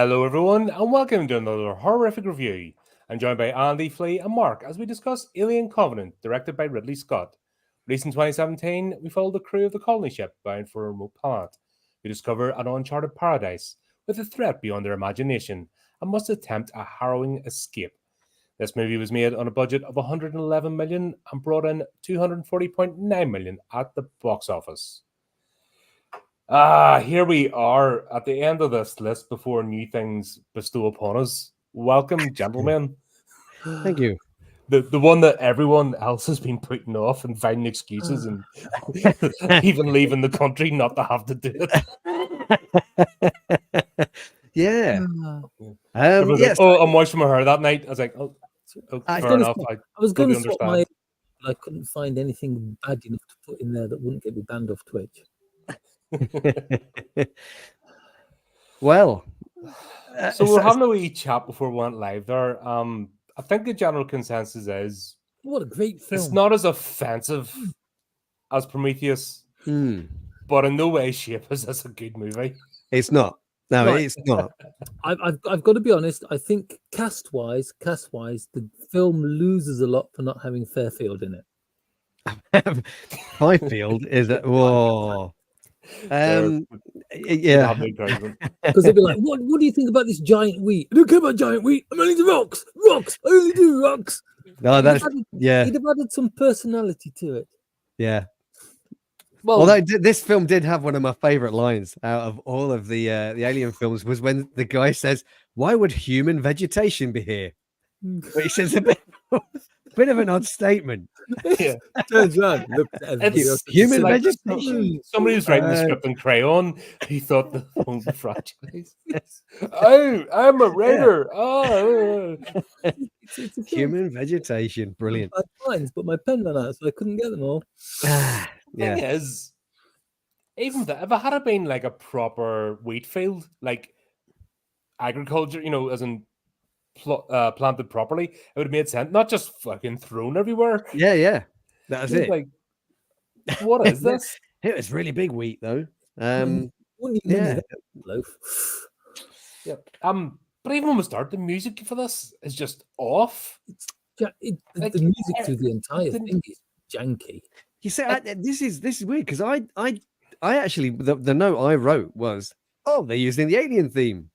Hello, everyone, and welcome to another horrific review. I'm joined by Andy, Flea, and Mark as we discuss Alien Covenant, directed by Ridley Scott. Released in 2017, we follow the crew of the colony ship bound for a remote planet. We discover an uncharted paradise with a threat beyond their imagination and must attempt a harrowing escape. This movie was made on a budget of $111 million and brought in $240.9 million at the box office. Here we are at the end of this list before new things bestow upon us. Welcome, gentlemen. Thank you. The one that everyone else has been putting off and finding excuses and even leaving the country not to have to do it. Yeah. Yes. Like, I'm washing my hair that night. I was like, fair enough. I was going to swap my. I couldn't find anything bad enough to put in there that wouldn't get me banned off Twitch. Well, so we're having a wee chat before we went live there. I think the general consensus is what a great film. It's not as offensive as Prometheus, but in no way, shape is this a good movie. It's not. No, right. It's not. I've got to be honest. I think cast-wise, the film loses a lot for not having Fairfield in it. Highfield is it? Whoa. Yeah, because they'd be like, "What do you think about this giant wheat? I don't care about giant wheat. I'm only the rocks. I only do rocks." No, that's he'd have added some personality to it. Yeah. Well, although this film did have one of my favorite lines out of all of the Alien films was when the guy says, "Why would human vegetation be here?" Which says a bit of an odd statement. Yeah, turns around. It's human vegetation. Somebody was writing the script in crayon. He thought the phone was fragile. Oh, I'm a writer. Yeah. Oh, it's human vegetation. Brilliant. I had lines, but my pen ran out, so I couldn't get them all. Yeah. Thing is, even that, if it had been like a proper wheat field, like agriculture, as in planted properly, it would have made sense. Not just fucking thrown everywhere. Yeah. That's it. Like, what is this? It was really big wheat, though. Yeah. But even when we start, the music for this is just off. The music through the entire thing is janky. You say this is weird because I actually the note I wrote was, they're using the Alien theme.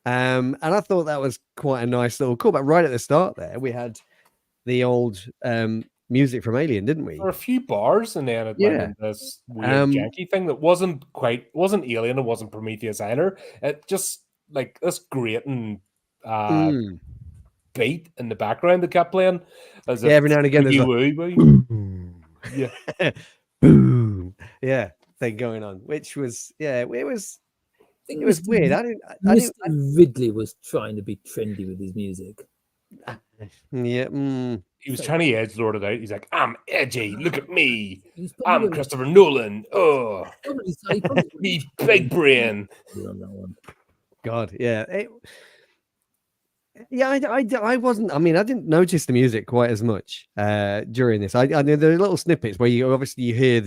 And I thought that was quite a nice little callback. Right at the start there, we had the old music from Alien, didn't we? There were a few bars, and then it went into this weird janky thing that wasn't Alien, it wasn't Prometheus either. It just like this grating beat in the background that kept playing. As every now and again there's boom, thing going on, which was it was weird. Mr. Ridley was trying to be trendy with his music. He was trying to edgelord it out. He's like, "I'm edgy. Look at me. I'm Christopher Nolan. Oh, me big brain." God, yeah. I wasn't. I mean, I didn't notice the music quite as much during this. I know there are little snippets where you hear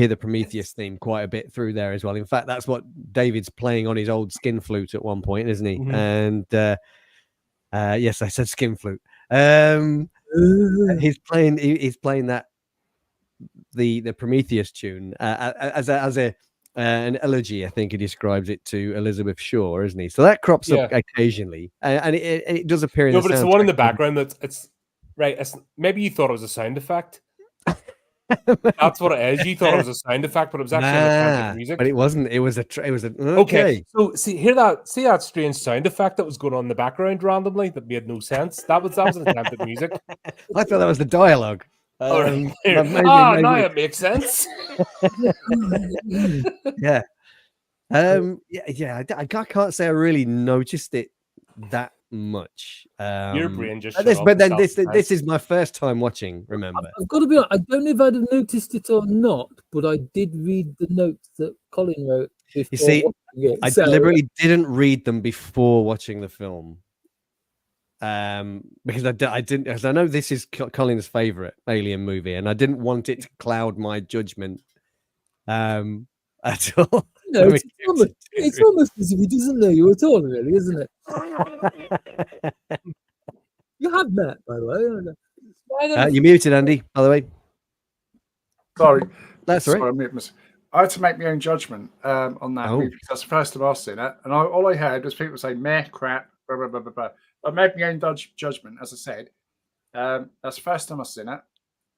the Prometheus theme quite a bit through there as well. In fact, that's what David's playing on his old skin flute at one point, isn't he? Mm-hmm. And yes, I said skin flute. He's playing that the Prometheus tune as an elegy, I think he describes it, to Elizabeth Shaw, isn't he? So that crops up occasionally, and it does appear in but it's the one in the background it's right. Maybe you thought it was a sound effect. That's what it is. You thought it was a sound effect, but it was actually music. But it wasn't. It was a. Okay. So see that strange sound effect that was going on in the background randomly that made no sense. That was an attempt at music. I thought that was the dialogue. Maybe. Now it makes sense. Yeah. I can't say I really noticed it that much. Your brain just but then this is my first time watching. Remember, I've got to be honest, I don't know if I'd have noticed it or not, but I did read the notes that Colin wrote. You see, I deliberately didn't read them before watching the film. Because I didn't, because I know this is Colin's favorite Alien movie, and I didn't want it to cloud my judgment at all. No, it's almost as if he doesn't know you at all, really, isn't it? You have met, by the way. You're muted, Andy, by the way. Sorry. That's all right. Sorry, I had to make my own judgment on that movie. That's the first time I've seen it. And all I heard was people say, meh, crap, blah, blah, blah, blah, blah. I made my own judgment, as I said. That's the first time I've seen it.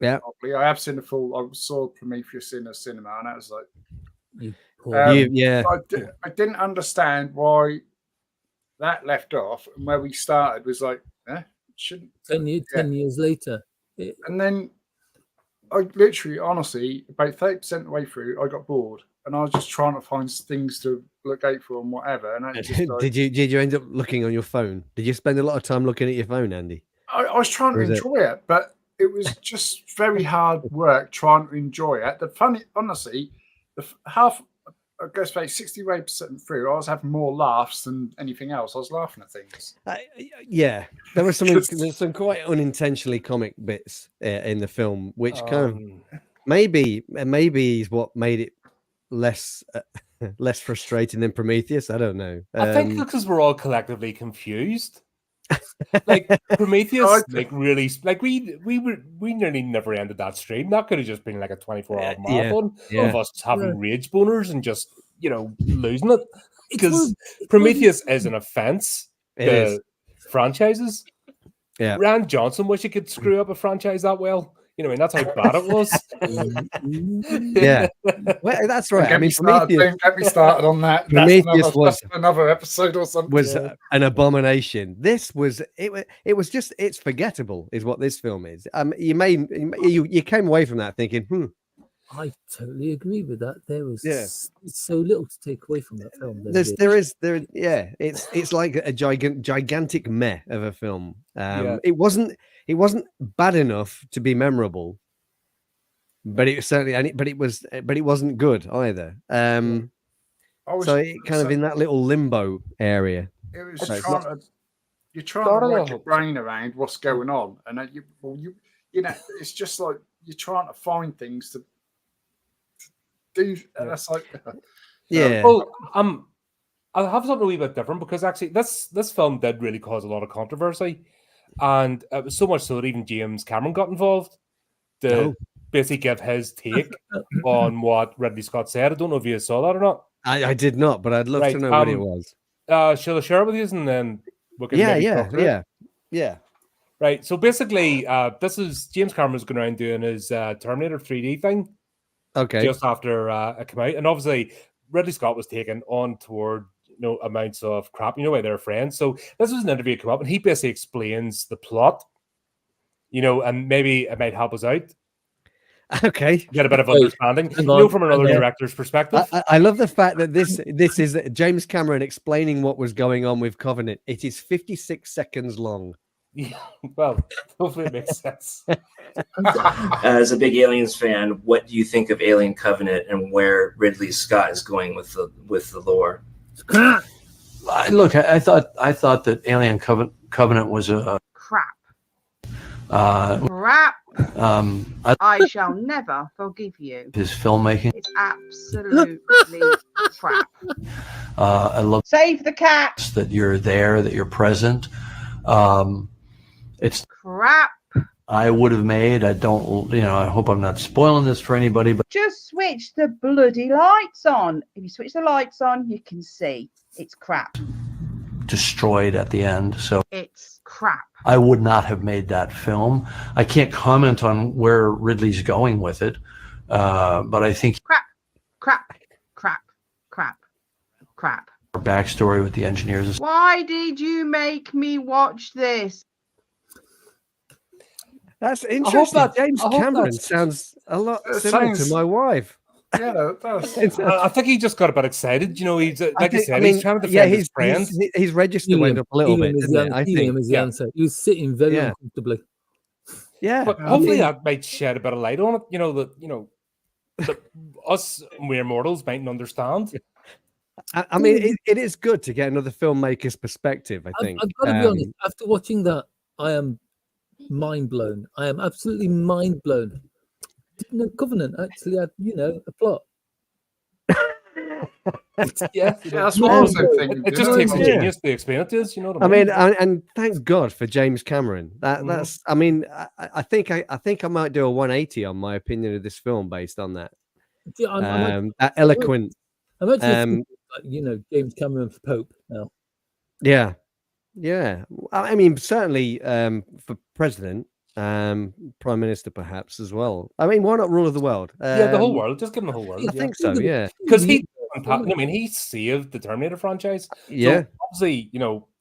Yeah. Probably. I have seen the full. I saw Prometheus in a cinema, and that was like, I didn't understand why that left off, and where we started was like, shouldn't 10 years later. And then I literally, honestly, about 30% of the way through, I got bored, and I was just trying to find things to look out for and whatever. And just, like, did you end up looking on your phone? Did you spend a lot of time looking at your phone, Andy? I was trying to enjoy it, but it was just very hard work trying to enjoy it. Honestly, I guess about 68% through, I was having more laughs than anything else. I was laughing at things. Yeah, there was some quite unintentionally comic bits in the film, which kind of maybe is what made it less frustrating than Prometheus. I don't know. I think because we're all collectively confused. Like Prometheus, really, we nearly never ended that stream. That could have just been like a 24-hour marathon of us having rage boners and just losing it, because Prometheus is an offense to franchises. Yeah, Rand Johnson wish he could screw up a franchise that well. That's how bad it was. Yeah, well, that's right. I mean, Prometheus. Get me started on that. Prometheus was another episode or something. Was an abomination. This was it was just, it's forgettable, is what this film is. You came away from that thinking, I totally agree with that. There was so little to take away from that film. It's like a gigantic meh of a film. It wasn't bad enough to be memorable, but it was certainly, but it wasn't good either. So it kind of in that little limbo area. It was you're trying to wrap your brain around what's going on, and it's just like you're trying to find things to do. And that's like, Well, I'll have something a wee bit different, because actually this film did really cause a lot of controversy, and it was so much so that even James Cameron got involved to basically give his take on what Ridley Scott said. I don't know if you saw that or not. I did not, but I'd love to know what it was. Shall I share it with you, and then we can yeah. Right. So basically, this is James Cameron's going around doing his Terminator 3D thing. Okay. Just after it came out, and obviously Ridley Scott was taken on toward amounts of crap. Why they're friends. So this was an interview come up, and he basically explains the plot. And maybe it might help us out. Okay. Get a bit of understanding, from another director's perspective. I love the fact that this is James Cameron explaining what was going on with Covenant. It is 56 seconds long. Yeah, well, hopefully it makes sense. As a big Aliens fan, what do you think of Alien Covenant and where Ridley Scott is going with the lore? Look, I thought that Alien Covenant was a crap. Crap. I shall never forgive you. His filmmaking. It's absolutely crap. I love Save the cat. That you're there, that you're present. It's crap. I would have made. I don't. I hope I'm not spoiling this for anybody. But just switch the bloody lights on. If you switch the lights on, you can see it's crap. Destroyed at the end. So it's crap. I would not have made that film. I can't comment on where Ridley's going with it, but I think crap. Our backstory with the engineers. Why did you make me watch this? That's interesting. James Cameron sounds a lot similar to my wife. Yeah, I think he just got a bit excited. He's he's trying to defend his friend. His register went up a little bit, didn't it? I think. Is the answer. He was sitting very uncomfortably. Yeah, but hopefully that might shed a bit of light on it. That us mere mortals mightn't understand. I mean, it is good to get another filmmaker's perspective. I think I've got to be honest. After watching that, I am mind blown. I am absolutely mind blown. Didn't know Covenant actually had, a plot. Yeah, that's what I was thinking. it just takes a genius to explain it to us. You know what I mean? And thank God for James Cameron. That's. I mean, I think I might do a 180 on my opinion of this film based on that. Yeah, that eloquent. I'm actually thinking, James Cameron for Pope now. Yeah. I mean, certainly for president, prime minister, perhaps as well. I mean, why not rule of the world? Yeah, the whole world. Just give him the whole world. I think so. Yeah, because he saved the Terminator franchise. Yeah, so obviously,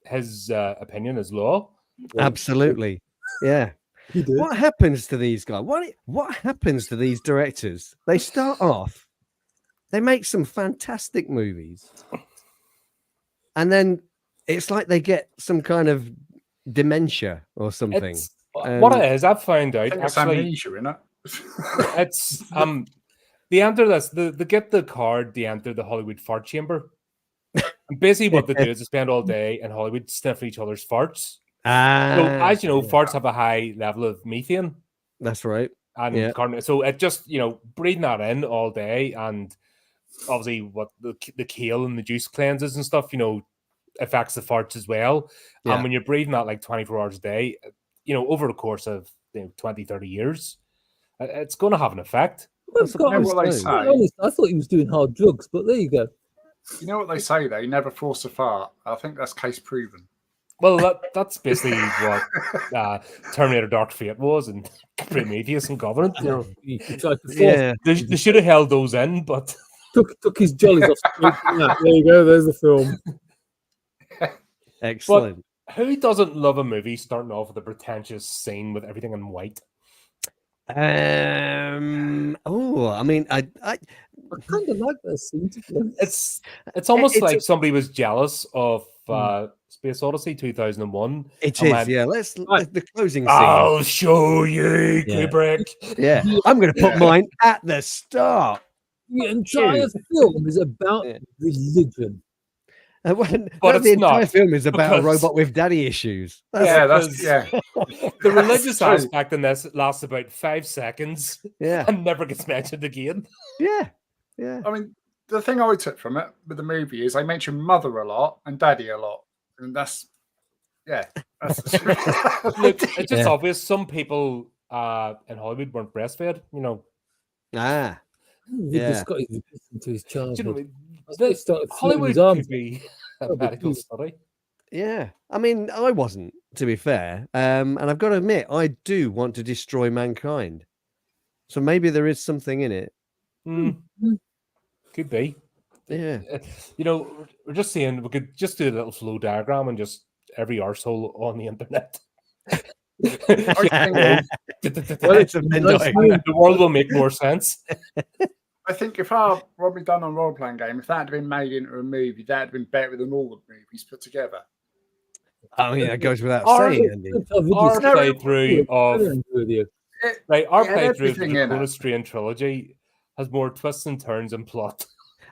his opinion is law. Absolutely. Yeah. What happens to these guys? What happens to these directors? They start off, they make some fantastic movies, and then it's like they get some kind of dementia or something. What it is, I've found out. It's amnesia, isn't it? It's they enter this. They get the card. They enter the Hollywood fart chamber. And basically, what they do is they spend all day in Hollywood sniffing each other's farts. So, as you know, farts have a high level of methane. That's right. And carbon. So it just breathing that in all day, and obviously what the kale and the juice cleanses and stuff, affects the farts as well. And when you're breathing that like 24 hours a day, over the course of 20, 30 years, it's going to have an effect. What they say? I thought he was doing hard drugs, but there you go. You know what they say, though? You never force a fart. I think that's case proven. Well, that's basically what Terminator Dark Fate was, and Prometheus and Covenant. They should have held those in, but took his jollies off. There you go. There's the film. Excellent. But who doesn't love a movie starting off with a pretentious scene with everything in white? I mean, I kind of like that scene. It's almost like somebody was jealous of Space Odyssey 2001. It is, yeah. Let's the closing scene. I'll show you, Kubrick. Yeah, I'm going to put mine at the start. The entire film is about religion. But the entire film is about a robot with daddy issues. The religious aspect in this lasts about 5 seconds. Yeah, and never gets mentioned again. Yeah. I mean, the thing I took from it with the movie is they mention mother a lot and daddy a lot, and that's Look, it's just obvious. Some people in Hollywood weren't breastfed. Scott is into his childhood. Hollywood could be a medical study. Yeah, I mean, I wasn't, to be fair, and I've got to admit, I do want to destroy mankind. So maybe there is something in it. Could be. Yeah. We're just saying we could just do a little flow diagram and just every arsehole on the internet. The world will make more sense. I think if what we've done on role playing game, if that had been made into a movie, that had been better than all the movies put together. Oh yeah, it goes without saying. Andy. Our playthrough of the Strain trilogy has more twists and turns and plot.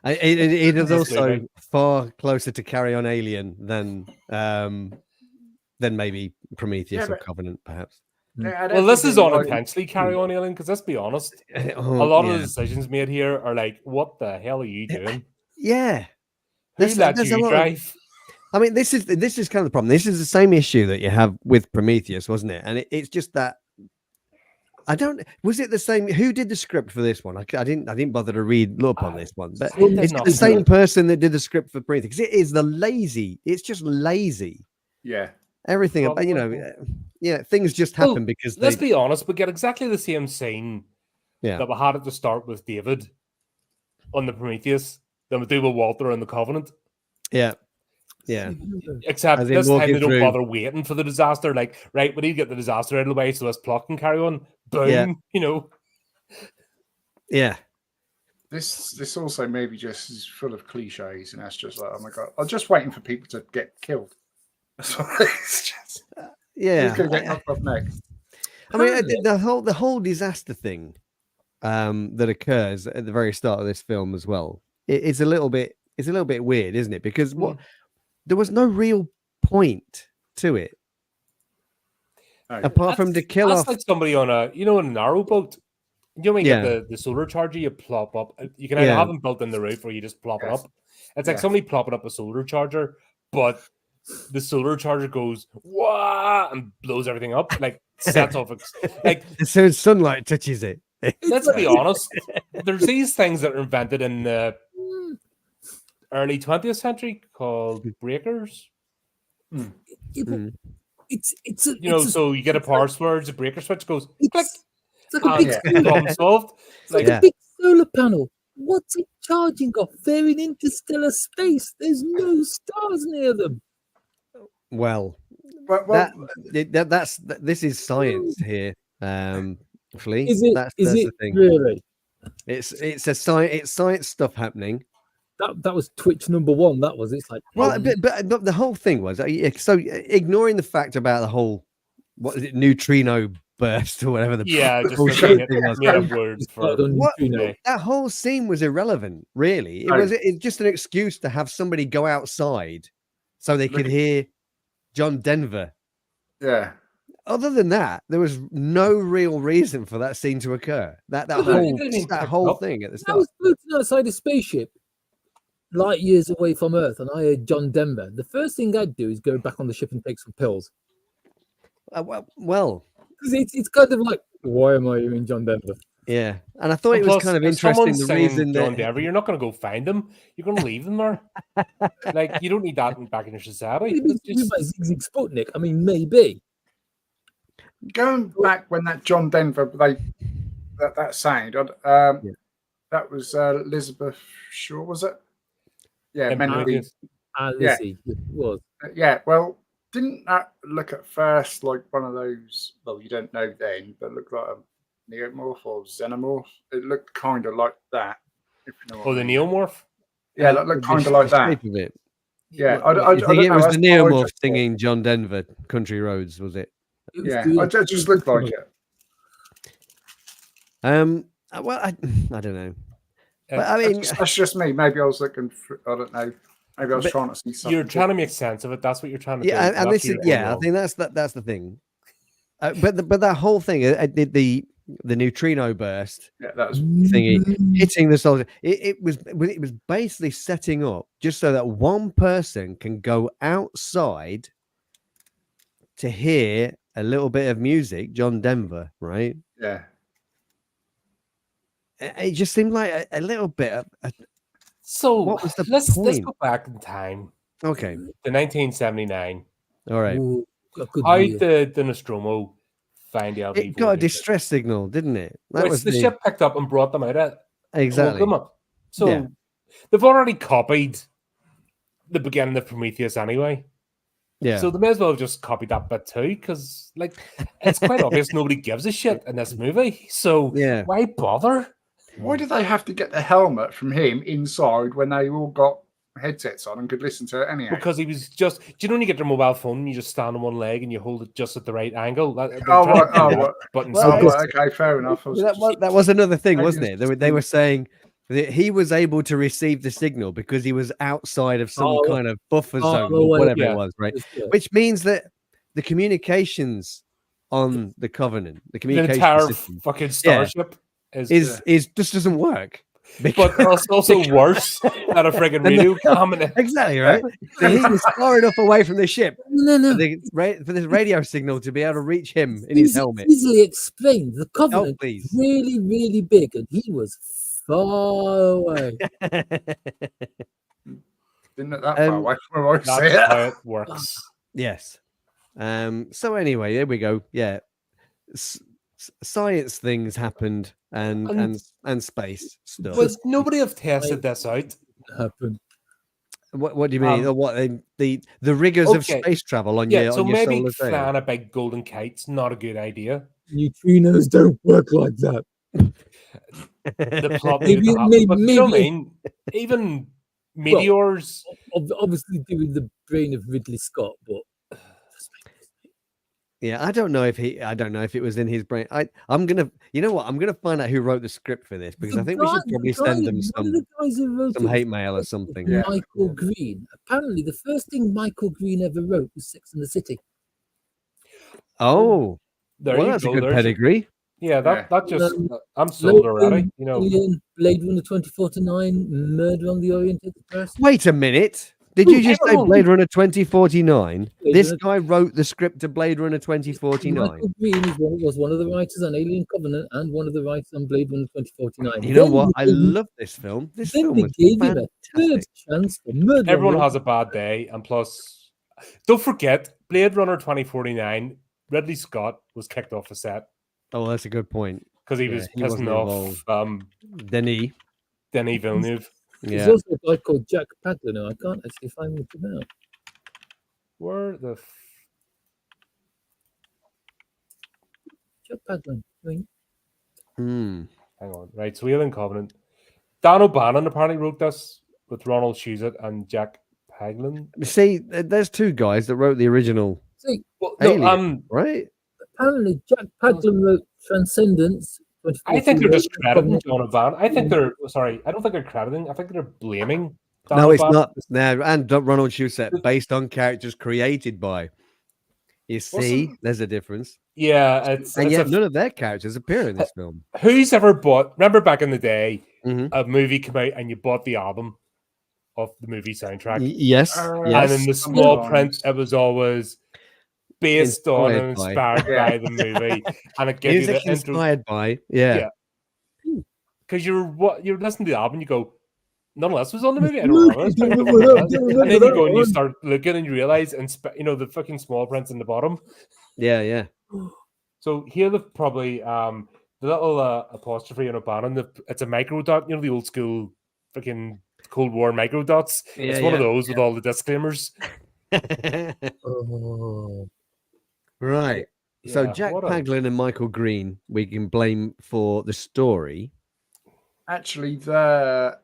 It is also far closer to Carry On Alien than maybe Prometheus or Covenant, perhaps. Well, this is unintentionally Carry On Alien, because let's be honest, a lot of the decisions made here are like, what the hell are you doing? Yeah. Who let you drive? I mean, this is kind of the problem. This is the same issue that you have with Prometheus, wasn't it? And it's just that was it the same? Who did the script for this one? I didn't bother to read up on this one, but it's the same person that did the script for Prometheus. Because it is it's just lazy. Yeah. Everything about things just happen because let's be honest, we get exactly the same scene that we had at the start with David on the Prometheus than we do with Walter on the Covenant. Yeah. Except this time they don't bother waiting for the disaster. Like, right, we need to get the disaster out of the way so this plot can carry on. Boom, Yeah. This also maybe just is full of cliches, and that's just like, oh my god, I'm just waiting for people to get killed. That's what it's just. Who's gonna get knocked off next? I mean, the whole disaster thing that occurs at the very start of this film as well. It's a little bit weird, isn't it? Because there was no real point to it, apart from to kill off like somebody on a narrowboat You know when you Yeah. get the solar charger, you plop up. You can either Yeah. have them built in the roof or you just plop it Yes. up. It's like Yes. somebody plopping up a solar charger, but the solar charger goes wah and blows everything up, like sets off. Like, As soon as sunlight touches it. let's be honest. There's these things that are invented in the early 20th century called breakers. Yeah, but Mm. it's You know, so you get a power switch, a breaker switch goes click, it's like a and big problem solved. It's like Yeah. a big solar panel. What's it charging off? They're in interstellar space. There's no stars near them. Well, Well, this is science here. Flea. Is it? That's Is the it thing. really? It's science stuff happening. That was Twitch #1. That was. It's like Well, but the whole thing was so ignoring the fact about the whole what is it neutrino burst or whatever the Yeah, just bullshit made thing was. up words for What? neutrino. That whole scene was irrelevant, really. It's just an excuse to have somebody go outside so they could hear John Denver. yeah. Other than that, there was no real reason for that scene to occur. That whole thing at the I start. was floating outside a spaceship, light years away from Earth, and I heard John Denver. The first thing I'd do is go back on the ship and take some pills. Well, Because it's kind of like, why am I hearing John Denver? yeah, and I thought it And was plus, kind of if interesting. someone's The singing reason John that Denver, you're not going to go find them. You're going to leave them there. Like, you don't need that back in your society. Maybe it's by Zig Sputnik. I mean, maybe. Going back when that John Denver that sound, that was Elizabeth Shaw, was it? Yeah, And meant to be. Lizzie, it was. Yeah, well, didn't that look at first like one of those? Well, you don't know then, but it looked like a neomorph or xenomorph. It looked kind of like that. If you know what Oh, I the mean. neomorph? Yeah, that looked kind of like that. shape of it. Yeah, I think it was the that's what I neomorph just thought. singing John Denver, Country Roads, was it? It was Yeah, good. it just looked like it. Well, I don't know. But I mean, That's just me. Maybe I was looking for, I don't know. Maybe I was trying to see something. You're trying to make sense of it. That's what you're trying to do. yeah, and That's this is your I role. think that's the thing. But that whole thing, the neutrino burst Yeah, that was thingy hitting the soldier. It was basically setting up just so that one person can go outside to hear a little bit of music, John Denver, right? yeah. It just seemed like a little bit of So what was the let's point? go back in time Okay. to 1979. All right. Ooh, a good How year. did the Nostromo find out? It got a distress signal, didn't it? That Which was the ship picked up and brought them out at exactly. woke them up. So Yeah. they've already copied the beginning of Prometheus anyway. Yeah. So they may as well have just copied that bit too, because like it's quite obvious nobody gives a shit in this movie. So Yeah. why bother? Why did they have to get the helmet from him inside when they all got headsets on and could listen to it anyhow? Because he was just, do you know when you get your mobile phone and you just stand on one leg and you hold it just at the right angle? They're Oh, trying to right, do oh, that, right. but Oh, instead, right, okay, fair enough. I was That was another thing, I wasn't it? just- They were saying that he was able to receive the signal because he was outside of some Oh, kind of buffer oh, zone well, or whatever yeah. it was, right? Yeah. Which means that the communications on the Covenant, the the communication entire system, fucking starship is just doesn't work. but it's also worse than a friggin' radio comment. Exactly right. So he was far enough away from the ship No. for this radio signal to be able to reach him in his helmet. Easily explained. The Oh, Covenant please. really, really big, and he was far away. Didn't look that far away from where I That's see it. how it works. Yes. So anyway, there we go. Yeah. Science things happened and space stuff. But nobody have tested this out. Happened. What do you mean? Or what the rigors of okay. space travel on Yeah, your so on your maybe solar sail? flying a big golden kite's not a good idea. Neutrinos don't work like that. The plot Maybe- needed to happen, maybe- but you know what I maybe- mean? Even meteors. Obviously, doing the brain of Ridley Scott, but Yeah, I don't know if it was in his brain. I'm gonna find out who wrote the script for this because I think we should probably send them one of the guys who wrote some it hate mail or something. Yeah. Michael Green. Apparently, the first thing Michael Green ever wrote was Sex and the City. Oh, There well, you that's go. a good There's pedigree. Yeah, that Yeah. just I'm sold already. Logan, You know, Alien, Blade Runner 2049, Murder on the Orient Express. Wait a minute. Did you just say everyone- Blade Runner 2049? Blade This Runner- guy wrote the script to Blade Runner 2049. Michael Green was one of the writers on Alien Covenant and one of the writers on Blade Runner 2049. You know Then what? they I gave him- love this film. This Then film they was gave him a third fantastic. chance for Murder. everyone on the has a bad day, and plus, don't forget Blade Runner 2049. Ridley Scott was kicked off the set Oh, that's a good point. because he Yeah, was he wasn't pissing involved. off Denis. Denis Villeneuve. There's Yeah. also a guy called Jack Pagler. Now I can't actually find him now. Where the Jack Pagler. I think. Hmm. hang on, right? So Alien Covenant. Dan O'Bannon apparently wrote this with Ronald Shusett and Jack Paglin. See, there's two guys that wrote the original, See, Well, Alien. right? apparently Jack Pagler wrote Transcendence. I think they're just 2049, crediting Covenant. John O'Bannon. I think they're sorry. I don't think they're crediting. I think they're blaming. Dan No, it's O'Bannon. not. No, and Ronald Shusett, based on characters created by. You see, there's a difference. Yeah, it's And it's yet a- none of their characters appear in this film. who's ever bought? Remember back in the day, Mhm. a movie came out and you bought the album of the movie soundtrack, Yes, and yes. in the small print, it was always based on and Inspired by. inspired by the movie, and it gives you Music the intro. inspired by, yeah. Because you're listening to the album, you go, none of this was on the movie. I don't know. Don't And remember that, don't remember then you that go and you one. start looking and you realize, and the fucking small prints in the bottom. Yeah. So here they've probably the little apostrophe on O'Bannon. It's a micro dot, the old school freaking Cold War micro dots. Yeah, It's one of yeah, those with all the disclaimers. Oh, Right. So Yeah, Jack what a- Paglin and Michael Green, we can blame for the story. Actually, the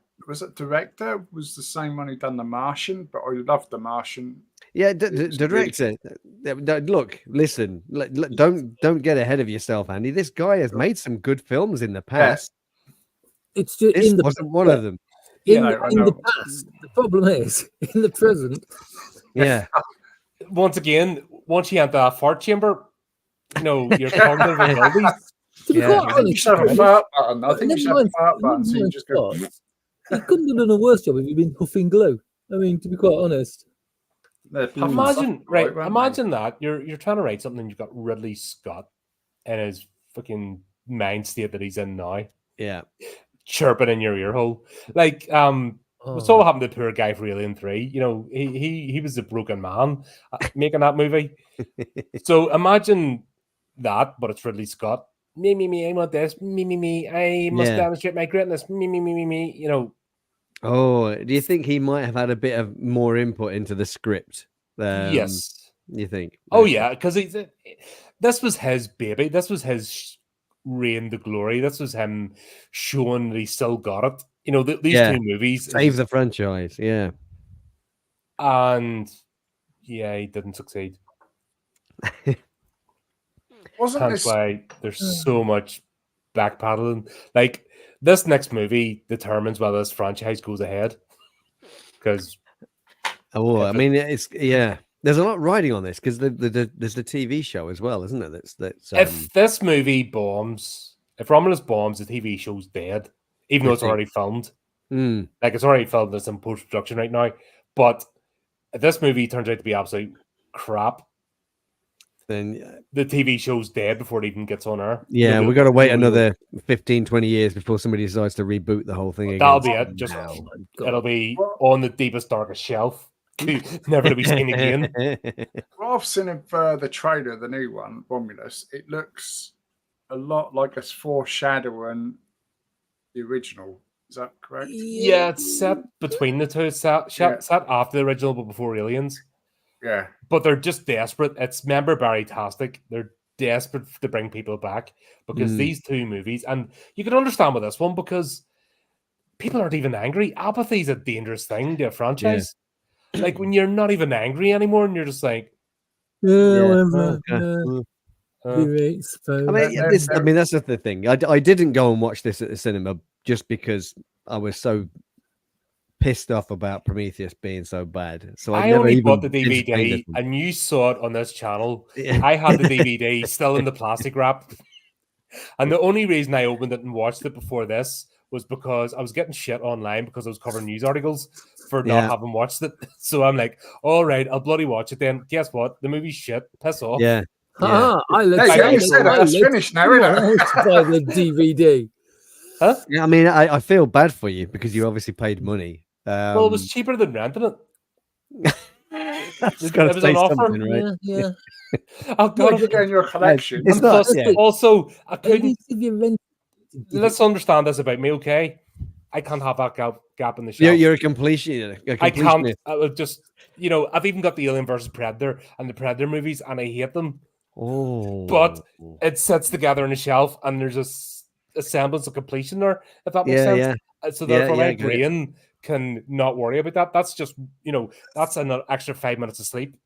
director was the same one who done The Martian, but I loved The Martian. Yeah, It's really- director. Look, listen. Don't get ahead of yourself, Andy. This guy has made some good films in the past. it's just This in the wasn't one of them. in, Yeah, I in the know. past. The problem is in the present. Yeah. Once again, once you enter that fart chamber, your cognitive abilities. To be Yeah. quite I think you honest, should have a fart button. I think you never should have a mind- fart button so never you mind just go. farts. He couldn't have done a worse job if he'd been huffing glue. I mean, to be quite honest. They're puffing Imagine, stuff, right? weren't Imagine that you're trying to write something. You've got Ridley Scott in his fucking mind state that he's in now, Yeah. chirping in your ear hole. Like, we saw what happened to the poor guy for Alien 3. He was a broken man making that movie. So imagine that, but it's Ridley Scott. Me, I want this. Me, I must Yeah. demonstrate my greatness. Me. Oh, do you think he might have had a bit of more input into the script? Yes. You think? Oh Okay. yeah, because this was his baby. This was his reign to glory. This was him showing that he still got it. These Yeah. two movies, Save the franchise. Yeah. and yeah, he didn't succeed. Wasn't Hence this? why there's so much backpedaling. Like this next movie determines whether this franchise goes ahead. Because Oh, I If it- mean, there's a lot riding on this because there's the TV show as well, isn't there? That's if this movie bombs, if Romulus bombs, the TV show's dead, even though it's Okay. already filmed. mm, Like it's already filmed, it's in post production right now. But if this movie turns out to be absolute crap, then the TV show's dead before it even gets on air. yeah, Nobody- we got to wait nobody will- another 15, 20 years before somebody decides to reboot the whole thing again. That'll be it. Just Oh my God. it'll be on the deepest, darkest shelf, never to be seen again. What I've seen of the trailer, the new one, Romulus, it looks a lot like it's foreshadowing the original. Is that correct? Yeah, it's set between the two. It's set after the original, but before Aliens. Yeah. But they're just desperate. It's member Barry-tastic. They're desperate to bring people back because these two movies, and you can understand with this one because people aren't even angry. Apathy is a dangerous thing to a franchise. Like when you're not even angry anymore, and you're just like, Yeah, Yeah. whatever. Okay. uh, Be exposed. I mean, that's the thing. I didn't go and watch this at the cinema just because I was so pissed off about Prometheus being so bad. So I never only even bought the entertained DVD, it. and you saw it on this channel. Yeah. I had the DVD still in the plastic wrap. And the only reason I opened it and watched it before this was because I was getting shit online because I was covering news articles for not having watched it. So I'm like, all right, I'll bloody watch it then. Guess what? The movie's shit. Piss off. Yeah. Ah, I let There you go, you someone said it. That's else finished now, isn't it? buy the DVD. Huh? Yeah, I mean, I feel bad for you because you obviously paid money. Well, it was cheaper than renting it. That's It got to was say an offer. something, right? Yeah. Oh, Not God. if you're in your collection. It's And not. plus, Yeah. also, I At couldn't. least if you rent it, Let's understand this about me, okay? I can't have that gap in the shelf. You're a completion. I can't. I would just, I've even got the Alien versus Predator and the Predator movies, and I hate them. Oh, But it sits together on the shelf, and there's a semblance of completion there, if that makes sense. So therefore, Yeah, my I get it. brain can not worry about that. That's just, that's an extra 5 minutes of sleep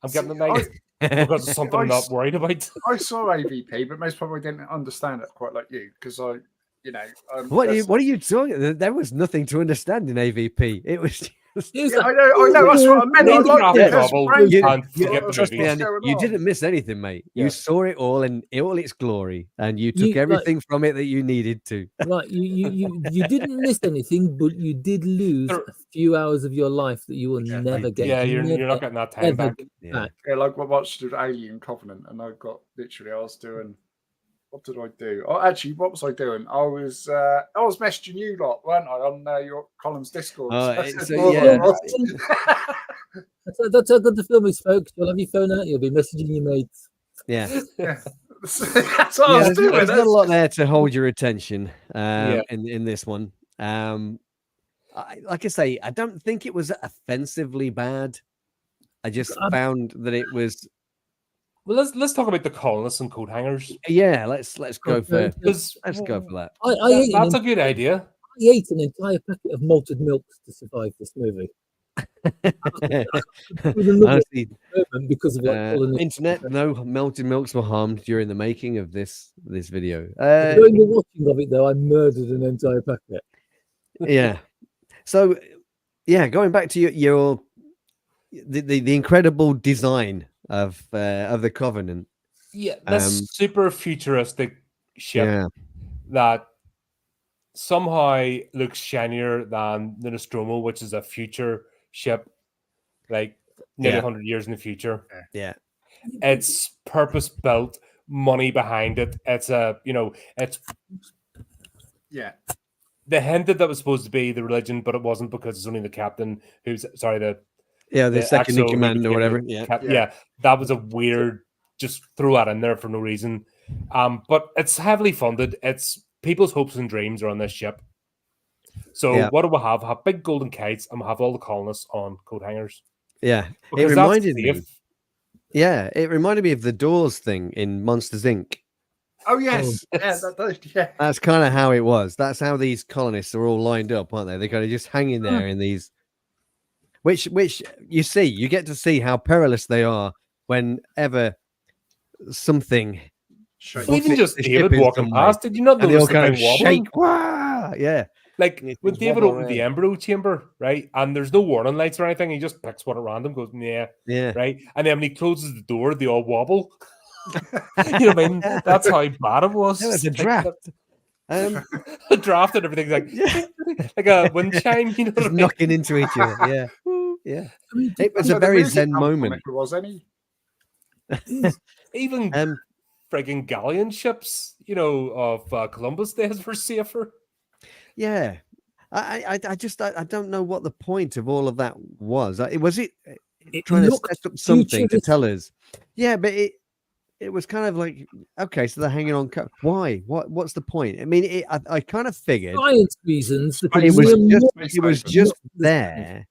I'm getting at night because of something I'm not worried about. I saw AVP, but most probably didn't understand it quite like you because What are you talking? There was nothing to understand in AVP. It was just. It's I like, know. That's what I meant. I Read the like graphic it. There's novel brain and fog. forget the Trust me, movie. Andy, going you on? didn't miss anything, mate. Yeah. You saw it all in all its glory, and you took You, like- everything from it that you needed to. right, you didn't miss anything, but you did lose There- a few hours of your life that you will never get. Yeah, you're never, not getting that time ever back. get Yeah. back. Yeah, like I watched Alien Covenant, and I got literally. I was doing. What did I do? Oh, actually, what was I doing? I was messaging you lot, weren't I, on your Colin's Discord? That's how good the film is, folks. You'll have your phone out. You'll be messaging your mates. Yeah, That's what I was there's, doing. there's not a lot there to hold your attention Yeah. in this one. Like I say, I don't think it was offensively bad. I just found that it was. Well, let's talk about the colonists and coat hangers. Yeah, let's go for Because let's go for that. that's a good idea. I ate an entire packet of malted milks to survive this movie. Honestly, Because of what Colin is- internet, no melted milks were harmed during the making of this video. During the watching of it, though, I murdered an entire packet. Yeah. So, yeah, going back to your the incredible design of the Covenant. Yeah, this super futuristic ship that somehow looks shinier than the Nostromo, which is a future ship, like nearly 100 years in the future. Yeah. It's purpose built, money behind it. It's it's they hinted that was supposed to be the religion, but it wasn't because it's only the captain who's the second in Axel command who or whatever. became Yeah. yeah, that was a weird. Just throw that in there for no reason. But it's heavily funded. It's people's hopes and dreams are on this ship. So what do we have? Have big golden kites, and we have all the colonists on coat hangers. Yeah, Because it that's reminded me. safe. Yeah, it reminded me of the Doors thing in Monsters Inc. Oh yes, yeah. That's kind of how it was. That's how these colonists are all lined up, aren't they? They're kind of just hanging there in these. Which you get to see how perilous they are whenever something. Even just David walking past, did you not and they all notice the kind of thing wobbling? shake? Wah! Yeah. Like And when it's David wobbling opened the around. embryo chamber, right? And there's no warning lights or anything. He just picks one at random, goes, yeah, right? And then when he closes the door, they all wobble. You know what I mean? That's how bad it was. It was a Like, draft. a draft and everything's like a wind chime, you know what I Just mean? knocking into each other. Yeah. Yeah. It was So a the very music zen come from moment. it, was any? Even frigging galleon ships, of Columbus days were safer. Yeah. I don't know what the point of all of that was. Was it trying to looked set up something to futuristic. tell us? Yeah, but it was kind of like, okay, so they're hanging on. Why? What's the point? I mean, I kind of figured Science reasons. it was just there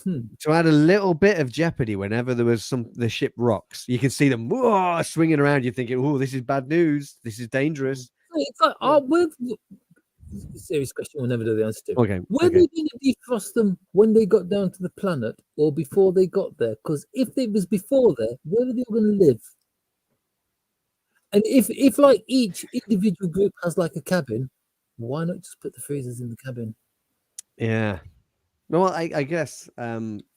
to add a little bit of jeopardy whenever there was the ship rocks. You can see them swinging around. You're thinking, oh, this is bad news. This is dangerous. It's like, serious question. We'll never know the answer to. Okay. Were they going to defrost them when they got down to the planet, or before they got there? Because if it was before there, where are they going to live? And if like each individual group has like a cabin, why not just put the freezers in the cabin? Yeah. Well, I guess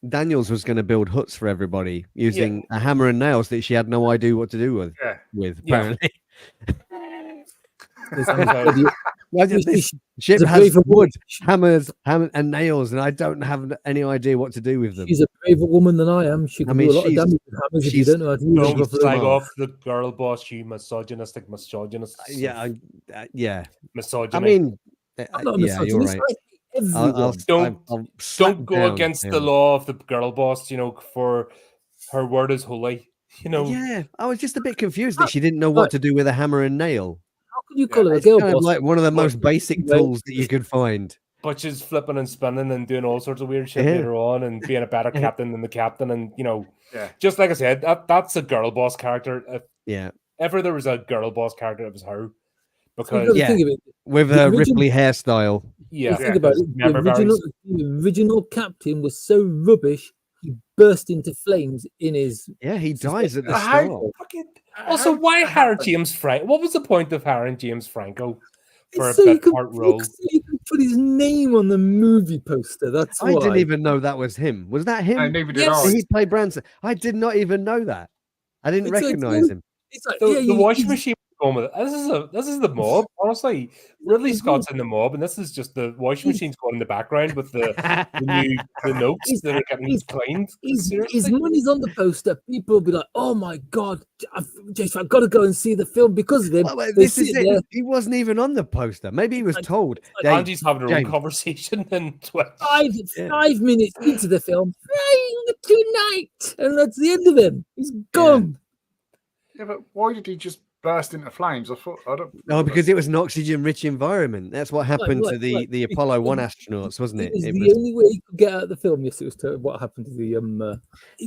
Daniels was going to build huts for everybody using a hammer and nails that she had no idea what to do with. Yeah. Apparently. There's bloody- Why did this ship she's a has braver woman. wood, hammers, and nails, and I don't have any idea what to do with them. She's a braver woman than I am. She can mean, do a lot of she's- damage with hammers if you she's- don't know how to use them Don't properly. slag off the girl boss, you misogynistic misogynist. Yeah, yeah. Misogyny. I mean, I'm not a yeah, you're misogynist. right. I hate everyone. Don't slap go down against the him. law of the girl boss, for her word is holy. Yeah, I was just a bit confused that she didn't know what to do with a hammer and nail. How can you call her a It's girl kind of boss? like one of the most basic Right. tools that you could find. But she's flipping and spinning and doing all sorts of weird shit Yeah. later on and being a better captain than the captain. And, Yeah. just like I said, that's a girl boss character. If Yeah, ever there was a girl boss character, it was her. You've Because, got to Yeah. think of it. with The a original- Ripley hairstyle. yeah. Think about it. Member The original captain was so rubbish, he burst into flames in his. Yeah, he dies at the How- start. Also, why hire James Franco? What was the point of hiring James Franco for a So you bit can, part role? so you can put his name on the movie poster. That's I why. didn't even know that was him. Was that him? No, neither did Yes. I. He played Branson. I did not even know that. I didn't It's like, recognize him. It's like, The washing machine was going with it. This is the mob. Honestly, Ridley Scott's in the mob, and this is just the washing machine's going in the background with the notes that are getting cleaned. His Seriously? money's on the poster. People will be like, "Oh my god, I've got to go and see the film because of him." Well, They this is sit it. there, He wasn't even on the poster. Maybe he was Like- told. like "Hey, Angie's having her own James." conversation in Twitch. Yeah. 5 minutes into the film, flying tonight, and that's the end of him. He's gone. Yeah, but why did he just burst into flames? I don't. Oh, because it was an oxygen-rich environment. That's what happened to right. the Apollo 1 astronauts, wasn't It it? was It the was, only way he could get out of the film. Yes, it was what happened to the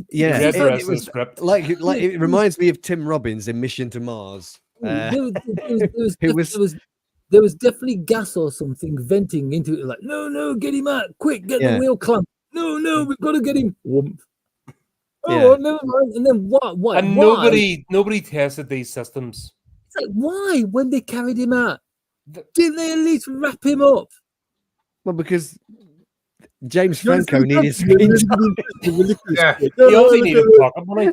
yeah, Read the it rest of the was script. like it reminds me of Tim Robbins in Mission to Mars. There was definitely gas or something venting into it. Like, no, get him out quick! Get Yeah. the wheel clamp. No, we've got to get him. Whoomp. Oh, Yeah. well, never mind. And then what? And why? nobody tested these systems. It's like, why? When they carried him out, The- didn't they at least wrap him up? Well, because James Franco needed screen time. Yeah. He also needed pocket money.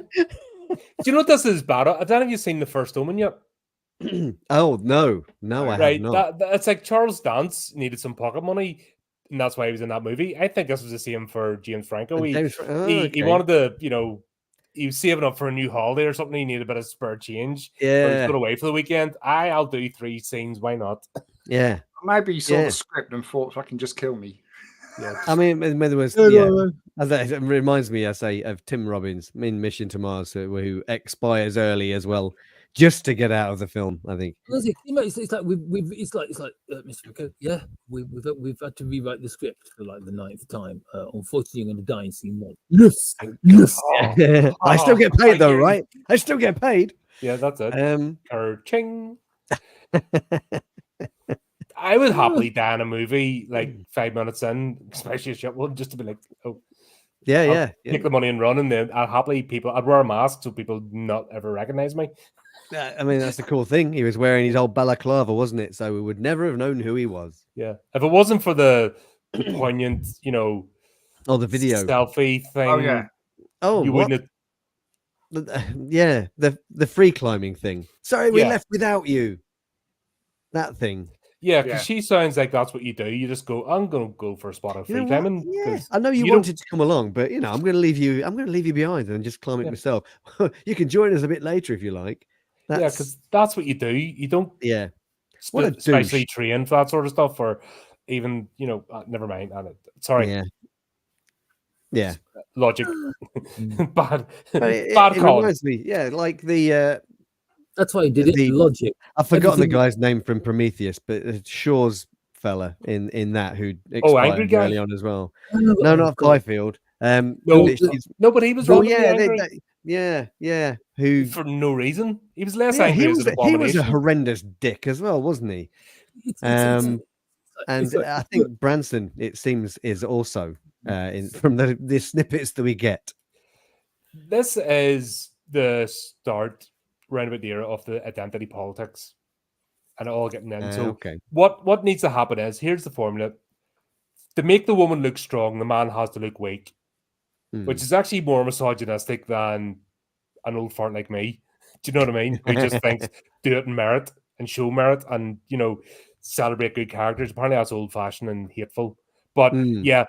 Do you know what this is bad? I don't know if you've seen The First Omen yet. Oh no, I Right, have not. it's like Charles Dance needed some pocket money, and that's why he was in that movie. I think this was the same for James Franco. He Okay. wanted to, he was saving up for a new holiday or something. He needed a bit of spare change. So he's Yeah, going away for the weekend. I'll do 3 scenes. Why not? yeah. Maybe he saw Yeah. the script and thought, "Fucking just kill me." Yeah. I mean, there was it reminds me, I say, of Tim Robbins in Mission to Mars, who expires early as well, just to get out of the film. I think. Honestly, it's like it's like Mr. Rico, yeah, we've had to rewrite the script for like the 9th time. Unfortunately, you're going to die in scene 1. Yes, yes. Oh, I still get paid though, thank you. right? I still get paid. Yeah, that's it. Ching. Yeah, I would happily die in a movie like 5 minutes in, especially a shit one, just to be like, oh, yeah. take the money and run, and then I'd wear a mask so people not ever recognize me. I mean, that's the cool thing. He was wearing his old balaclava, wasn't it? So we would never have known who he was. Yeah, if it wasn't for the poignant, Oh, the video. selfie thing, Oh yeah. Oh, you what? wouldn't. Yeah, the free climbing thing. Sorry, we Yeah. left without you. That thing. Yeah, because Yeah. she sounds like that's what you do. You just go, I'm gonna go for a spot of You free know what? climbing. Yeah, 'cause I know you you don't- wanted to come along, but I'm going to leave you. I'm going to leave you behind and just climb it Yeah. myself. You can join us a bit later if you like. Yeah, That's, because that's what you do. You don't yeah. What a especially douche. train for that sort of stuff, or even never mind. Sorry, Yeah. logic. Bad, But it bad call. reminds me, like the That's why he did it. The- Logic. I've forgotten the Everything- guy's name from Prometheus, but Shaw's fella in that who Oh, expired angry guy? early on as well. No, No, not God. Byfield. No, but she's- No, but he was well, randomly angry yeah. Who? for no reason. He was less Yeah, angry he as was an he was a abomination. horrendous dick as well, wasn't he? It's And like- I think Branson, it seems, is also from the snippets that we get. This is the start, round about the era of the identity politics, and it all getting in. So Okay. what needs to happen is, here's the formula: to make the woman look strong, the man has to look weak, Hmm. which is actually more misogynistic than an old fart like me. Do you know what I mean? Who just thinks do it in merit and show merit and celebrate good characters. Apparently that's old fashioned and hateful. But yeah,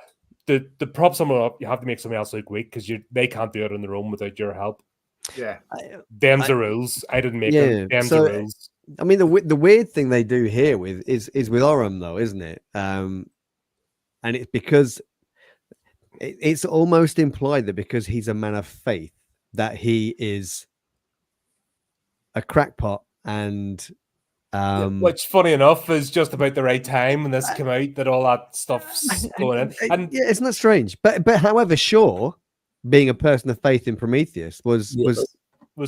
to prop someone up, you have to make somebody else look weak because they can't do it on their own without your help. Yeah, them's the rules. I didn't make them. Them's the rules. I mean, the weird thing they do here is with Orem though, isn't it? And it's because it's almost implied that because he's a man of faith, that he is a crackpot and. Which, funny enough, is just about the right time when this came out that all that stuff's going in. And yeah, isn't that strange? But however, Shaw, being a person of faith in Prometheus, was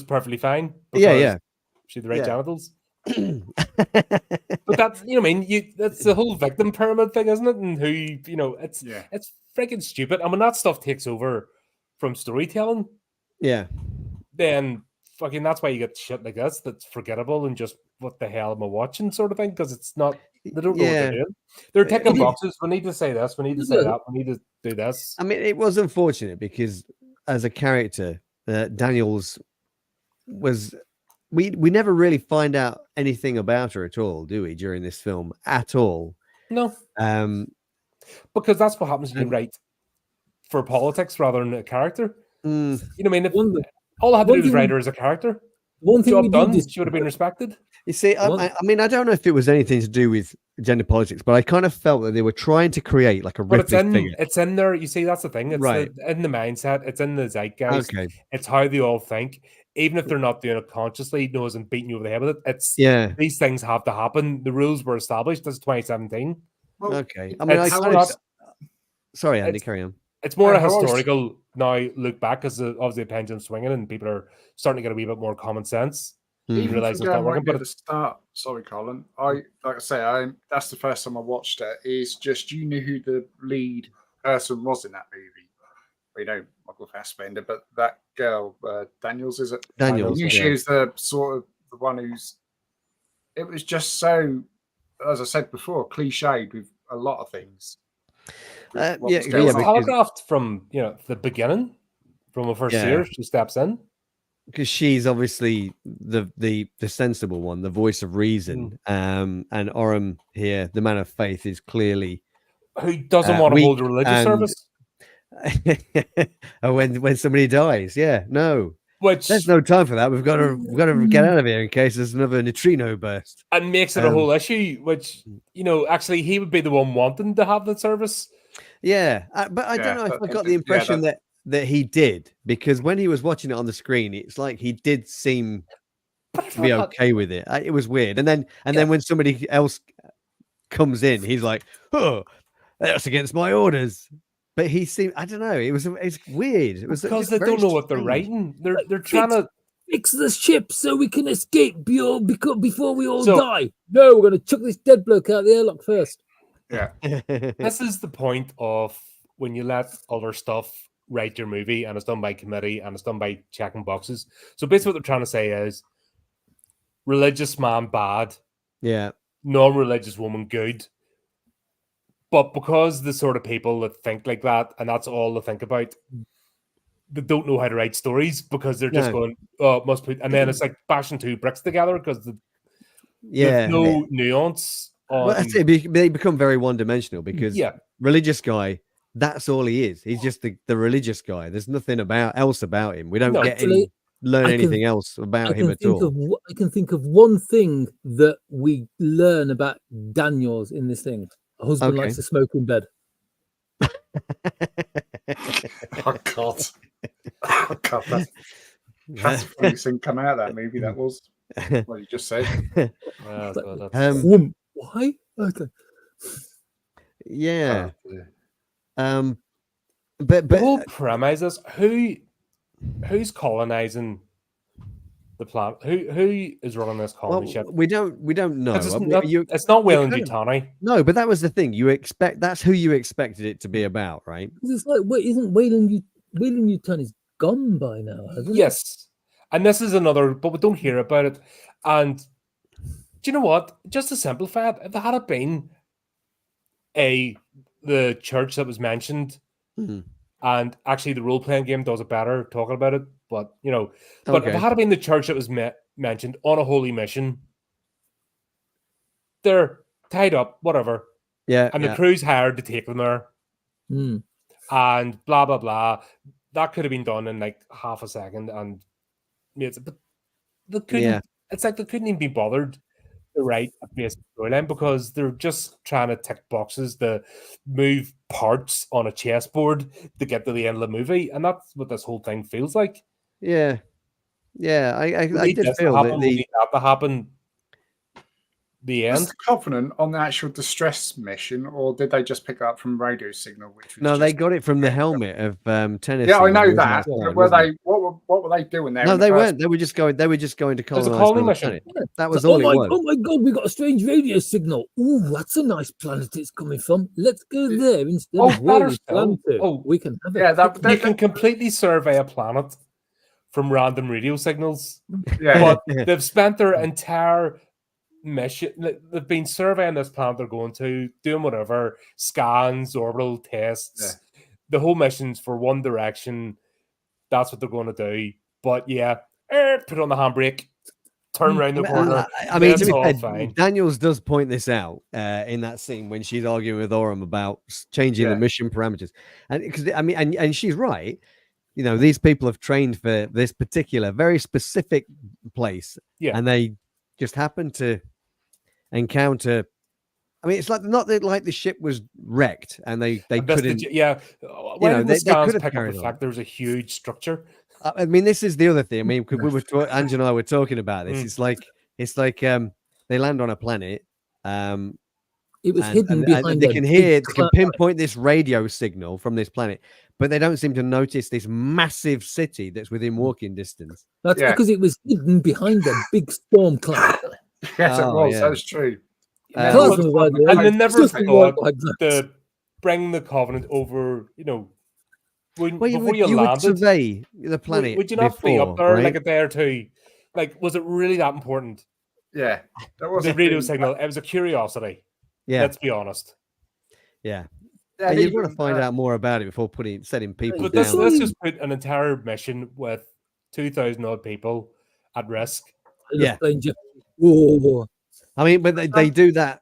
perfectly fine. Yeah. She had the right genitals. But that's that's the whole victim pyramid thing, isn't it? And it's freaking stupid. And when that stuff takes over from storytelling, then fucking that's why you get shit like this that's forgettable and just what the hell am I watching sort of thing, because it's not, they don't know what they're doing. They're ticking boxes. We need to say this, we need to say that, we need to do this. I mean, it was unfortunate because as a character, Daniels was we never really find out anything about her at all, do we, during this film at all? No. Because that's what happens when you write for politics rather than a character. All I had to do was write her as a character. One thing job done, she would have been respected. You see, I mean, I don't know if it was anything to do with gender politics, but I kind of felt that they were trying to create like a Ripley figure. It's in there. You see, that's the thing. It's in the mindset. It's in the zeitgeist. Okay. It's how they all think. Even if they're not doing it consciously, no one's beating you over the head with it. It's these things have to happen. The rules were established. This is 2017. Okay. I mean, sorry, Andy, carry on. It's more a historical now look back because obviously the pendulum's swinging and people are starting to get a wee bit more common sense. You realize it's not working. But at the start, sorry, Colin. That's the first time I watched it. Is just you knew who the lead person was in that movie. We know Michael Fassbender, but that girl, Daniels, is it? Daniels. She was the sort of the one who's. It was just so, as I said before, cliched with a lot of things. Telegraphed from the beginning, from the first year, she steps in because she's obviously the sensible one, the voice of reason. And Orem here, the man of faith, is clearly who doesn't want to hold a religious service. when somebody dies, there's no time for that. We've got to get out of here in case there's another neutrino burst, and makes it a whole issue. Which actually he would be the one wanting to have the service. But I don't know if I got the impression that he did, because when he was watching it on the screen, it's like he did seem to be okay with it. It was weird, and then when somebody else comes in, he's like, "Oh, that's against my orders." But he seemed, I don't know, it's weird. It was because they don't know what they're writing. They're trying to fix the ship so we can escape before we all die. No, we're going to chuck this dead bloke out the airlock first. Yeah. This is the point of when you let other stuff write your movie and it's done by committee and it's done by checking boxes. So basically what they're trying to say is religious man bad. Yeah. Non-religious woman good. But because the sort of people that think like that, and that's all they think about, they don't know how to write stories because they're just going, oh, it must put, and then it's like bashing two bricks together because there's no nuance. Well, they become very one-dimensional because religious guy, that's all he is. He's just the religious guy. There's nothing else about him. We don't learn anything else about him at all. I can think of one thing that we learn about Daniels in this thing. A husband likes to smoke in bed. Oh God! Oh God! That's the funniest thing come out of that movie. That was what you just said. Why? Okay. Yeah. But the whole premise is who's colonizing the planet? Who is running this colony ship? We don't know. It's not Weyland-Yutani. No, but that was the thing. That's who you expected it to be about, right? It's like, isn't Weyland-Yutani's gone by now, hasn't it? Yes. And this is another, but we don't hear about it. And do you know what? Just to simplify it, if there had been the church that was mentioned, and actually the role-playing game does it better talking about it, but if it had been the church that was mentioned on a holy mission, they're tied up, whatever, Yeah. and the crew's hired to take them there, and blah blah blah. That could have been done in like half a second, and but they couldn't. Yeah. It's like they couldn't even be bothered to write a basic storyline because they're just trying to tick boxes to move parts on a chessboard to get to the end of the movie, and that's what this whole thing feels like. Yeah. I did this feel happen, that we need that to happen. The Was end. the Covenant on the actual distress mission, or did they just pick it up from radio signal? Which was no, they just- got it from the helmet of Tennessee. Yeah, I know wasn't that. it? But Wasn't were it? they? What were they doing there? No, in the they first weren't. They were just going. They were just going to There's a colonize colony another mission. planet. That was So, all it was. oh my God, we got a strange radio signal. Ooh, that's a nice planet it's coming from. Let's go there instead of where better we still. plan to. Oh, we can have it. Yeah, that, You can completely survey a planet from random radio signals, yeah. but they've spent their entire mission. They've been surveying this planet they're going to, doing whatever scans, orbital tests. The whole mission's for one direction. That's what they're going to do. But yeah, put on the handbrake, turn around the corner. I mean, to It's be all fair, fine. Daniels does point this out in that scene when she's arguing with Orem about changing the mission parameters, and because I mean, and she's right. You know, these people have trained for this particular, very specific place, and they just happen to encounter. I mean, it's like not that like the ship was wrecked and they couldn't. Why didn't the scans pick up the fact there was a huge structure? I mean, this is the other thing. I mean, because we were Ange and I were talking about this. It's like they land on a planet. It was hidden behind. They can pinpoint this radio signal from this planet, but they don't seem to notice this massive city that's within walking distance. That's because it was hidden behind a big storm cloud. Yes, it was. That's true. And they never thought to bring the Covenant over. You know, before you would survey the planet. Would you not be up there like a day or two? Like, was it really that important? Yeah, that was the radio signal. It was a curiosity. Yeah, let's be honest. Yeah, and you'd want to find out more about it before setting people but down. Let's just put an entire mission with 2,000 odd people at risk. Yeah. Whoa. I mean, but they do that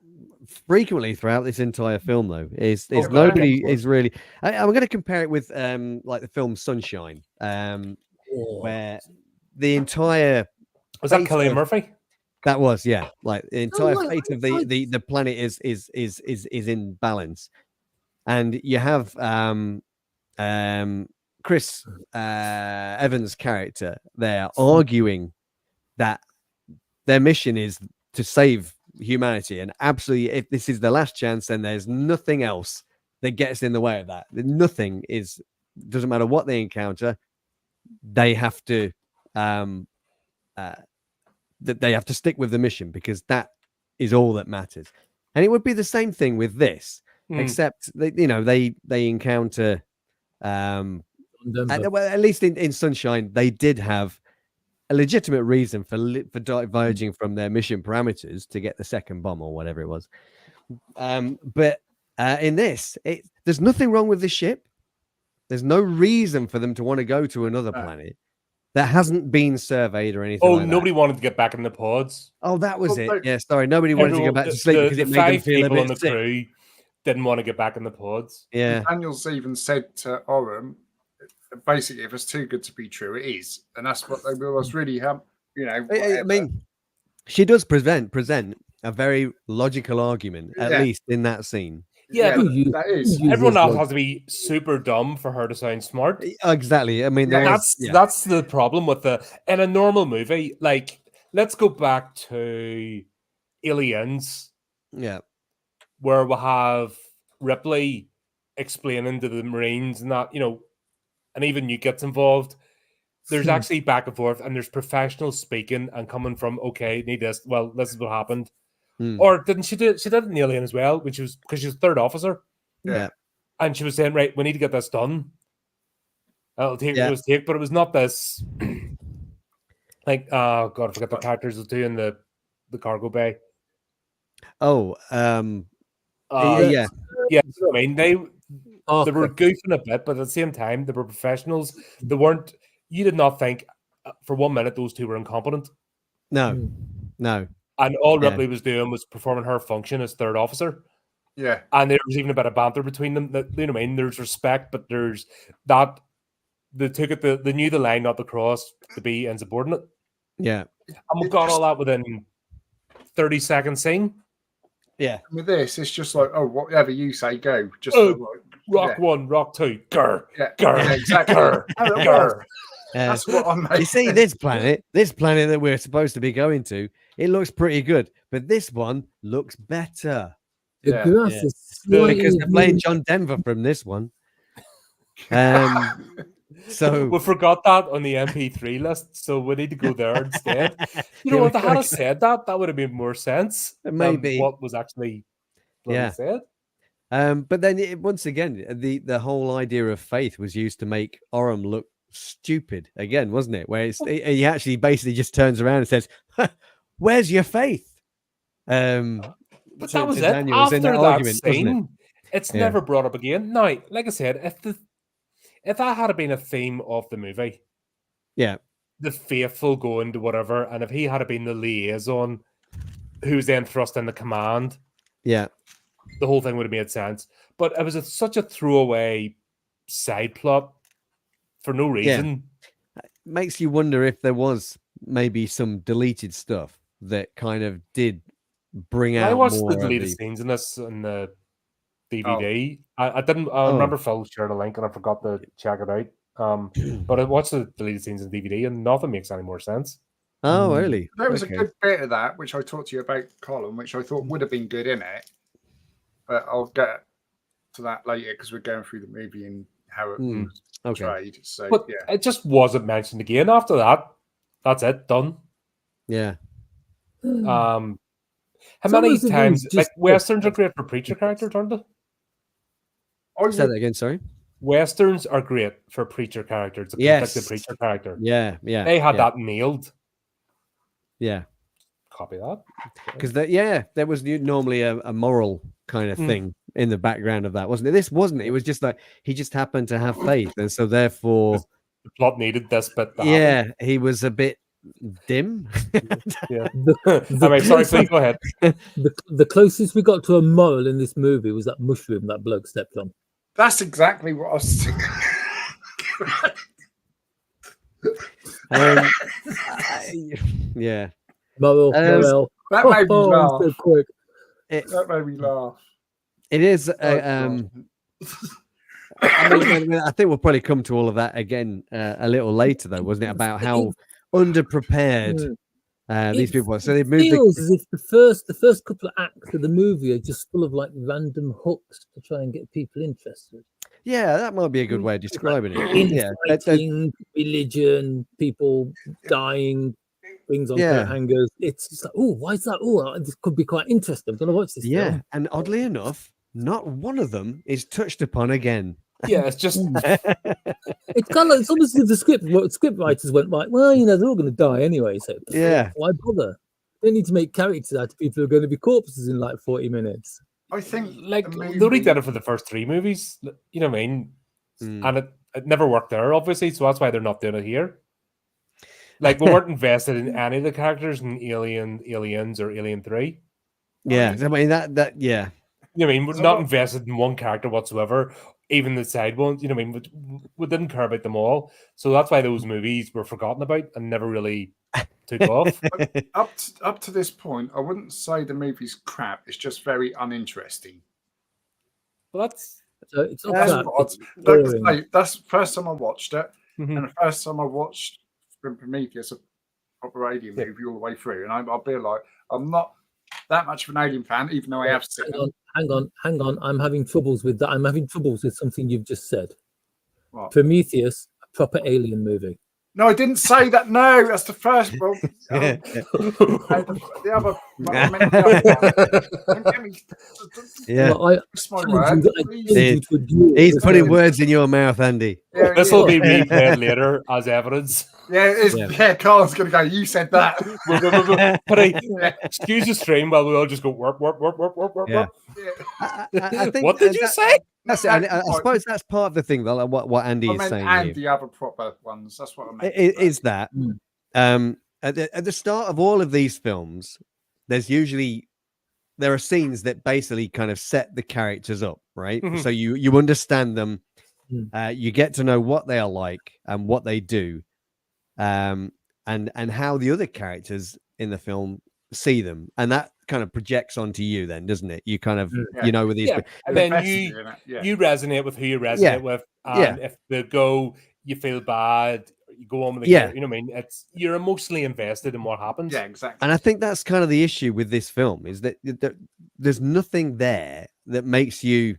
frequently throughout this entire film, though. Is nobody is really? I'm going to compare it with like the film Sunshine, where the entire was that Cillian Murphy. That was, yeah. Like the entire fate of the planet is in balance, and you have Chris Evans' character there arguing that their mission is to save humanity, and absolutely, if this is the last chance, then there's nothing else that gets in the way of that. Nothing doesn't matter what they encounter, they have to that they have to stick with the mission because that is all that matters. And it would be the same thing with this, except they encounter at least in Sunshine, they did have a legitimate reason for diverging from their mission parameters to get the second bomb or whatever it was. But in this, there's nothing wrong with the ship. There's no reason for them to want to go to another planet that hasn't been surveyed or anything. Nobody wanted to get back in the pods. Oh, that was it. Yeah, sorry. Nobody wanted to go back to sleep because it made them feel a bit sick. Crew didn't want to get back in the pods. Yeah. Daniels even said to Orem, basically, if it's too good to be true, it is. And that's what they was really have, I mean, she does present a very logical argument, at least in that scene. Yeah, but that is. Everyone else has to be super dumb for her to sound smart. Exactly. I mean, that's the problem with in a normal movie. Like, let's go back to Aliens. Yeah, where we have Ripley explaining to the Marines and that, and even you gets involved. There's actually back and forth, and there's professional speaking and coming from, okay, need this. Well, this is what happened. Or didn't she do it? She did it in Alien as well, because she was third officer. Yeah. And she was saying, right, we need to get this done. It'll take what it was take, but it was not this like, oh god, I forgot the characters will do in the cargo bay. Oh, yeah. I mean, they were goofing a bit, but at the same time, they were professionals. They weren't. You did not think for 1 minute those two were incompetent. No. and all Yeah. Ripley was doing was performing her function as third officer. Yeah. And there was even a bit of banter between them. That, you know what I mean? There's respect, but there's that they took it. They knew the line, not the cross, to be insubordinate. Yeah. And we got all that within 30 seconds scene. Yeah. With this, it's just like, oh, whatever you say, go. Just Oh, like, rock one, rock two, grr, yeah, grr, yeah, exactly. grr, No, that grr. was. That's what I'm making. You see, this planet that we're supposed to be going to, it looks pretty good, but this one looks better. The Yeah. grass Yeah. is slightly Because they're playing green. John Denver from this one. So We forgot that on the MP3 list, so we need to go there instead. You know Yeah, what? we If they had gotta said that would have made more sense. than Maybe. what was actually Yeah. said. but then once again, the whole idea of faith was used to make Oram look stupid again, wasn't it? Where he actually basically just turns around and says, "Where's your faith?" But that was it. Daniel was After in that argument, wasn't it? scene, it's Yeah. never brought up again. Now, like I said, if that had been a theme of the movie, Yeah. the faithful going to whatever, and if he had been the liaison who's then thrust in the command, Yeah. the whole thing would have made sense. But it was such a throwaway side plot for no reason. Makes you wonder if there was maybe some deleted stuff that kind of did bring out I watched more the of deleted the... scenes in this in the DVD. I didn't. I remember Phil shared a link and I forgot to check it out. But I watched the deleted scenes in DVD and nothing makes any more sense. Oh, really? There was Okay. a good bit of that, which I talked to you about, Colin, which I thought would have been good in it. But I'll get to that later because we're going through the movie and how it was Okay. portrayed. So, But yeah. it just wasn't mentioned again after that. That's it, done. Yeah. How Some many of the times things like just- westerns are great for preacher characters, aren't they? I Say would, that again, sorry. Westerns are great for preacher characters, a Yes. conflicted preacher character. Yeah, yeah. They had yeah, that nailed. Yeah. Copy that. Because there was normally a moral kind of thing in the background of that, wasn't it? This wasn't. It was just like he just happened to have faith, and so therefore, The plot needed this bit. To yeah, he was a bit dim. Yeah. The I mean, sorry, closest- please go ahead. The closest we got to a moral in this movie was that mushroom that bloke stepped on. that's exactly what I was thinking. Yeah. Moral. That made me laugh. So quick. That made me laugh. It is. God. I think we'll probably come to all of that again a little later, though, wasn't it? About how underprepared these people were. So they moved. Feels as if the first couple of acts of the movie are just full of like random hooks to try and get people interested. Yeah, that might be a good way of describing it. Yeah, Infighting, religion, people dying, things on Yeah. hangers. It's just like, oh, why is that? Oh, this could be quite interesting. I'm gonna watch this. yeah. film. And oddly enough, not one of them is touched upon again. Yeah, it's just It's kind of like it's almost as if the script writers went like, well, you know, they're all going to die anyway, so Yeah. why bother? They need to make characters out of people who are going to be corpses in like 40 minutes. I think like the they only movie- did it for the first three movies. You know what I mean? Mm. And it never worked there, obviously. So that's why they're not doing it here. Like we weren't invested in any of the characters in Aliens, or Alien 3. Yeah, I mean that yeah. You know what I mean? We're not invested in one character whatsoever, even the side ones. You know what I mean? We didn't care about them all. So that's why those movies were forgotten about and never really took off. up to this point, I wouldn't say the movie's crap. It's just very uninteresting. Well, that's So it's not That's that. what It's I'd- boring. like I say, that's the first time I watched it, Mhm. and the first time I watched Prometheus, a proper alien Yeah. movie all the way through, and I'll be like, I'm not that much of an alien fan, even though I have seen it. Hang on. I'm having troubles with that. I'm having troubles with something you've just said. What? Prometheus, a proper alien movie. No, I didn't say that. No, that's the first. Well, the other. I meant the other one. Don't get me- Yeah. Well, I Twist my challenge word, you to please. agree He's with putting me. words in your mouth, Andy. Yeah, this yeah. will be replayed later as evidence. Yeah, it is. Yeah. Yeah, Colin's gonna go. You said that. But excuse the stream while we all just go warp. Yeah. Yeah. I think What did you say? That's it. And I suppose that's part of the thing, though, like what Andy I is meant saying and here. the other proper ones. That's what I meant. Is that Mm. at the start of all of these films, there are scenes that basically kind of set the characters up, right? Mhm. So you understand them, Mm. you get to know what they are like and what they do, and how the other characters in the film see them, and that kind of projects onto you, then, doesn't it? You kind of Yeah. you know with these, Yeah, and then Invested you in it, yeah. you resonate with who you resonate Yeah. with, Yeah. and if they go, you feel bad. You go on with the Yeah. you know what I mean. It's you're emotionally invested in what happens. Yeah, exactly. and I think that's kind of the issue with this film, is that there's nothing there that makes you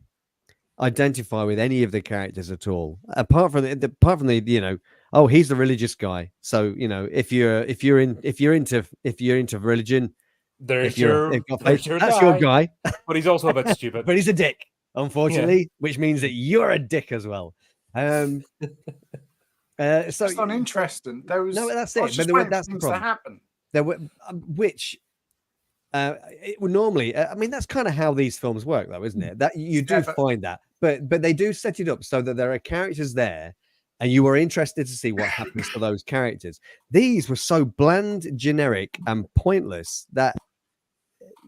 identify with any of the characters at all, apart from the you know, oh, he's the religious guy, so you know, if you're into religion, There's your that's your guy, but he's also a bit stupid. but he's a dick, unfortunately, which means that you're a dick as well. So It's uninteresting. There was no, that's I it. was just But waiting for that's the things to problem. happen. There were which it would normally, I mean, that's kind of how these films work, though, isn't it? That you do Yeah, but- find that, but they do set it up so that there are characters there, and you are interested to see what happens to those characters. These were so bland, generic, and pointless that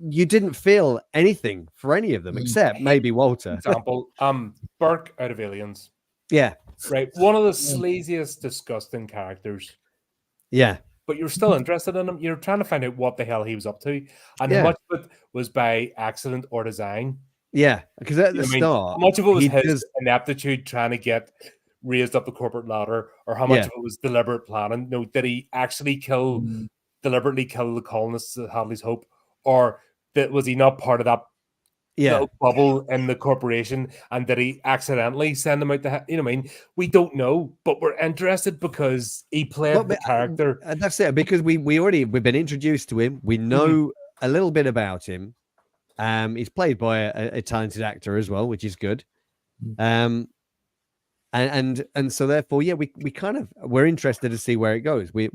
you didn't feel anything for any of them, except maybe Walter. Example, Burke out of Aliens, Yeah, right? One of the sleaziest, disgusting characters, yeah, but you're still interested in him. You're trying to find out what the hell he was up to, and Yeah. how much of it was by accident or design. yeah. Because at You the know what I mean? start, How much of it was he his does- ineptitude trying to get raised up the corporate ladder, or how much Yeah. of it was deliberate planning? No, did he actually deliberately kill the colonists that Hadley's Hope, or was he not part of that yeah, little bubble in the corporation, and did he accidentally send them out to you know what I mean? We don't know, but we're interested because he played Well, the but, character. that's it, because we've been introduced to him. We know a little bit about him. He's played by a talented actor as well, which is good. And so therefore, yeah, we kind of, we're interested to see where it goes. We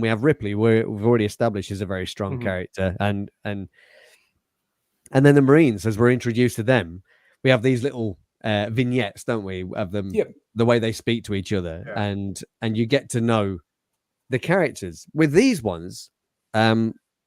have Ripley. We've already established is a very strong character, and then the Marines, as we're introduced to them, we have these little vignettes, don't we, of them, the way they speak to each other, and you get to know the characters. With these ones,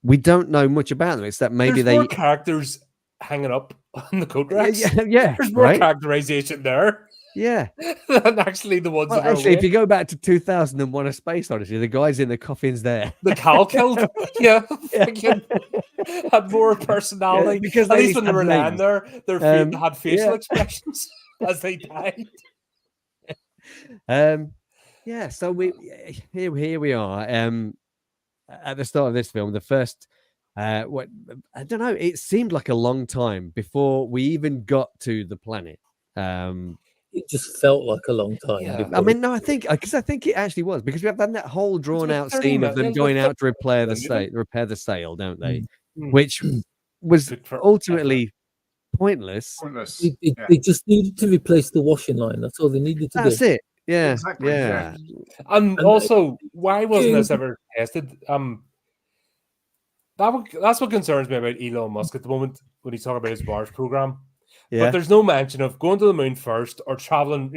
we don't know much about them, except maybe There's more characters hanging up on the coat racks. yeah, There's more right? characterization there Yeah. than actually the ones Well, that are actually, if away. you go back to 2001: A Space Odyssey, the guys in the coffins there, The Cal killed, freaking had more personality. Yeah, because at they least when they had were laying names. there, they had facial yeah. expressions as they died. Yeah, so here we are, at the start of this film, the first what I don't know, it seemed like a long time before we even got to the planet. It just felt like a long time. Yeah. I mean, no, I think it actually was, because we have done that whole drawn out 30 scene of them minutes, going yeah, out to repair the sail, don't they? Which was Good for ultimately pointless. Pointless. They just needed to replace the washing line. That's all they needed to That's do. it. Yeah, Exactly, yeah. And also, why wasn't this ever tested? That's what concerns me about Elon Musk at the moment when he's talking about his Mars program. Yeah. But there's no mention of going to the moon first or traveling,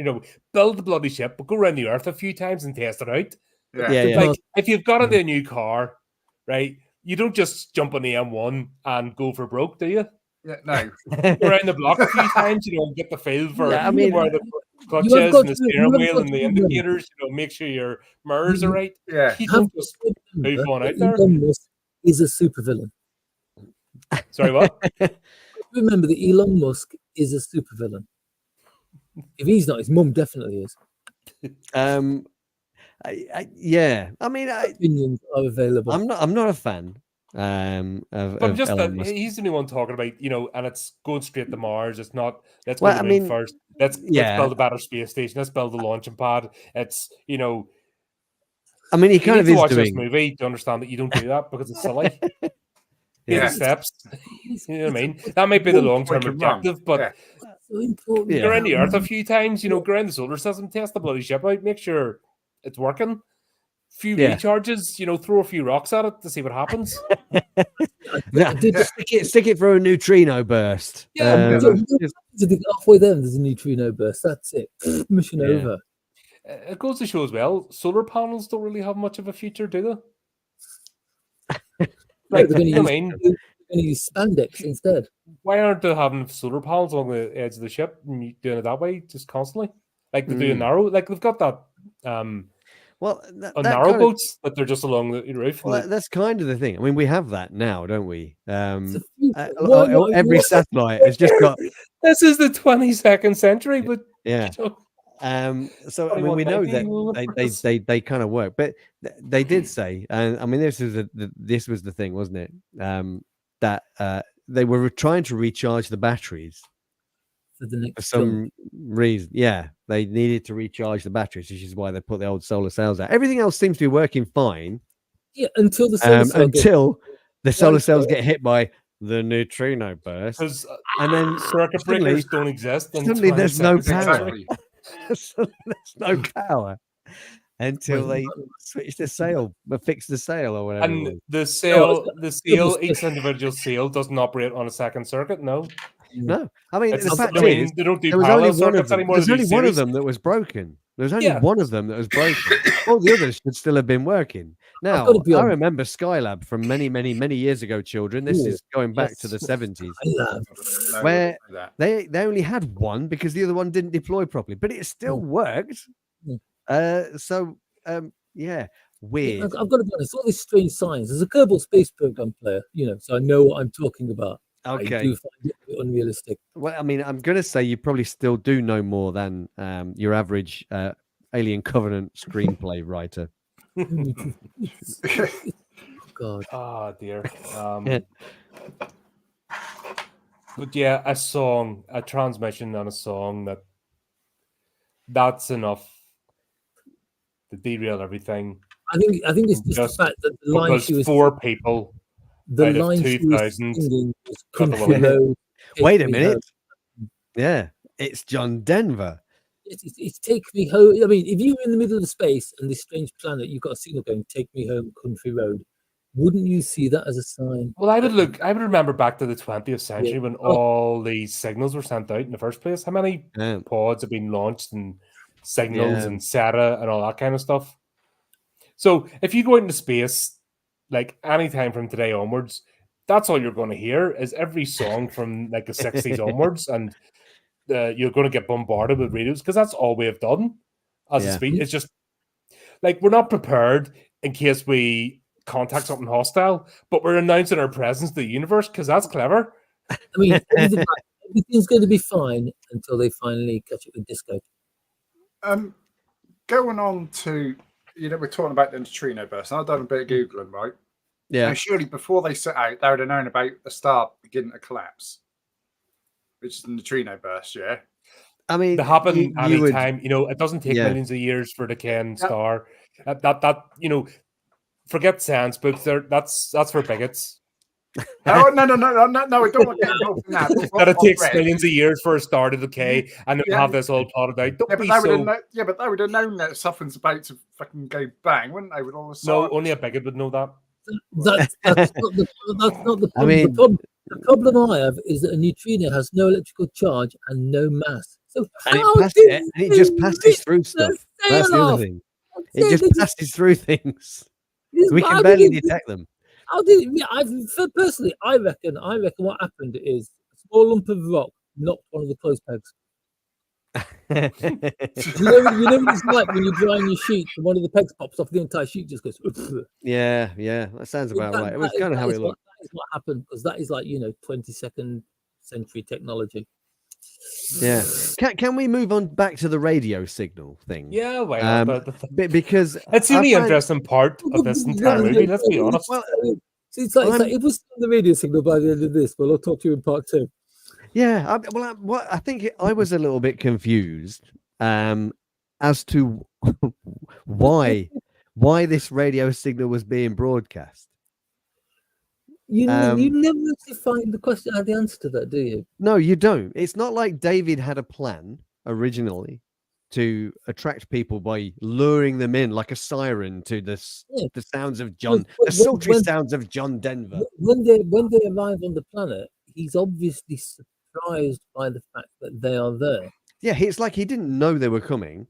build the bloody ship, but go around the Earth a few times and test it out. Yeah. Like, if you've got into a new car, right, you don't just jump on the M1 and go for broke, do you? Yeah, no. Go around the block a few times, and get the feel for Yeah, I mean, where the clutch you have is got and the to- you steering have wheel got and to the remember- indicators, make sure your mirrors are right. Yeah. You don't just move on out there. Elon Musk is a supervillain. Sorry, what? Remember that Elon Musk is a supervillain. If he's not, his mum definitely is. Yeah. I mean, Opinions are available. I'm not a fan. Of But just Elon that Musk. he's the only one talking about, and it's going straight to Mars. It's not, let's go Well, to the I moon mean, first. Let's yeah. build a better space station. Let's build a launching pad. It's, I mean, he you kind need of to is watch this doing. movie to understand that you don't do that because it's silly. Yeah. Baby steps. You know what I mean? That might be the long-term Wicked run. objective, but Yeah. So important. Yeah. go around the Earth a few times, go around the solar system, test the bloody ship out, make sure it's working. Few Yeah. recharges, throw a few rocks at it to see what happens. Yeah, stick it for a neutrino burst. Yeah, Halfway there, there's a neutrino burst. That's it. Mission Yeah. over. It goes to show as well, solar panels don't really have much of a future, do they? Like, they're going to I use, mean, they're gonna use spandex instead. why aren't they having solar panels along the edge of the ship and doing it that way just constantly? Like they do in narrow, like they've got that Well, on that narrow kind of, boats that they're just along the roof. well, that's kind of the thing. I mean, we have that now, don't we? It's a few- Every satellite has just got This is the 22nd century, but yeah. you know, So I mean, we know that 2190. they kind of work, but they did say, and I mean, this was the thing, wasn't it? That they were trying to recharge the batteries for the for next some reason. Yeah, they needed to recharge the batteries, which is why they put the old solar cells out. Everything else seems to be working fine until the solar cell gets- until the solar Right, cells so- get hit by the neutrino burst, Because and then circuit suddenly- breakers don't exist. In suddenly there's no 22nd century. power. Exactly. So there's no power until Wait, they switch the sail, fix the sail or whatever. it And was. the sail, it's- each individual sail doesn't operate on a second circuit. No, No, I mean it's the a- fact I mean, is, they don't do there was only parallel one of circuits them. anymore. There's They do only one of series. them that was broken. There's only Yeah. one of them that was broken. All the others should still have been working. Now, gotta be I honest. remember Skylab from many, many, many years ago. Children, this Ooh, is going back to yes. the 70s. Skylab. No, Where- that. They only had one because the other one didn't deploy properly, but it still worked. So yeah, weird. I've got to be honest. All these strange signs. As a Kerbal Space Program player, so I know what I'm talking about. I Okay. do find it a bit unrealistic. Well, I mean, I'm going to say you probably still do know more than your average Alien Covenant screenplay writer. God. Ah, dear. Yeah. But yeah, a transmission and a song that's enough to derail everything. I think it's just Just the fact that the line Because she was 4 people the out of line she was 2,000 singing was got the Country one. Road. Take Wait a Me minute. Home. Yeah, it's John Denver. It's Take Me Home. I mean, if you were in the middle of space and this strange planet, you've got a signal going, Take Me Home, Country Road. Wouldn't you see that as a sign? Well, I would remember back to the 20th century when all these signals were sent out in the first place. How many Yeah. pods have been launched and signals Yeah. and SATA and all that kind of stuff? So if you go out into space, like anytime from today onwards, that's all you're going to hear is every song from like the 60s onwards, and you're going to get bombarded with radios because that's all we have done as a Yeah. speed. It's just like we're not prepared in case we contact something hostile, but we're announcing our presence to the universe because that's clever. I mean, everything's going to be fine until they finally catch it with disco. Going on to, we're talking about the neutrino burst, and I've done a bit of Googling, right? Yeah. Now, surely before they set out, they would have known about a star beginning to collapse, which is the neutrino burst, yeah? I mean, They happen you would- anytime. It doesn't take Yeah. millions of years for the decaying star. That forget science books. That's for bigots. No, I don't want to get involved in that. That it What takes I've read- millions of years for a star to decay and then Yeah. have this all plotted out. Don't Yeah, be but they so. but they would have known that something's about to fucking go bang, wouldn't they? With all the No, science? only a bigot would know that. That's not the problem. I mean- the problem I have is that a neutrino has no electrical charge and no mass. So and how it, did and it just they passes rip through the stuff. That's the sail other off? thing. That's It just they passes through things. this- We how can did barely it- detect them. How did personally? I reckon what happened is a small lump of rock knocked one of the clothes pegs. You know what it's like when you're drying your sheet and one of the pegs pops off, the entire sheet just goes. yeah, that sounds about right. It was kind of how it looked. That is what happened because that is like 22nd century technology. Yeah. Can we move on back to the radio signal thing? Yeah, why not? But Because it's the I only find- interesting part of this entire movie. Let's be honest. Well, So it's like it was the radio signal by the end of this, but I'll talk to you in part 2. yeah. I think I was a little bit confused as to why this radio signal was being broadcast. You never actually find the answer to that, do you? No, you don't. It's not like David had a plan originally to attract people by luring them in like a siren to the sounds of John, the sultry sounds of John Denver. When they arrive on the planet, he's obviously surprised by the fact that they are there. Yeah, it's like he didn't know they were coming.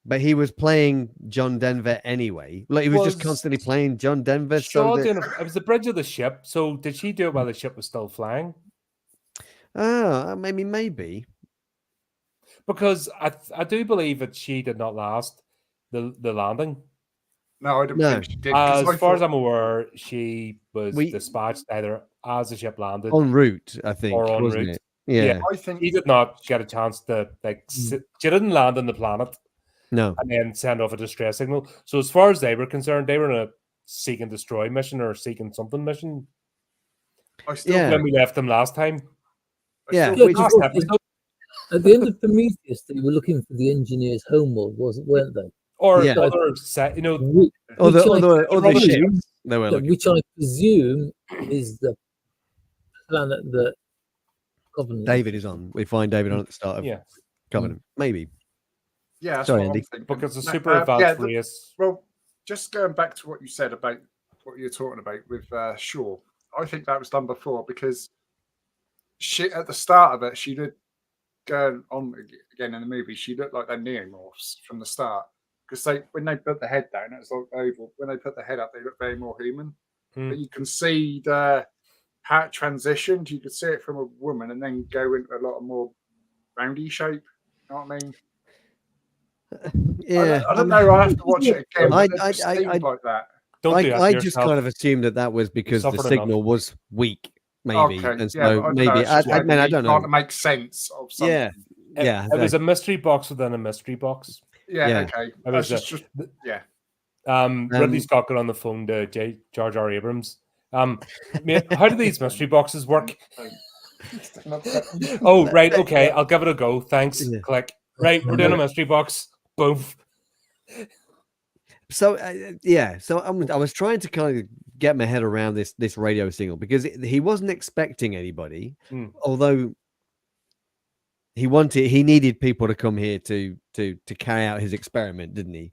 But he was playing John Denver anyway. Like he was just Was constantly playing John Denver. Shaw So doing that, it was the bridge of the ship. So did she do it while the ship was still flying? maybe. Because I do believe that she did not last the landing. No, I don't No. think she did. 'cause As I far as thought- I'm aware, she was We- dispatched either as the ship landed En route, I think, or en wasn't route. it? Yeah. I think She did not get a chance to she didn't land on the planet No. and then send off a distress signal. So as far as they were concerned, they were in a seek and destroy mission or seeking something mission I still Yeah. when we left them last time. I Yeah, still which- Last episode, At the end of Prometheus, they were looking for the engineer's homeworld, weren't they? or Yeah. other set, Which, Other which I other presume- ships they were looking. which I presume is the planet that Covenant. David is on. We find David on at the start of yeah, Covenant. Maybe. Yeah, that's Sorry, what I'm Andy. thinking. because a No, super advanced yeah, race. well, just going back to what you said about what you're talking about with Shaw, I think that was done before because she at the start of it, she did go on again in the movie. She looked like they're neomorphs from the start because when they put the head down, it was like oval. When they put the head up, they look very more human. Hmm. But you can see how it transitioned. You could see it from a woman and then go into a lot of more roundy shape. You know what I mean? Yeah. I don't know. I have to watch it again. I- But I- it just I- seemed I- like that. Don't do that to I just yourself. kind of assumed that was because the suffered signal enough. was weak, maybe, Okay, and yeah, so but I maybe don't know, it's just I like mean I you don't can't know. make sense of something. Yeah, yeah. It was a mystery box within a mystery box. Yeah, Yeah. okay. It was That's just yeah. Ridley Scott got on the phone to Jar Jar Abrams. Mate, how do these mystery boxes work? Oh, right, okay, I'll give it a go. Thanks. Yeah. Click. Right, we're doing a mystery box. Boom. So so I was trying to kind of get my head around this radio signal because he wasn't expecting anybody, although he needed people to come here to carry out his experiment, didn't he?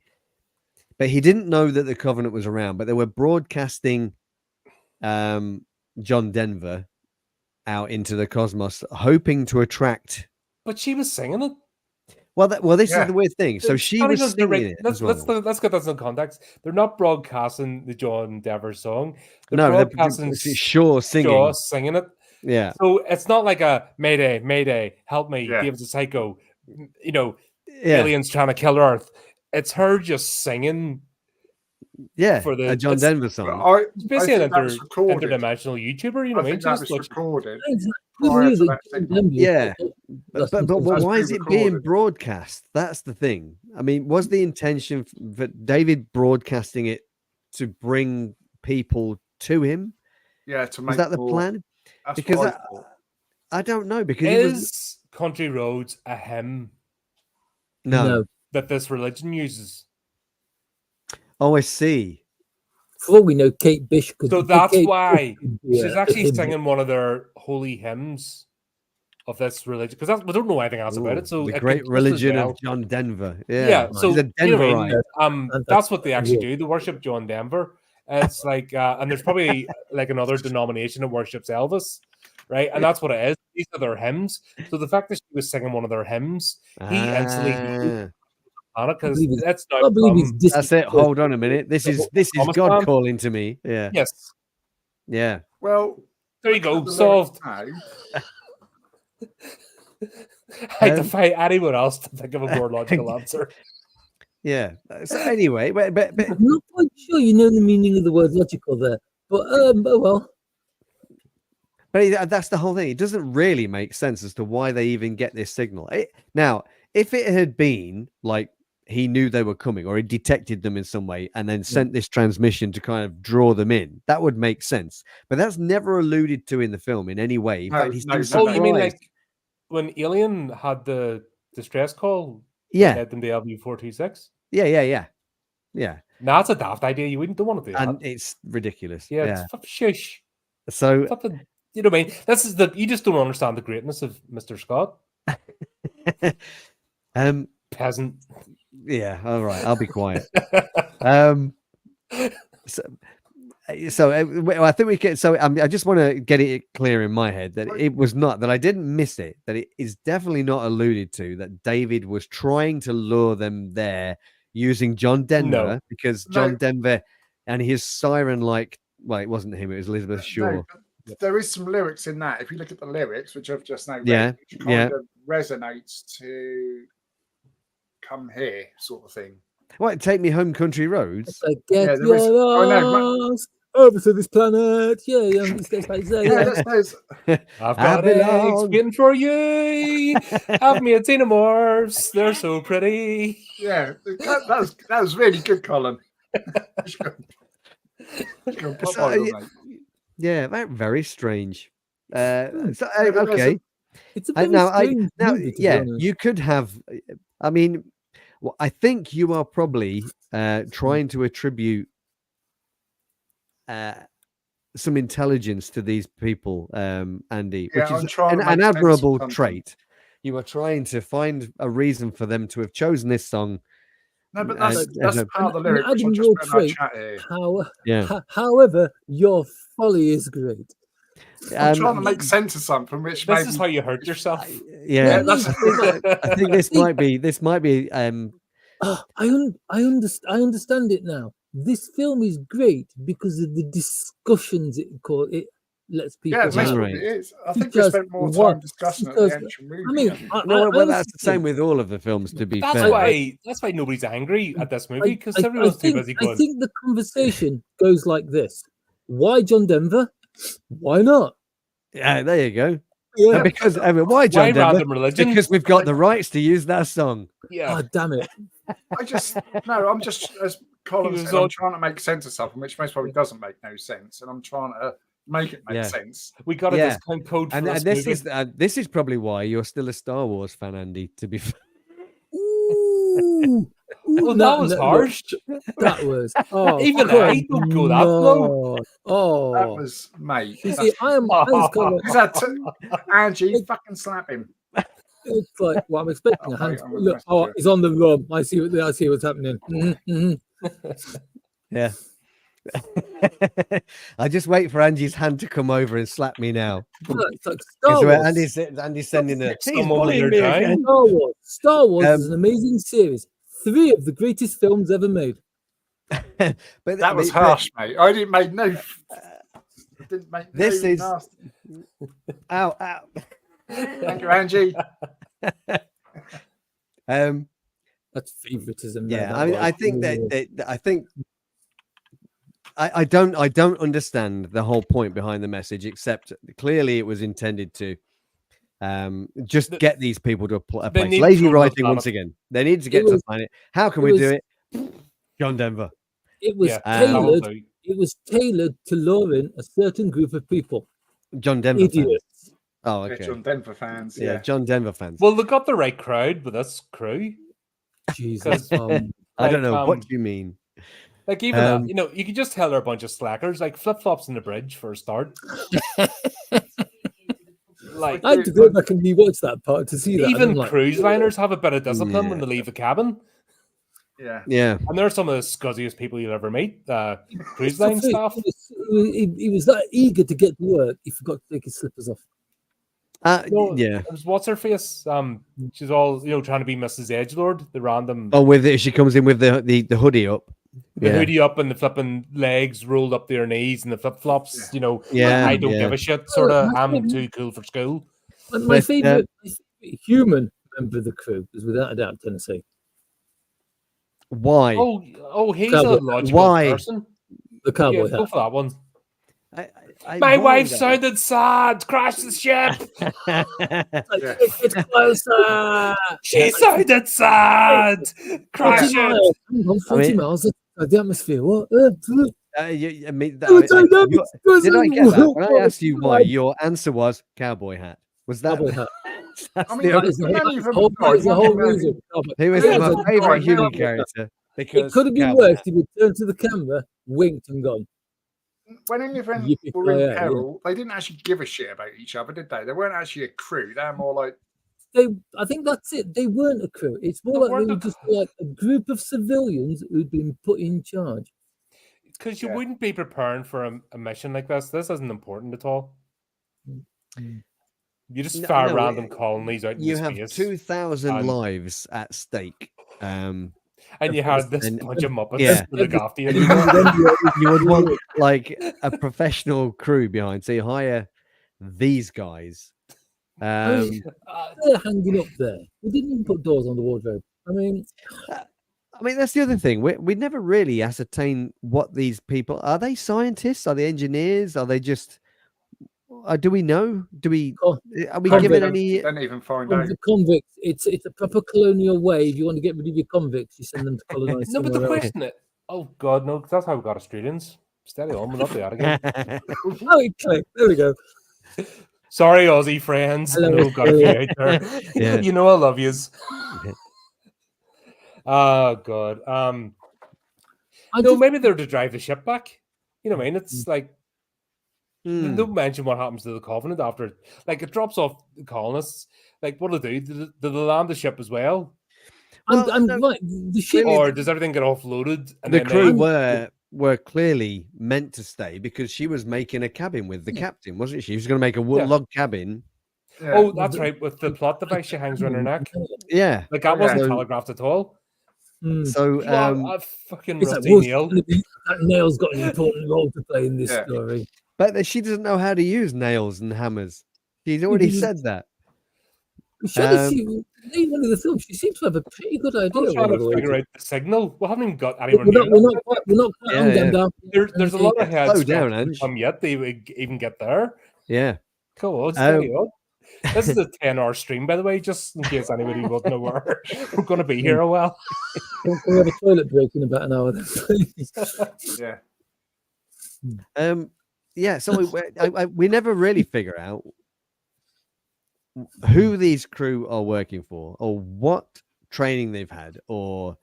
But he didn't know that the Covenant was around. But they were broadcasting John Denver out into the cosmos, hoping to attract. But she was singing it. This Yeah. is the weird thing. So she Not was even singing direct- it. Let's as well. let's get that in context. They're not broadcasting the John Denver song. They're No, broadcasting it's Shaw singing. Shaw singing it. Yeah, So it's not like a Mayday, Mayday, help me, Yeah. David's a psycho. You know, yeah, aliens trying to kill Earth. It's her just singing. yeah. for the- a John it's- Denver But song. It's basically an think that was recorded. interdimensional YouTuber. You know I what I mean? think that Just was like- recorded. Who prior knew to that that John signal. Denver was Yeah. that's But because- why is it being pre-recorded. broadcast? That's the thing. I mean, was the intention for David broadcasting it to bring people to him? Yeah, to make Was that the more- plan? That's Because what I thought. I don't know. Because it was Is Country Roads a hymn no. that this religion uses? Oh, I see. For all we know, Kate Bish could. So that's Kate why Bush could be she's a actually hymn. singing one of their holy hymns of this religion because we don't know anything else about Ooh, it. So the it great could just as religion well- of John Denver. Yeah, Yeah, so he's a you know what I Denverite. mean? And That's what they actually yeah. do. They worship John Denver. It's like, and there's probably like another denomination that worships Elvis, right? And that's what it is. These are their hymns. So the fact that she was singing one of their hymns, he instantly knew Ah, on it because believe he's- that's I not believe he's from- distant. that's it. Hold on a minute. This is Thomas God Mann? calling to me. Yeah, yes. yeah. Well, There you go. the Solved. lyrics now, I defy anyone else to think of a more logical answer. Yeah. So anyway, but I'm not quite sure you know the meaning of the word logical there, but oh well. that's the whole thing. It doesn't really make sense as to why they even get this signal. Now, if it had been like he knew they were coming or he detected them in some way and then sent this transmission to kind of draw them in, that would make sense. But that's never alluded to in the film in any way. In No, fact, he's no, still Oh, no. you mean surprised. like when Alien had the distress call? Yeah, Led them to LV426? yeah. No, that's a daft idea. You wouldn't want to do that. And it's ridiculous. Yeah, Yeah. it's shush. So Something, you know what I mean? This is you just don't understand the greatness of Mr. Scott. Peasant. yeah, all right, I'll be quiet. So I think we can. So I just want to get it clear in my head that it was not that I didn't miss it. That it is definitely not alluded to that David was trying to lure them there using John Denver because John Denver and his siren like. Well, it wasn't him; it was Elizabeth Shaw. No, there is some lyrics in that. If you look at the lyrics, which I've just now read, which kind of resonates to "Come Here" sort of thing. What? Take me home, country roads. Like, get your arms over to this planet. Yeah. I've got eggs waiting for you. Have me a xenomorphs. They're so pretty. Yeah, that was really good, Colin. Yeah, very strange. Okay. It's a very strange movie, you could have. I mean, I think you are probably trying to attribute some intelligence to these people, Andy, which is an admirable trait. You are trying to find a reason for them to have chosen this song. No, but that's part of the lyric. Which I'm just putting in our chat here. However, your folly is great. I'm trying to make sense of something, which this is how you hurt yourself. I think this might be. I understand it now. This film is great because of the discussions it lets people. Yeah, that's what it is. I think we spent more time discussing it than the actual movie. I mean, well, that's the same with all of the films. To be fair, that's why nobody's angry at this movie because everyone's too busy going. I think the conversation goes like this: Why John Denver? Why not? Yeah, there you go. Yeah. Because why John Denver? Random religion? Because we've got the rights to use that song. Yeah. Oh, damn it. I'm just as Colin said, I'm trying to make sense of something, which most probably doesn't make no sense, and I'm trying to make it make sense. We got a discount code for this is probably why you're still a Star Wars fan, Andy. To be fair. Well, that was harsh. That was. Even I don't go that low. Oh, that was, mate. You see, Angie, fucking slap him. It's like, well, I'm expecting a hand. Look, he's on the run. I see what's happening. Yeah. I just wait for Angie's hand to come over and slap me now. It's like Star Wars. Andy's sending a. Star Wars is an amazing series. 3 of the greatest films ever made. But that was harsh, mate. I didn't make no. This is. Nasty. Ow! Thank you, Angie. That's favoritism. Yeah, I think I don't understand the whole point behind the message, except clearly it was intended to just get these people to a place. Lazy writing once again. They need to get to the planet. How can we do it? John Denver. It was tailored. It was tailored to lure in a certain group of people. John Denver idiots. Fans. Oh, okay. John Denver fans. Yeah, John Denver fans. Well, they got the right crowd, but that's crew. Jesus. I don't know. What do you mean? Like even that, you can just tell they're a bunch of slackers. Like flip flops in the bridge for a start. Like I had to go back and rewatch that part to see that. Even cruise liners have a bit of discipline when they leave the cabin. Yeah. And they're some of the scuzziest people you'll ever meet. Cruise line staff. He was that eager to get to work, he forgot to take his slippers off. What's her face? She's all trying to be Mrs. Edgelord, the random. Oh, with it, she comes in with the hoodie up. The hoodie up and the flipping legs rolled up to her knees and the flip flops. I don't give a shit. Sort of, I'm too cool for school. My favorite human member of the crew is without a doubt Tennessee. Why? Oh, he's a logical person. The cowboy hat. Go for that one. My wife sounded sad. Crash the ship. Get closer. She sounded sad. Crash it. 40 miles of the atmosphere. What? Did I get that? When I asked you why, your answer was cowboy hat. Was that? Cowboy hat. The whole reason. He was my favorite human character. Because it could have been worse. He would turn to the camera, winked, and gone. When any of them were in peril, they didn't actually give a shit about each other, did they? They weren't actually a crew. They're more like. I think that's it. They weren't a crew. It's more like they were just like a group of civilians who'd been put in charge. because you wouldn't be preparing for a mission like this. This isn't important at all. You just fire random colonies out You in have space. 2,000 lives at stake. And you had this bunch of Muppets yeah. to look after you. You would want like a professional crew behind. So you hire these guys. They're hanging up there. We didn't even put doors on the wardrobe. I mean, that's the other thing. We never really ascertain what these people are. They scientists? Are they engineers? Are they just? Do we know? Are we given any? Don't even find out. The convicts. It's a proper colonial way. If you want to get rid of your convicts, you send them to colonize. No, but the question is, oh God, no, 'cause that's how we got Australians. Steady on, we'll not do that again. Oh, it clicked. There we go. Sorry, Aussie friends. Hello. No, got a few out there. Yeah. You know I love yous. Oh God. Maybe they're to drive the ship back. You know what I mean? It's like they don't mention what happens to the Covenant after. Like it drops off the colonists. Like what do they do? Do they land the ship as well? I'm right. The ship, or does everything get offloaded? And the crew were clearly meant to stay because she was making a cabin with the captain, wasn't she? She was going to make a log cabin. Yeah. Oh, that's right. With the plot device she hangs around her neck. Yeah, like that wasn't telegraphed at all. So I fucking rusty nail. That nail's got an important role to play in this story. But she doesn't know how to use nails and hammers. She's already said that. One of the films, she seems to have a pretty good idea. I'm trying to figure out the signal. We haven't even got anyone. We're not quite down. There's a lot of heads slow down, come yet they even get there. Yeah. Cool. Steady on. This is a 10-hour stream, by the way, just in case anybody wasn't aware. We're going to be here a while. We have a toilet break in about an hour. Yeah. So we never really figure out who these crew are working for, or what training they've had, or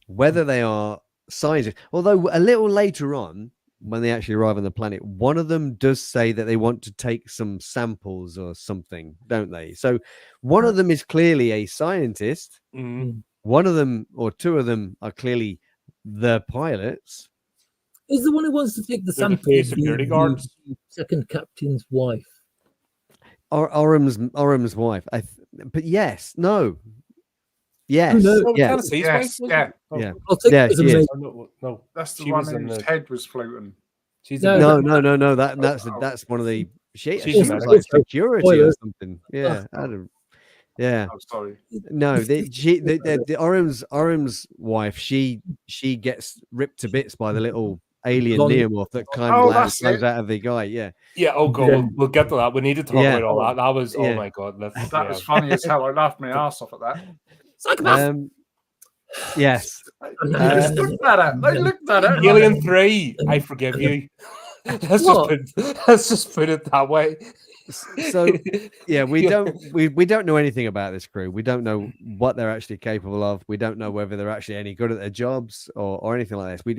whether they are scientists. Although a little later on, when they actually arrive on the planet, one of them does say that they want to take some samples or something, don't they? So one of them is clearly a scientist. One of them or two of them are clearly the pilots. Is the one who wants to take the sample security guards? Second captain's wife. Orum's wife. But yes, no. Yes. Yes. Yeah. I'll take it as no. That's the one whose head was floating. No. That's one of the she's like security or something. Yeah. I don't. Yeah. Oh, sorry. No, the Orum's wife, she gets ripped to bits by the little alien neomorph that kind of comes out of the guy. Yeah. Yeah. Oh God, we'll get to that. We need to talk about all that. That was oh my God. That was funny as hell. I laughed my ass off at that. Yes. They looked at it. Alien 3, I forgive you. Let's just put it that way. So yeah, we don't know anything about this crew. We don't know what they're actually capable of. We don't know whether they're actually any good at their jobs or anything like this.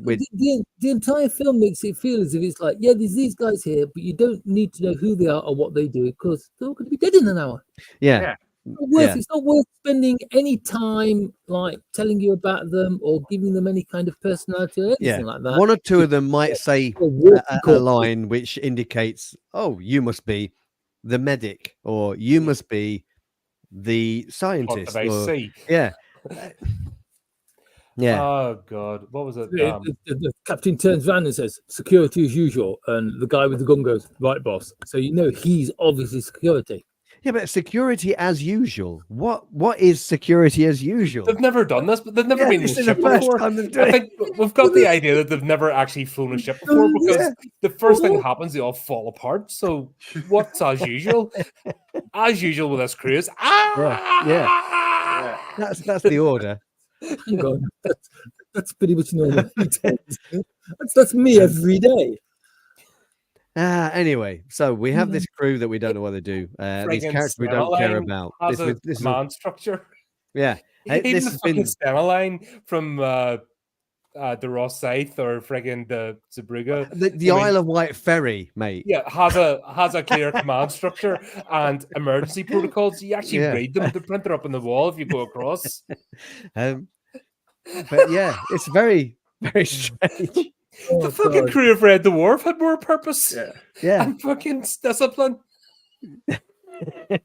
The entire film makes it feel as if it's like, there's these guys here, but you don't need to know who they are or what they do because they're all going to be dead in an hour. Yeah. It's not worth spending any time like telling you about them or giving them any kind of personality or anything like that. One or two of them might say a line which indicates, "Oh, you must be the medic," or "You must be the scientist." Yeah. Oh God, what was it? The captain turns around and says, "Security as usual," and the guy with the gun goes, "Right, boss." So you know he's obviously security. Yeah, but security as usual. What is security as usual? They've never done this, but they've never been in a ship before. I think we've got the idea that they've never actually flown a ship before because the first thing that happens, they all fall apart. So what's as usual? As usual with this cruise. That's the order. Hang on. That's pretty much normal. That's me every day. Anyway, so we have this crew that we don't know what they do. These characters we don't care about. This command structure. Yeah. Even this the fucking Stena line from the Ross Scythe or friggin' the Zabruga. The Isle of Wight ferry, mate. Yeah, has a clear command structure and emergency protocols. You actually read them. They're printed up on the wall if you go across. But yeah, it's very, very strange. Oh, The fucking God. crew of Red Dwarf had more purpose Yeah. and fucking discipline. They're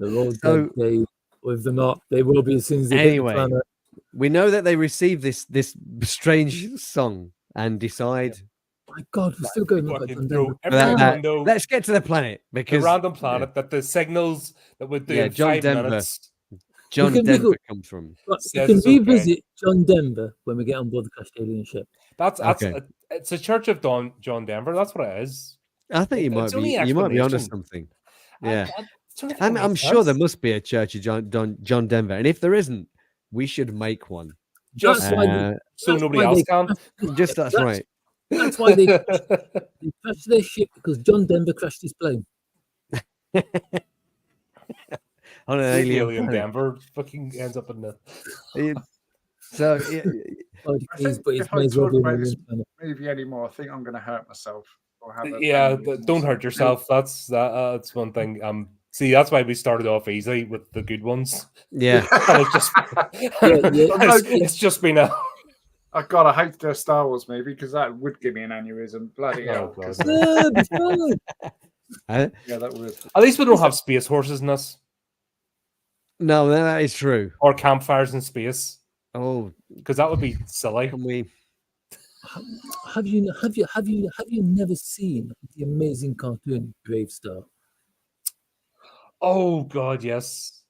all So- dead, Dave. Or if they're not, they will be as soon as they Anyway. hit the planet. We know that they received this strange song and decide My God, we're still going. Fucking throw every that, window. let's get to the planet The because random planet that the signals that would do Yeah, in John 5 Denver. minutes. John can Denver Google- comes from. Right, we Says can it's okay. revisit John Denver when we get on board the crashed alien ship. That's Okay. it's a church of John Denver. That's what it is. I think It's you only might be onto explanation. something. Yeah. It's the only thing that I'm makes sure there sense. must be a church of John Denver, and if there isn't, we should make one. Just That's why Uh, so that's nobody why else they can. just that's That's- right. That's why they crashed their ship because John Denver crashed his plane. On an alien Alien planet. Denver fucking ends up in the. So Oh, I think but it's if I may as well talk be an about alien this planet. movie anymore, I think I'm going to hurt myself. Or have a Yeah, aneurysm or don't hurt something. yourself. That's one thing. See, that's why we started off easy with the good ones. yeah, And it's just, it's just been a. Oh God, I hate the Star Wars movie because that would give me an aneurysm. Bloody Oh, hell! God. 'cause- Yeah, it's fine. yeah, that would. At least we don't have space horses in this no, that is true. or campfires in space Oh, because that would be silly. can we? Have you never seen the amazing cartoon Brave Star? Oh God, yes.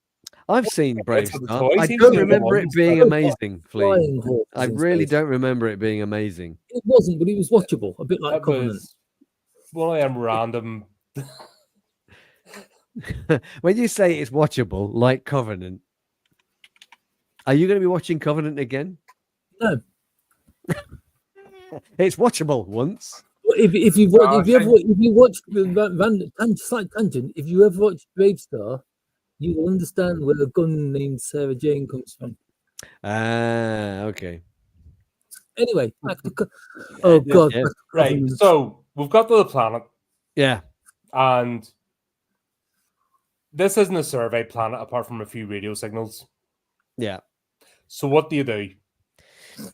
I've seen Brave for the Star. toys, I you've don't seen the remember it ones, being but- amazing, Flea. Flying horses I in really space. don't remember it being amazing. It wasn't, but it was watchable. A bit like That Covenant. was one of them random. When you say it's watchable, like Covenant, are you going to be watching Covenant again? No. It's watchable once. If you watch slight tangent, if you ever watch Brave Star, you will understand where a gun named Sarah Jane comes from. Okay. Anyway, back to oh God, yes. back to Right. Covenant. So we've got to the planet, Yeah. and this isn't a survey planet apart from a few radio signals. Yeah. So what do you do?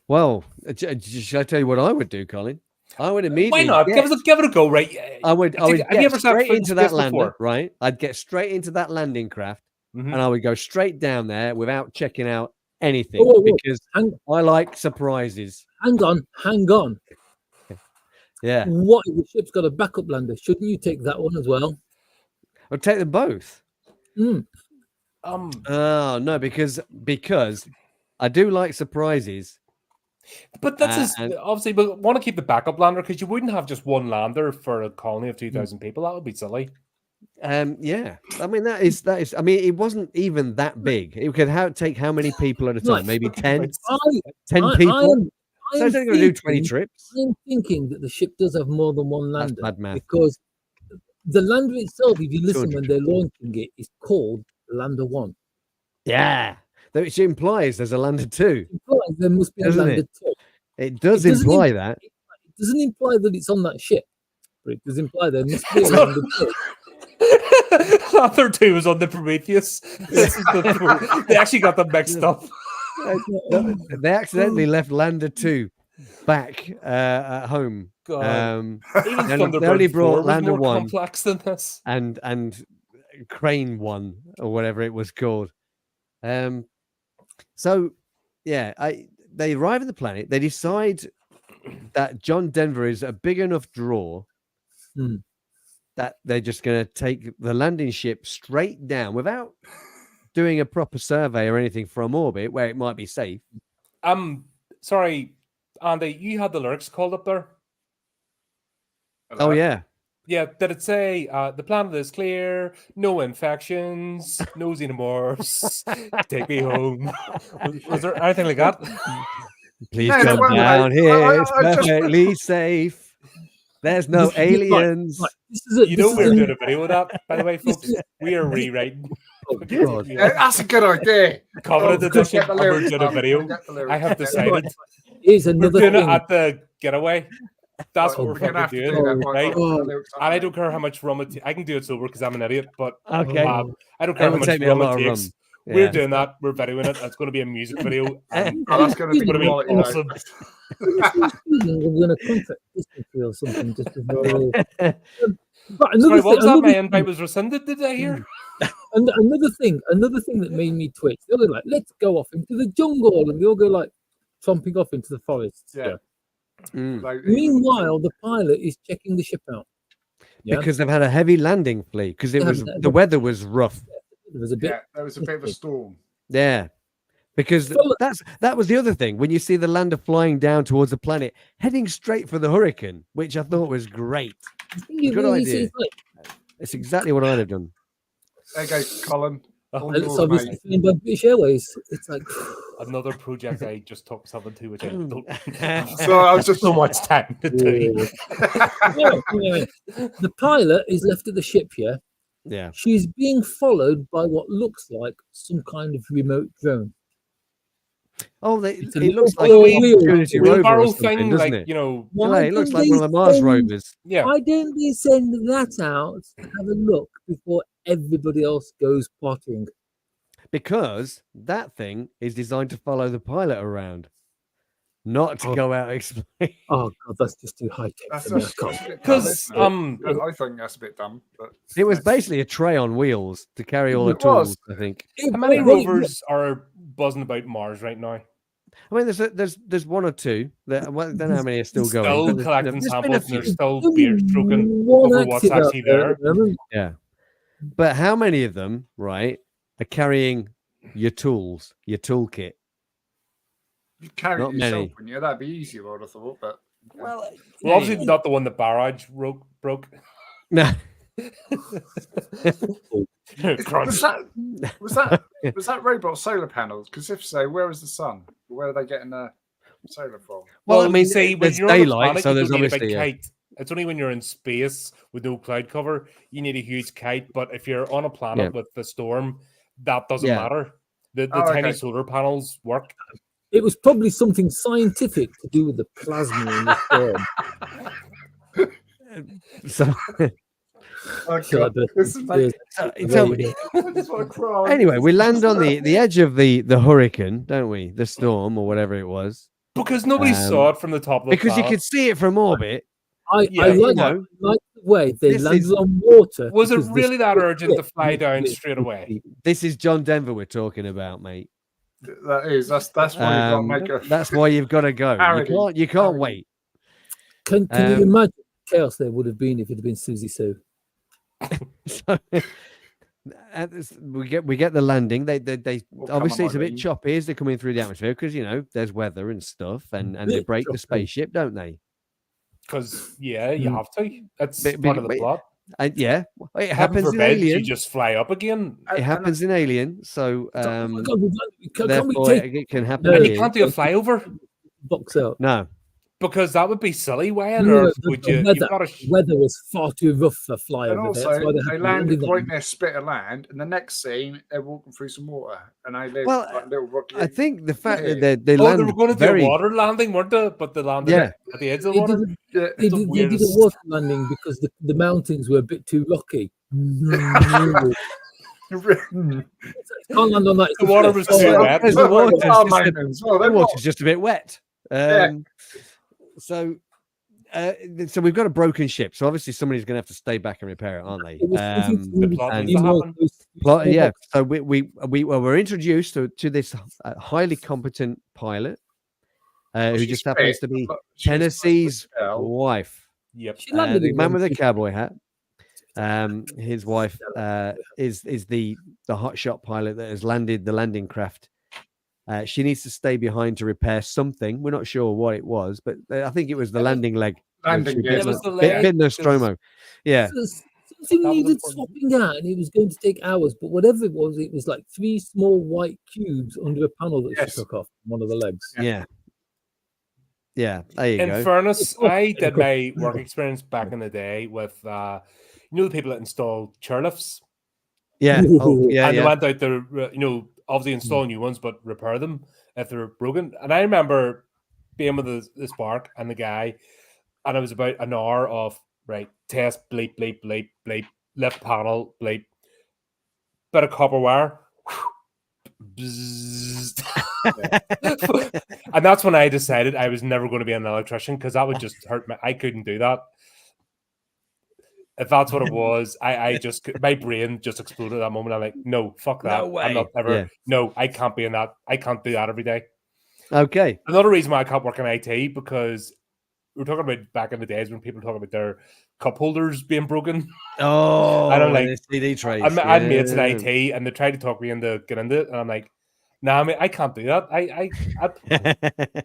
Well, should I tell you what I would do, Colin? I would immediately. Why not? get- Give it a go, right? I would. I Have would you get ever sat straight foot in into that space lander, before? right? I'd get straight into that landing craft, Mhm. and I would go straight down there without checking out anything Whoa, whoa, because hang, I like surprises. hang on. Yeah, What if the ship's got a backup lander? Shouldn't you take that one as well? I'll take them both. Mm. Oh no, because I do like surprises. But that's and- obviously we want to keep the backup lander because you wouldn't have just one lander for a colony of 2,000 people. That would be silly. Yeah. I mean that is. I mean, it wasn't even that big. It could take how many people at a time? Right. Maybe 10, I 10 people. I So am it's only going to do 20 thinking- trips. I'm thinking that the ship does have more than one That's lander bad math. because the lander itself, if you listen 200. when they're launching it, is called Lander 1. Yeah. Which implies there's a lander too. Implies there must be a Doesn't Lander it? 2. It does It doesn't imply that. It doesn't imply that it's on that ship, but it does imply there must be a Lander 2. Lander 2 was on the Prometheus. This is they actually got them mixed up. They accidentally left lander 2 back at home. God. Even they Thunderbird only 4 brought was Lander more 1 complex than this. and Crane 1 or whatever it was called. So yeah, they arrive at the planet. They decide that John Denver is a big enough draw Hmm. that they're just going to take the landing ship straight down without doing a proper survey or anything from orbit where it might be safe. Sorry, Andy, you had the lyrics called up there. Oh yeah. Yeah, did it say the planet is clear, no infections, no xenomorphs, take me home? Was there anything like that? Please No, come wait, down wait. here. It's I just- perfectly safe. There's no This is- right, aliens. right, this is a- You this know is we're a- doing a video of that, by the way, folks. We are rewriting Oh, God. Yeah, that's a good idea. Covenant Oh, Edition, get the and we're lyrics doing a up, video. get the lyrics I have up. decided Here's we're another doing it thing. at the getaway. That's what Oh, we're gonna have fucking to doing, do that, right? I've got the lyrics up And I there. don't care how much rum I can do it sober because I'm an idiot, but Okay. I don't care It how would much take me a rum lot it of takes. We're Yeah. doing that. We're videoing it. That's going to be a music video. And Oh, that's going to be it's going to be quality. though. awesome. We're going to contact Disney or something just before. But Sorry, another what was that? thing, My invite was rescinded. Did I hear? another thing that made me twitch. They all go like, "Let's go off into the jungle," and they all go like tromping off into the forest. Yeah. Mm. Like, Meanwhile, the pilot is checking the ship out. Yeah. Because they've had a heavy landing, Flea, because the weather was rough. There was a bit. yeah, there was a bit of a storm. Yeah. Because that was the other thing. When you see the lander flying down towards the planet, heading straight for the hurricane, which I thought was great. Good idea. It's exactly what I'd have done. There you go, Colin. All It's yours, obviously mate. flown by British Airways. It's like Another project I just took something to, which I don't So I was just so much time to do. Anyway, the pilot is left at the ship here. Yeah. She's being followed by what looks like some kind of remote drone. Oh, It's a it looks like little an opportunity rover or Wheelbarrow something, thing, doesn't like, it? you know, Yeah, it looks don't like one they of the Mars send- rovers. yeah. Why don't they send that out to have a look before everybody else goes potting? Because that thing is designed to follow the pilot around, not to go out and explain. Oh god, that's just too high tech That's for me. I that's can't. a bit dumb, Because isn't it? I think that's a bit dumb. But It was basically a tray on wheels to carry all the It was. tools, I think. How many Wait, rovers are buzzing about Mars right now? I mean, there's one or two that well, I don't know how many are still going. Still but there's collecting been a samples, and few. they're still Only beer stroking one over what's active out actually there there. at the moment. Yeah, but how many of them, right, are carrying your tools, your toolkit? you carry Not it yourself, many. wouldn't you? That'd be easier, I would have thought. But Well, Well, obviously not the one the barrage broke. no. Crunch. was that robot solar panels? Because if so, where is the sun? Where are they getting the solar from? Well, I Well, mean, see, when there's you're on a daylight, planet, so you there's don't need a big obviously kite. It's only when you're in space with no cloud cover, you need a huge kite. But if you're on a planet with the storm, that doesn't Yeah. matter. The Oh, tiny okay. solar panels work. It was probably something scientific to do with the plasma in the storm. so. Oh, So God. This is like, So Yeah, tell you me, I just want to cry. anyway, we land on the edge of the hurricane, don't we? The storm or whatever it was, Because nobody saw it from the top of the because you planet. could see it from orbit. I Yeah, like, you know, like the way they this landed is- on water. Was it because the really that ship urgent to fly was down lit. straight away? This is John Denver we're talking about, mate. That's why you've got to make a. That's why you've got to go. Parody. You can't Parody. wait. Can you imagine the chaos there would have been if it had been Susie Sue? So, we get the landing. They Well, come obviously on, it's a bit Eileen. choppy as they're coming through the atmosphere because there's weather and stuff, and they Bit break the choppy. spaceship, don't they? Because you have to. That's Bit- part of the bit- plot. And yeah, it Heaven happens in forbid you Alien. just fly up again. It happens in Alien, so Oh my God, can we therefore take it can happen. No, And here. you can't do a flyover box out? No, because that would be silly. Why on No, earth the- would the you? You've weather- got Weather was far too rough for And flyover. also, That's why they had to land land right it. near spit of land, and the next scene they're walking through some water, and they live Well, like little rocky. I think the fact Yeah. that they Oh, land they were going to very do a water landing, weren't they? But they landed Yeah. at the edge of the They water. didn't, Yeah. they the did a weirdest- water landing because the mountains were a bit too rocky. Can't land on that. The water was too wet. The water's just a- mountains. Well, the they're water's just a bit wet. So we've got a broken ship. So obviously somebody's going to have to stay back and repair it, aren't they? It was something to do the with plot and- needs to happen. Yeah. So we're introduced to this highly competent pilot who just happens to be Tennessee's wife, Yep. She landed the in man one with the piece. cowboy hat. His wife is the hotshot pilot that has landed the landing craft. She needs to stay behind to repair something. We're not sure what it was, but I think it was the landing leg. Landing, yeah. It was the leg, Bit Nostromo. Yeah. Something That was needed important. swapping out, and it was going to take hours. But whatever it was like 3 small white cubes under a panel that Yes. she took off one of the legs. Yeah. Yeah. There you In go. fairness, I did cool. my work experience back in the day with, the people that install chairlifts. Yeah. Oh, yeah. And they Yeah. went out to, obviously install new ones, but repair them if they're broken. And I remember being with the Spark and the guy, and it was about an hour of, test, bleep, bleep, bleep, bleep, left panel, bleep, bit of copper wire, bzzz. And that's when I decided I was never going to be an electrician because that would just hurt me. I couldn't do that. If that's what it was, I just my brain just exploded at that moment. I'm like, no, fuck that. No way. I'm not ever. Yeah. No, I can't be in that. I can't do that every day. Okay. Another reason why I can't work in IT because we're talking about back in the days when people talk about their cup holders being broken. Oh, I don't like the CD trays. I had mates in IT and they tried to talk me into get into it, and I'm like, nah, I can't do that.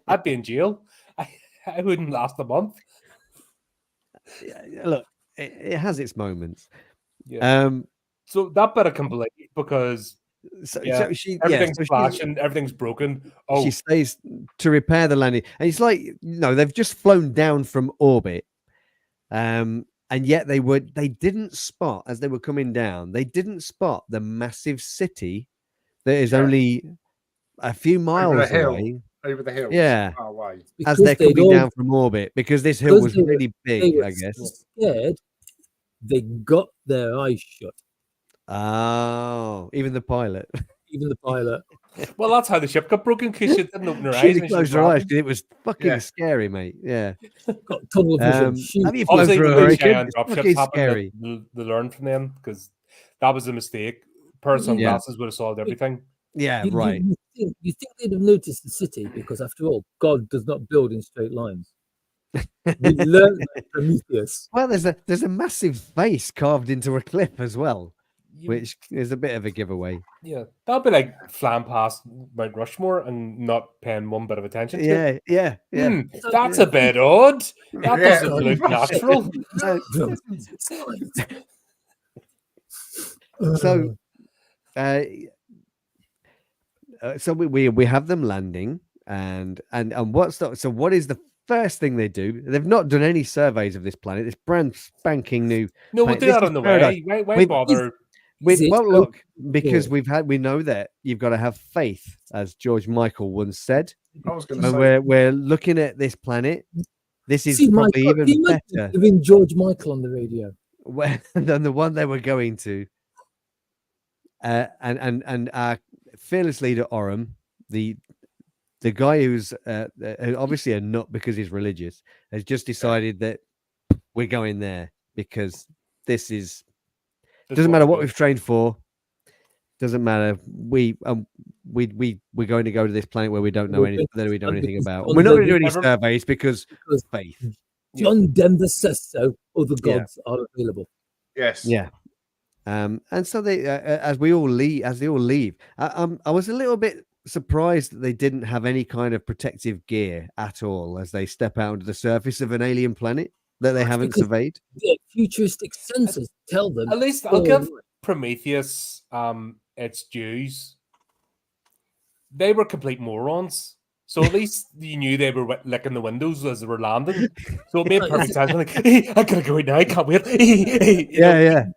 I'd be in jail. I wouldn't last a month. Look, it has its moments. Yeah. So that bit I can believe because everything's flashing, everything's broken. Oh, she stays to repair the landing, and it's like they've just flown down from orbit, and yet they didn't spot as they were coming down. They didn't spot the massive city that is only a few miles away. Over the hill, far away. As they're coming down from orbit, because this hill was really big, I guess. Scared, they got their eyes shut. Oh, even the pilot. Even the pilot. Well, that's how the ship got broken because she didn't open her eyes. She closed her eyes because it was fucking scary, mate. Yeah. Got tunnel vision. Have you flown through a hurricane? It's fucking scary. They learned from them because that was a mistake. Personal glasses would have solved everything. Yeah, right. You think they'd have noticed the city because, after all, God does not build in straight lines. We learned that from Prometheus. Well, there's a massive face carved into a cliff as well, which is a bit of a giveaway. Yeah, that'd be like flying past Mount Rushmore and not paying one bit of attention to it. Yeah. That's a bit odd. That doesn't look natural. So we have them landing, and what is the first thing they do? They've not done any surveys of this planet. This brand spanking new. No, we'll do that on the way. Why bother? Well, look, because we know that you've got to have faith, as George Michael once said. I was going to say, we're looking at this planet. This is probably even better than George Michael on the radio than the one they were going to. And our fearless leader Oram, the guy who's obviously a nut because he's religious, has just decided that we're going there because this doesn't matter what we've trained for. Doesn't matter. We're going to go to this planet where we don't know anything. That we don't know anything about. We're not going to do any surveys because faith. John Denver says so. Other gods are available. Yes. Yeah. And so they, as they all leave, I was a little bit surprised that they didn't have any kind of protective gear at all as they step out onto the surface of an alien planet that they haven't surveyed. The futuristic sensors tell them. At least I'll give Prometheus its dues. They were complete morons. So at least you knew they were licking the windows as they were landing. So it made perfect sense. Like, hey, I gotta go out now. I can't wait.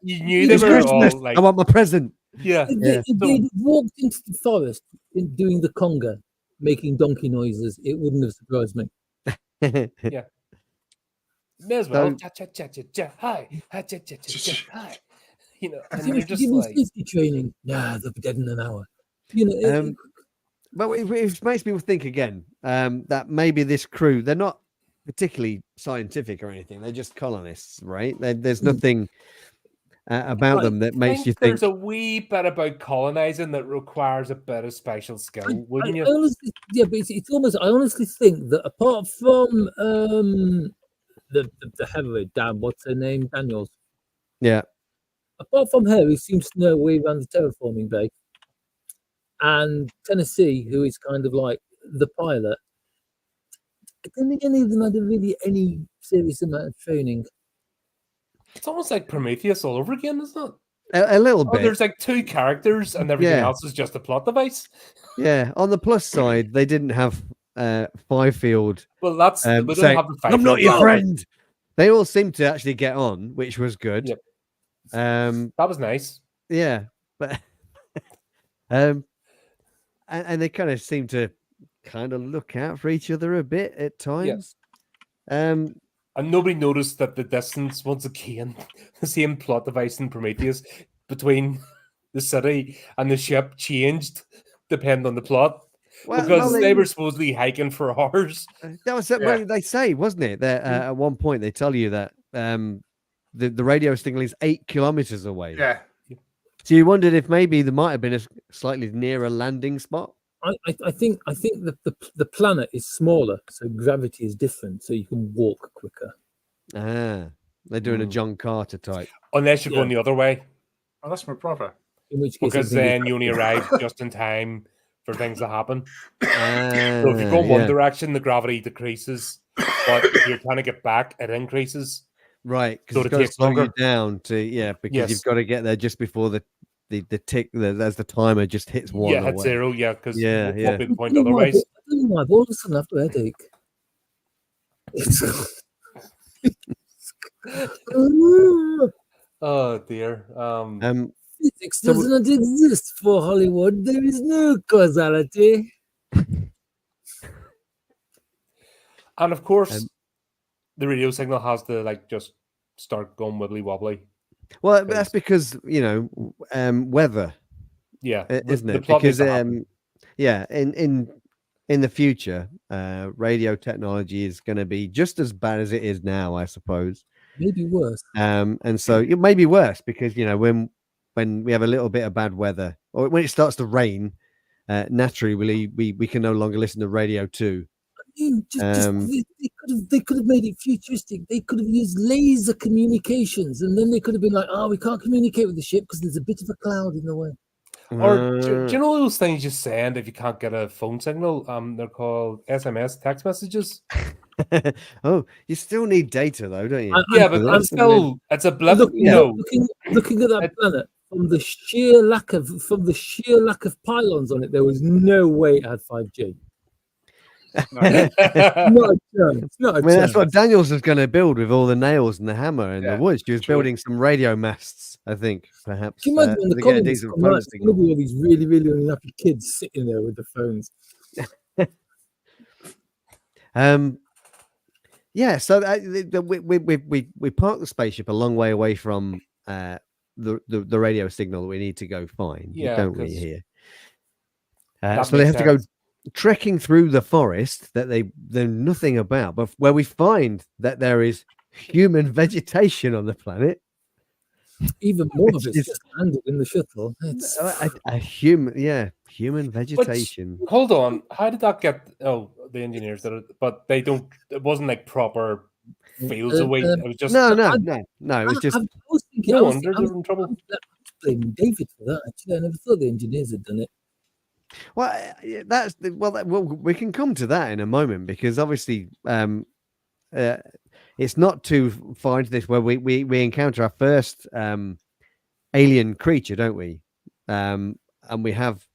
You knew they were all like, I want my present. Yeah. If they walked into the forest doing the conga, making donkey noises, it wouldn't have surprised me. Yeah. May as well. Hi. Hi. You know, and you're just like safety training. Nah, they'll be dead in an hour. You know. But it makes people think again that maybe this crew, they're not particularly scientific or anything. They're just colonists, right? There's nothing about them that makes you think. There's a wee bit about colonizing that requires a bit of special skill, wouldn't you? Honestly, yeah, but it's almost. I honestly think that apart from the heroine, Dan, what's her name? Daniels. Yeah. Apart from her, who seems to know a way around the terraforming bay, and Tennessee, who is kind of like the pilot, I don't think any of them had really any serious amount of training. It's almost like Prometheus all over again, isn't it? A little bit. There's like two characters and everything else is just a plot device. Yeah. On the plus side, they didn't have Fifield. Well, that's we don't have the I'm not your friend. They all seemed to actually get on, which was good. Yep. That was nice. Yeah, but and they kind of seem to kind of look out for each other a bit at times. And nobody noticed that the distance, once again, the same plot device in Prometheus between the city and the ship changed depend on the plot. Well, Because well, they were supposedly hiking for hours. that was what they say, wasn't it? That at one point they tell you that the radio signal is 8 kilometers away. Yeah. So you wondered if maybe there might have been a slightly nearer landing spot. I think the planet is smaller, so gravity is different, so you can walk quicker. Ah, they're doing a John Carter type. Unless you're going the other way. Oh, that's my brother. In which case, Because then you only arrive just in time for things to happen. So if you go in one direction, the gravity decreases. But if you're trying to get back, it increases. Right, because So it's it got to takes slow longer. you down to because you've got to get there just before the tick as the timer just hits one. Yeah, or hit whatever. zero. Yeah, because Yeah, what yeah. would be the point otherwise? I don't know why, but all of a sudden I have a headache. Oh dear. Physics doesn't exist for Hollywood. There is no causality. And of course, the radio signal has to just start going wibbly wobbly. Well, that's because weather, Yeah, isn't the it? plot needs Because to happen. in the future, radio technology is going to be just as bad as it is now, I suppose. Maybe worse. And so it may be worse because when we have a little bit of bad weather or when it starts to rain, naturally we can no longer listen to radio 2. I mean, they could have made it futuristic. They could have used laser communications, and then they could have been like, "Oh, we can't communicate with the ship because there's a bit of a cloud in the way." Or do you know those things you send if you can't get a phone signal? They're called SMS, text messages. Oh, you still need data though, don't you? Yeah, but I'm still it's a blip. Looking at that planet from the sheer lack of pylons on it, there was no way it had 5G. No. Not a chance. Not a I mean, that's chance. what Daniels was going to build with all the nails and the hammer and Yeah, the wood. She was true. building some radio masts, I think, perhaps. Can you imagine when to the get a Colin decent come phone out, it's signal. gonna be all these really, really unhappy kids sitting there with the phones. Yeah, so we parked the spaceship a long way away from the radio signal that we need to go find. Yeah, don't we 'cause here? that So they makes have to go sense. trekking through the forest that they know nothing about, but where we find that there is human vegetation on the planet. Even more of Which it's is- just landed in the shuttle. It's A human vegetation. Hold on, how did that get? Oh, the engineers did it, but they don't. It wasn't like proper fields of wheat. It was just No. It was just I was thinking, no I was wonder they're in trouble. blaming David for that. Actually, I never thought the engineers had done it. well. We can come to that in a moment because obviously, it's not too far into this where we encounter our first alien creature, don't we? And we have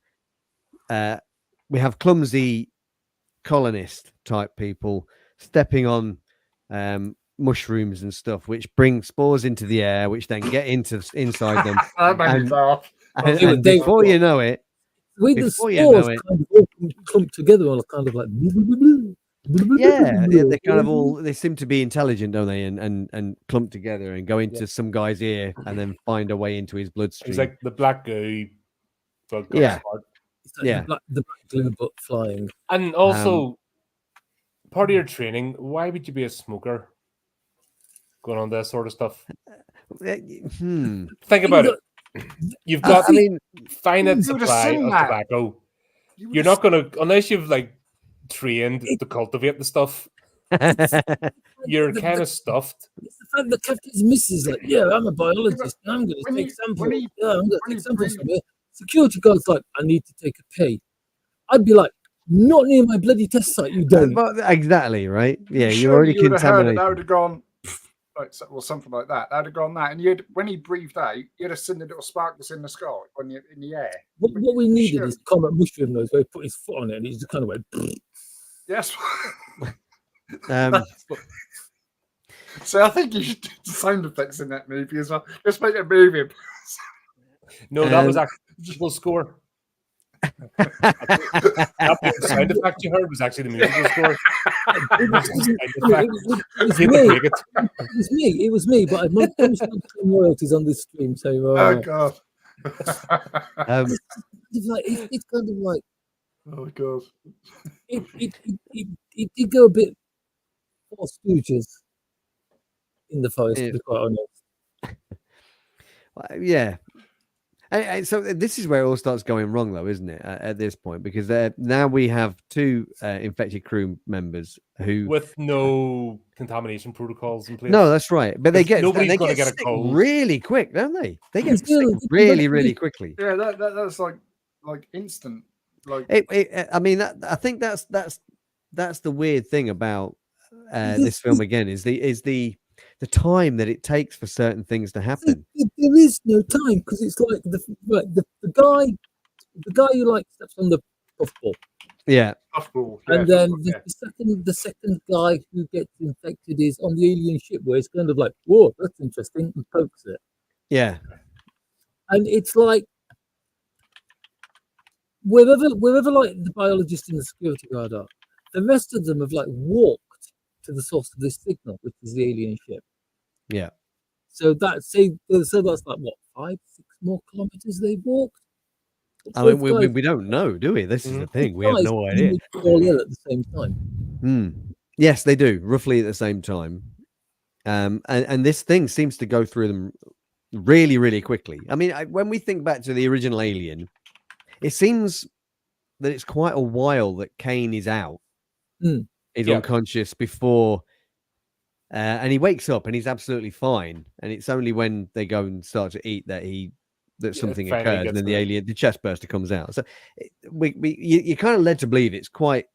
clumsy colonist type people stepping on mushrooms and stuff, which bring spores into the air, which then get inside them. That made me laugh. And before you know it, The way the Before you know spores it- kind of all clumped together, all kind of like they kind of all they seem to be intelligent, don't they? And clump together and go into some guy's ear and then find a way into his bloodstream. It's like the black goo. But got Yeah. smart. It's like Yeah. the black glue but flying. And also, part of your training. Why would you be a smoker? Going on that sort of stuff. Think about it. You've got I mean, finite You would've supply seen of that. tobacco. You You're not gonna unless you've trained to cultivate the stuff. You're kind of stuffed. It's the fact that Captain's missus like, yeah, I'm a biologist and I'm going to when take he- samples. when he- Yeah, I'm going to when take he samples breathed- from here. Security guard's like, I need to take a pee. I'd be like, not near my bloody test site, you don't. But exactly right. Yeah, you're Surely already you would have heard it. contaminated. That would have gone something like that. That would have gone that, and when he breathed out, you'd have seen the little sparkles in the sky when you're in the air. What we needed Sure. is Comet Mushroom nose where he put his foot on it and he just kind of went. Yes. Um, So I think you should do the sound effects in that movie as well. Just make it moving. No, that was actually the musical score. That sound effect you heard was actually the musical score. It was He me. would make it. It was me. It was me. But I'm not claim royalties on this stream. So Oh God. It's kind of like oh god. it did go a bit Four Stooges in the forest, Yeah. to be quite honest. Yeah. And so this is where it all starts going wrong, though, isn't it? At this point, because now we have two infected crew members who, with no contamination protocols in place. no, that's right, but they get Nobody's gonna get a sick cold. really quick, don't they? They get sick Still, really quickly. Yeah, that's like instant. Like I mean, I think that's the weird thing about this film again is the time that it takes for certain things to happen. There is no time because it's like the guy who like steps on the puffball, Yeah, puffball, and then yeah. the second guy who gets infected is on the alien ship, where it's kind of like, whoa, that's interesting, and pokes it, yeah, and it's like wherever like the biologist and the security guard are, the rest of them have like walked to the source of this signal, which is the alien ship. yeah. So that's like what 5-6 more kilometers they've walked. I mean, we don't know, do we? This is the thing. We have no idea. All ill at the same time. Yes, they do, roughly at the same time. And this thing seems to go through them really quickly. I mean, when we think back to the original Alien, it seems that it's quite a while that Kane is out. He's unconscious before, and he wakes up and he's absolutely fine. And it's only when they go and start to eat that something occurs, and then the chest burster comes out. So you're kind of led to believe it's quite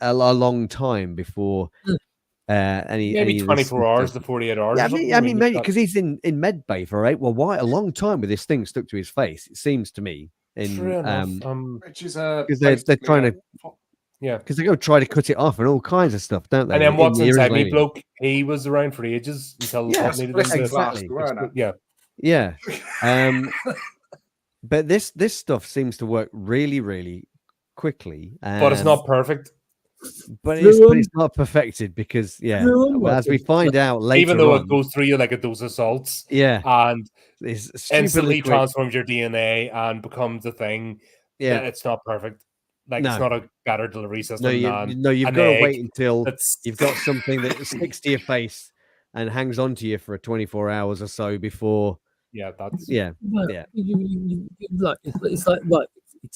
a long time before maybe 24 hours to 48 hours. Yeah, I mean maybe because he's in med bay for 8. Well, why a long time with this thing stuck to his face? It seems to me. Which is because they're trying to. Yeah, because they go try to cut it off and all kinds of stuff, don't they? And then what's inside me, bloke? He was around for ages until exactly. Yeah. But this stuff seems to work really quickly, but it's not perfect. But it's not perfected because as we find out later, even though it goes through you like a dose of salts, and it's instantly transforms your DNA and becomes a thing. Yeah, it's not perfect. Like it's not a better delivery system. You've got to wait until you've got something that sticks to your face and hangs on to you for 24 hours or so before. It's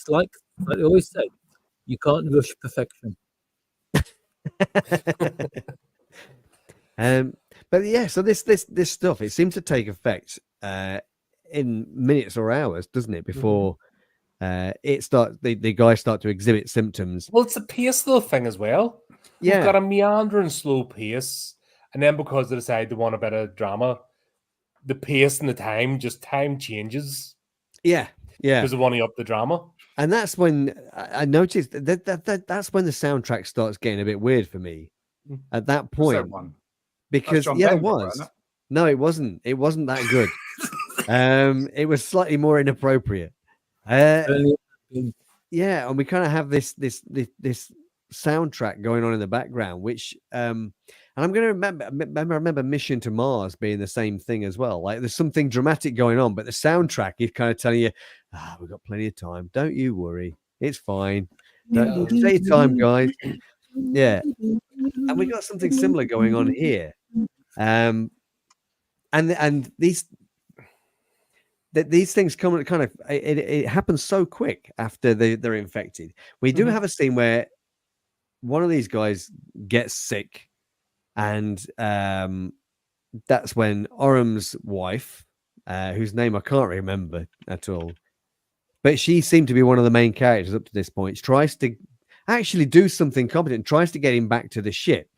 like they always say, you can't rush perfection. But so this stuff, it seems to take effect in minutes or hours, doesn't it? Before the guys start to exhibit symptoms. Well, it's a pace of the thing as well. We've got a meandering slow pace, and then because they decide they want a bit of drama, the pace and the time changes. Yeah. Because they want to up the drama. And that's when I noticed that's when the soundtrack starts getting a bit weird for me. At that point, because it was. No, it wasn't. It wasn't that good. It was slightly more inappropriate. And we kind of have this soundtrack going on in the background, which and I'm going to remember Mission to Mars being the same thing as well. Like there's something dramatic going on, but the soundtrack is kind of telling you, we've got plenty of time. Don't you worry, it's fine. Take your time, guys. Yeah, and we got something similar going on here, and these things come kind of it happens so quick after they're infected. We do have a scene where one of these guys gets sick, and that's when Orum's wife, whose name I can't remember at all, but she seemed to be one of the main characters up to this point, tries to actually do something competent, tries to get him back to the ship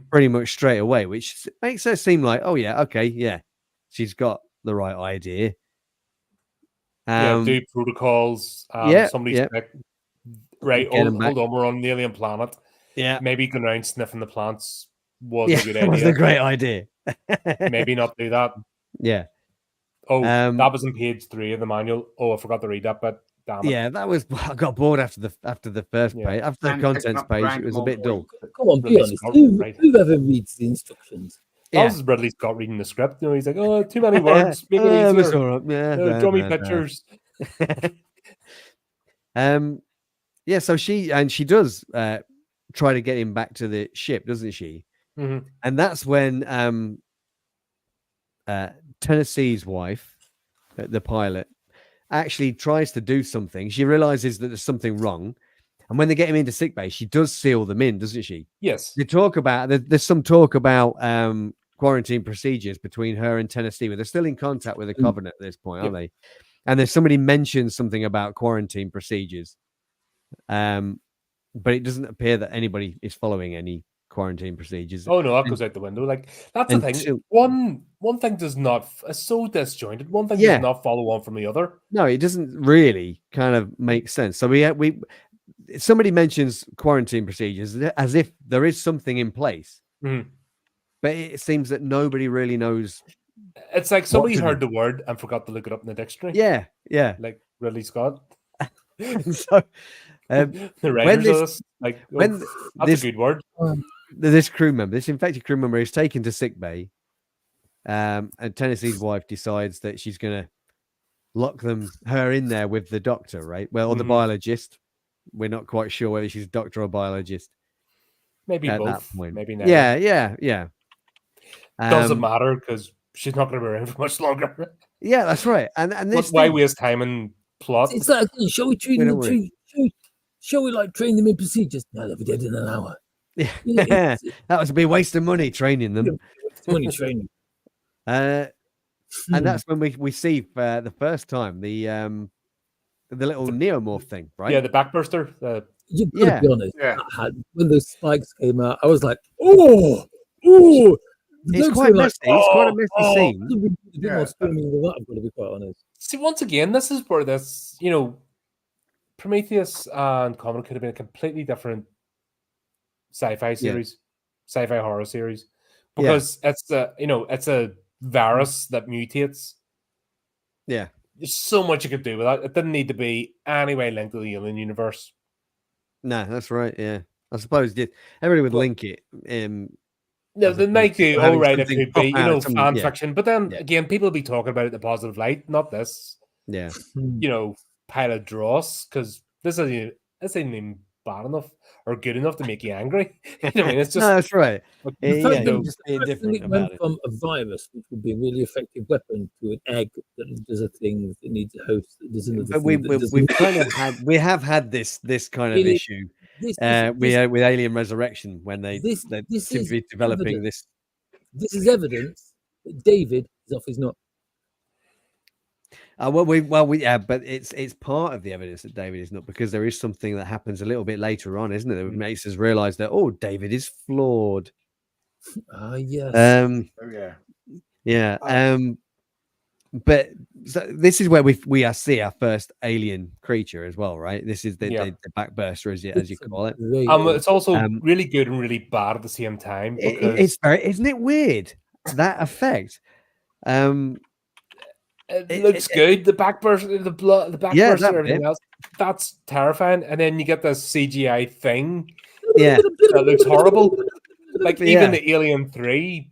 pretty much straight away, which makes her seem like, she's got the right idea. Do protocols. Somebody's sick. Right, hold on, we're on the alien planet. Yeah, maybe going around sniffing the plants was a good idea. It was a great idea. Maybe not do that. Yeah. Oh, that was in page 3 of the manual. Oh, I forgot to read that bit. Damn it. Yeah, that was. I got bored after the first page. After the contents page, it was a bit dull. Come on, be honest. Whoever reads the instructions? That was Ridley Scott reading the script. You know, he's like, "Oh, too many words. Make it That's easier. all right. Draw me pictures." Yeah, so she does try to get him back to the ship, doesn't she? Mhm. And that's when Tennessee's wife, the pilot, actually tries to do something. She realizes that there's something wrong, and when they get him into sickbay, she does seal them in, doesn't she? Yes. They talk about there's some talk about quarantine procedures between her and Tennessee, but they're still in contact with the Covenant at this point, aren't they? And there's somebody mentions something about quarantine procedures, but it doesn't appear that anybody is following any quarantine procedures. Oh no, that goes out the window. Like that's the thing. One thing does not. It's so disjointed. One thing does not follow on from the other. No, it doesn't really kind of make sense. So we somebody mentions quarantine procedures as if there is something in place, but it seems that nobody really knows. It's like somebody heard the word and forgot to look it up in the dictionary. Yeah, like Ridley Scott. So the writers of this, like, when that's a good word. This crew member, this infected crew member, is taken to sick bay, and Tennessee's wife decides that she's going to lock her in there with the doctor, right? Well, or the biologist. We're not quite sure whether she's a doctor or biologist. Maybe at both. That point. Maybe neither. Yeah. Doesn't matter because she's not going to be around for much longer. Yeah, that's right. And this why waste time and plot? It's like, shall we train them? Shall we like train them in procedures? No, they'll be dead in an hour. Yeah, that was a big waste of money training them. Money training. And that's when we see for the first time the little neomorph thing, right? Yeah, the backburster. You've got to be honest. When those spikes came out, I was like, oh. It's quite messy. It's quite a messy scene. A bit more screaming than that, I've got to be quite honest. See, once again, this is where this, Prometheus and Covenant could have been a completely different sci-fi series, sci-fi horror series, because it's a virus that mutates. Yeah, there's so much you could do with that. It didn't need to be anyway linked to the alien universe. No, that's right. Yeah, I suppose everybody would link it. No, they make you all right. It could be, fan yeah. fiction, but then again, people will be talking about it in a positive light, not this. Yeah, pile of dross, because this isn't even bad enough or good enough to make you angry. I mean, it's just no, that's right. Just it went from a virus, which would be a really effective weapon, to an egg that does a thing that needs a host. That does another thing. We have had this kind of issue. With Alien Resurrection when they seem to be developing this. This is evidence that David is off his nut. But it's part of the evidence that David is not, because there is something that happens a little bit later on, isn't it? That makes us realize that David is flawed. Yes. But so this is where we see our first alien creature as well, right? This is the backburster, as you call it. It's also really good and really bad at the same time. Because it's very, isn't it weird, that effect? It looks good. The backburst, the blood, the backburst, and everything else. That's terrifying. And then you get this CGI thing. Yeah, that looks horrible. Like even the Alien 3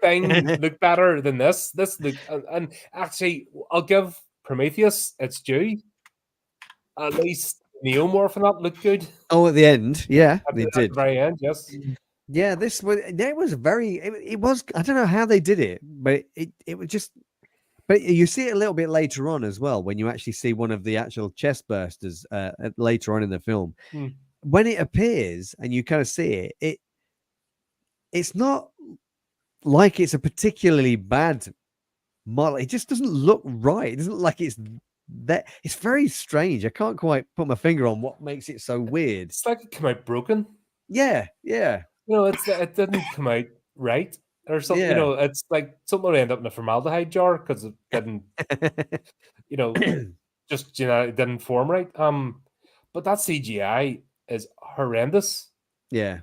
thing looked better than this. This look, and actually, I'll give Prometheus its due. At least Neomorph and that looked good. Oh, at the end, yeah, at they did. At the very end, yes. Yeah, it was very. It was. I don't know how they did it, but it was just. But you see it a little bit later on as well, when you actually see one of the actual chest bursters later on in the film. When it appears and you kind of see it, it's not like it's a particularly bad model. It just doesn't look right. It doesn't look like it's that. It's very strange. I can't quite put my finger on what makes it so weird. It's like it came out broken. Yeah. It didn't come out right. Or something, it's like something would end up in a formaldehyde jar because it didn't, it didn't form right. But that CGI is horrendous. Yeah.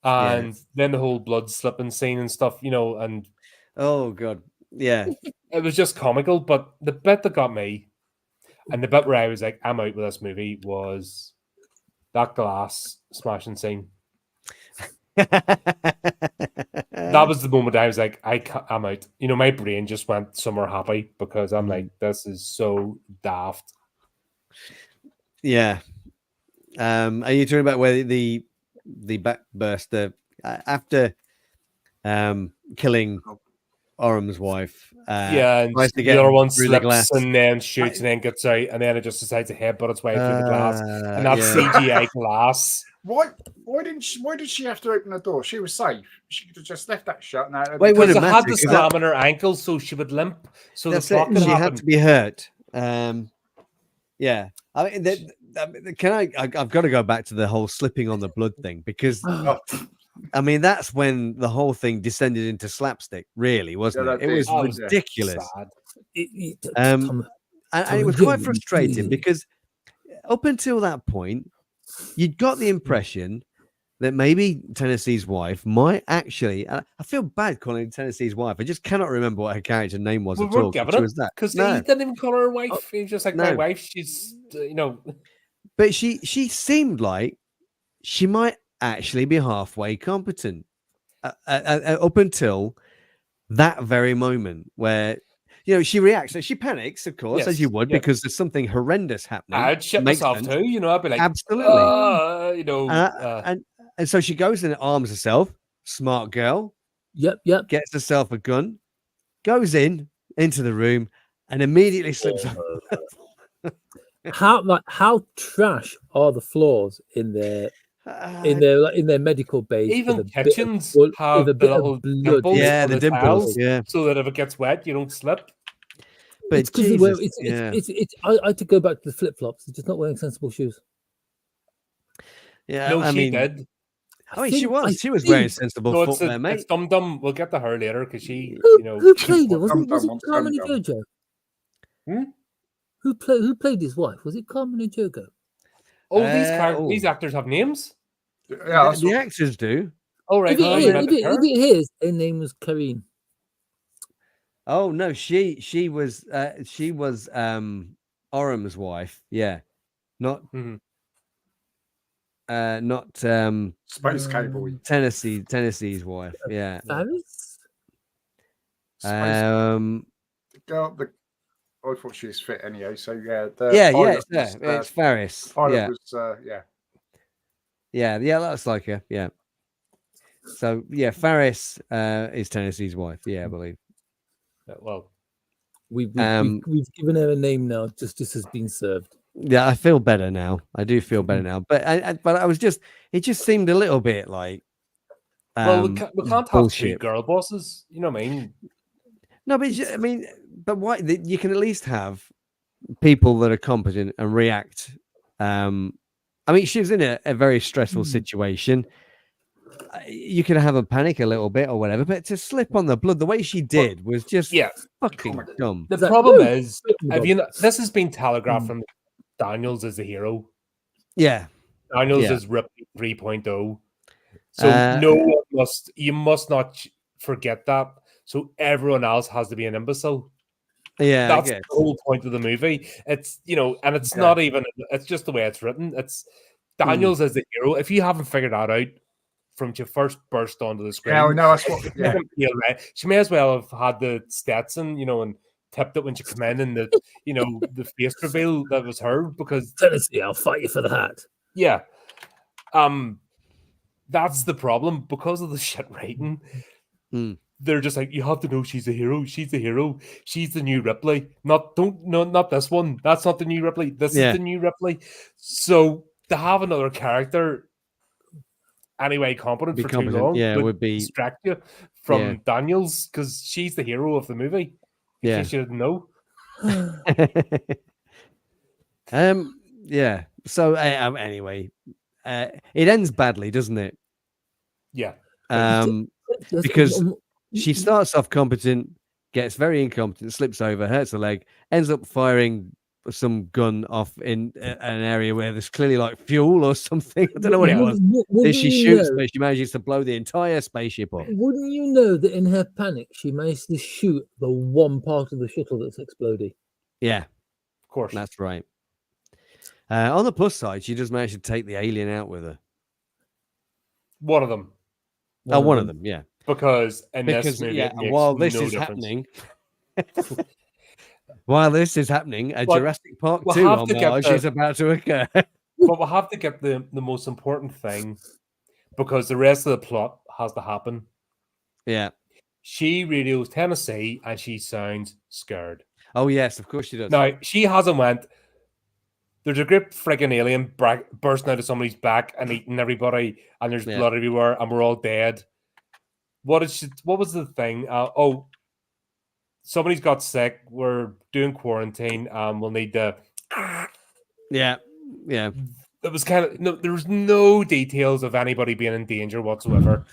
And then the whole blood slipping scene and stuff, and oh god, yeah, it was just comical. But the bit that got me, and the bit where I was like, I'm out with this movie, was that glass smashing scene. That was the moment I was like, I'm out. You know, my brain just went somewhere happy because I'm like, this is so daft. Yeah. Are you talking about where the backburster after killing Orm's wife? Yeah, and tries to the get other one through the glass. slips and then shoots and then gets out, and then it just decides to headbutt its way through the glass. And that's Yeah. CGI glass. Why did she have to open the door? She was safe. She could have just left that shut. Now Wait, Because wouldn't it matter, had the because slam in her ankle, so she would limp. So the That's plot it. could She happen. had to be hurt. Yeah. I mean, I've got to go back to the whole slipping on the blood thing because I mean that's when the whole thing descended into slapstick, really, wasn't Yeah, it? that It was did. was ridiculous. sad. And it was quite frustrating because up until that point, you'd got the impression that maybe Tennessee's wife might actually. I feel bad calling Tennessee's wife. I just cannot remember what her character name was We at all. weren't giving She it was that because no, he didn't even call her wife. He was just like, my no. wife, she's, you know. But she seemed like she might actually be halfway competent up until that very moment where she reacts. So she panics, of course, as you Yes, would, yeah. because there's something horrendous happening. I'd shit Makes myself sense. too, you know. I'd be like, Absolutely. you know. And so she goes and arms herself. Smart girl. Yep. Gets herself a gun, goes into the room, and immediately slips. How trash are the floors in their medical base? Even with a kitchens bit of, have with a the bit little of blood. dimples Yeah, on the the dimples, tiles, yeah. so that if it gets wet, you don't slip. But It's because Jesus, I had to go back to the flip flops. It's just not wearing sensible shoes. yeah. No, I she mean, did. she was wearing sensible No, footwear, mate. it's Dum Dum. We'll get to her later because she, Who played it? Was Dum it Dum on Carmen Dum and Dum. Jojo? Who played his wife? Was it Carmen and Jojo? Oh, these actors have names. Yeah, The actors do. Oh, right. If it is, her name was Karine. Oh no, she was Orm's wife. Yeah, not Space Cowboy. Tennessee's wife. Yeah. Faris? The girl, I thought she was fit anyway. So yeah, it's Faris. Pilot was Yeah, that's like her. Yeah. So yeah, Faris is Tennessee's wife. Yeah, I believe. Well, we've given her a name now. Justice has been served. Yeah, I feel better now. I do feel better now. But it just seemed a little bit like. Well, we can't have bullshit. 2 girl bosses. You know what I mean? No, but but why? You can at least have people that are competent and react. I mean, she was in a very stressful situation. You could have a panic a little bit or whatever, but to slip on the blood the way she did was just fucking dumb. The problem is, this has been telegraphed from Daniels as the hero. Yeah, Daniels is Ripley 3.0. So you must not forget that. So everyone else has to be an imbecile. Yeah, that's the whole point of the movie. It's and it's not even. It's just the way it's written. It's Daniels as the hero. If you haven't figured that out from your first burst onto the screen, that's what. Yeah. She may as well have had the Stetson, and tipped it when she came in, and the the face reveal that was her, because Tennessee, I'll fight you for the hat. Yeah, that's the problem because of the shit writing. They're just like, you have to know she's a hero. She's the hero. She's the new Ripley. Not this one. That's not the new Ripley. This is the new Ripley. So to have another character anyway competent for too long would distract you from Daniels, because she's the hero of the movie. In case you didn't know. Yeah. So anyway, it ends badly, doesn't it? Yeah. Because she starts off competent, gets very incompetent, slips over, hurts the leg, ends up firing some gun off in an area where there's clearly like fuel or something. I don't know what it was. Then she shoots, but she manages to blow the entire spaceship up. Wouldn't you know that in her panic, she managed to shoot the one part of the shuttle that's exploding? Yeah, of course. That's right. On the plus side, she just managed to take the alien out with her. One of them. One of them, yeah. Because in this movie, yeah, it makes while this no is difference. happening, a But Jurassic Park we'll 2 have to get homage the- is about to occur. But we'll have to get the most important thing, because the rest of the plot has to happen. Yeah. She radios Tennessee and she sounds scared. Oh yes, of course she does. Now, she hasn't went, there's a great friggin' alien bursting out of somebody's back and eating everybody, and there's blood everywhere, and we're all dead. What was the thing? Somebody's got sick. We're doing quarantine. We'll need to. Yeah. It was kind of there was no details of anybody being in danger whatsoever.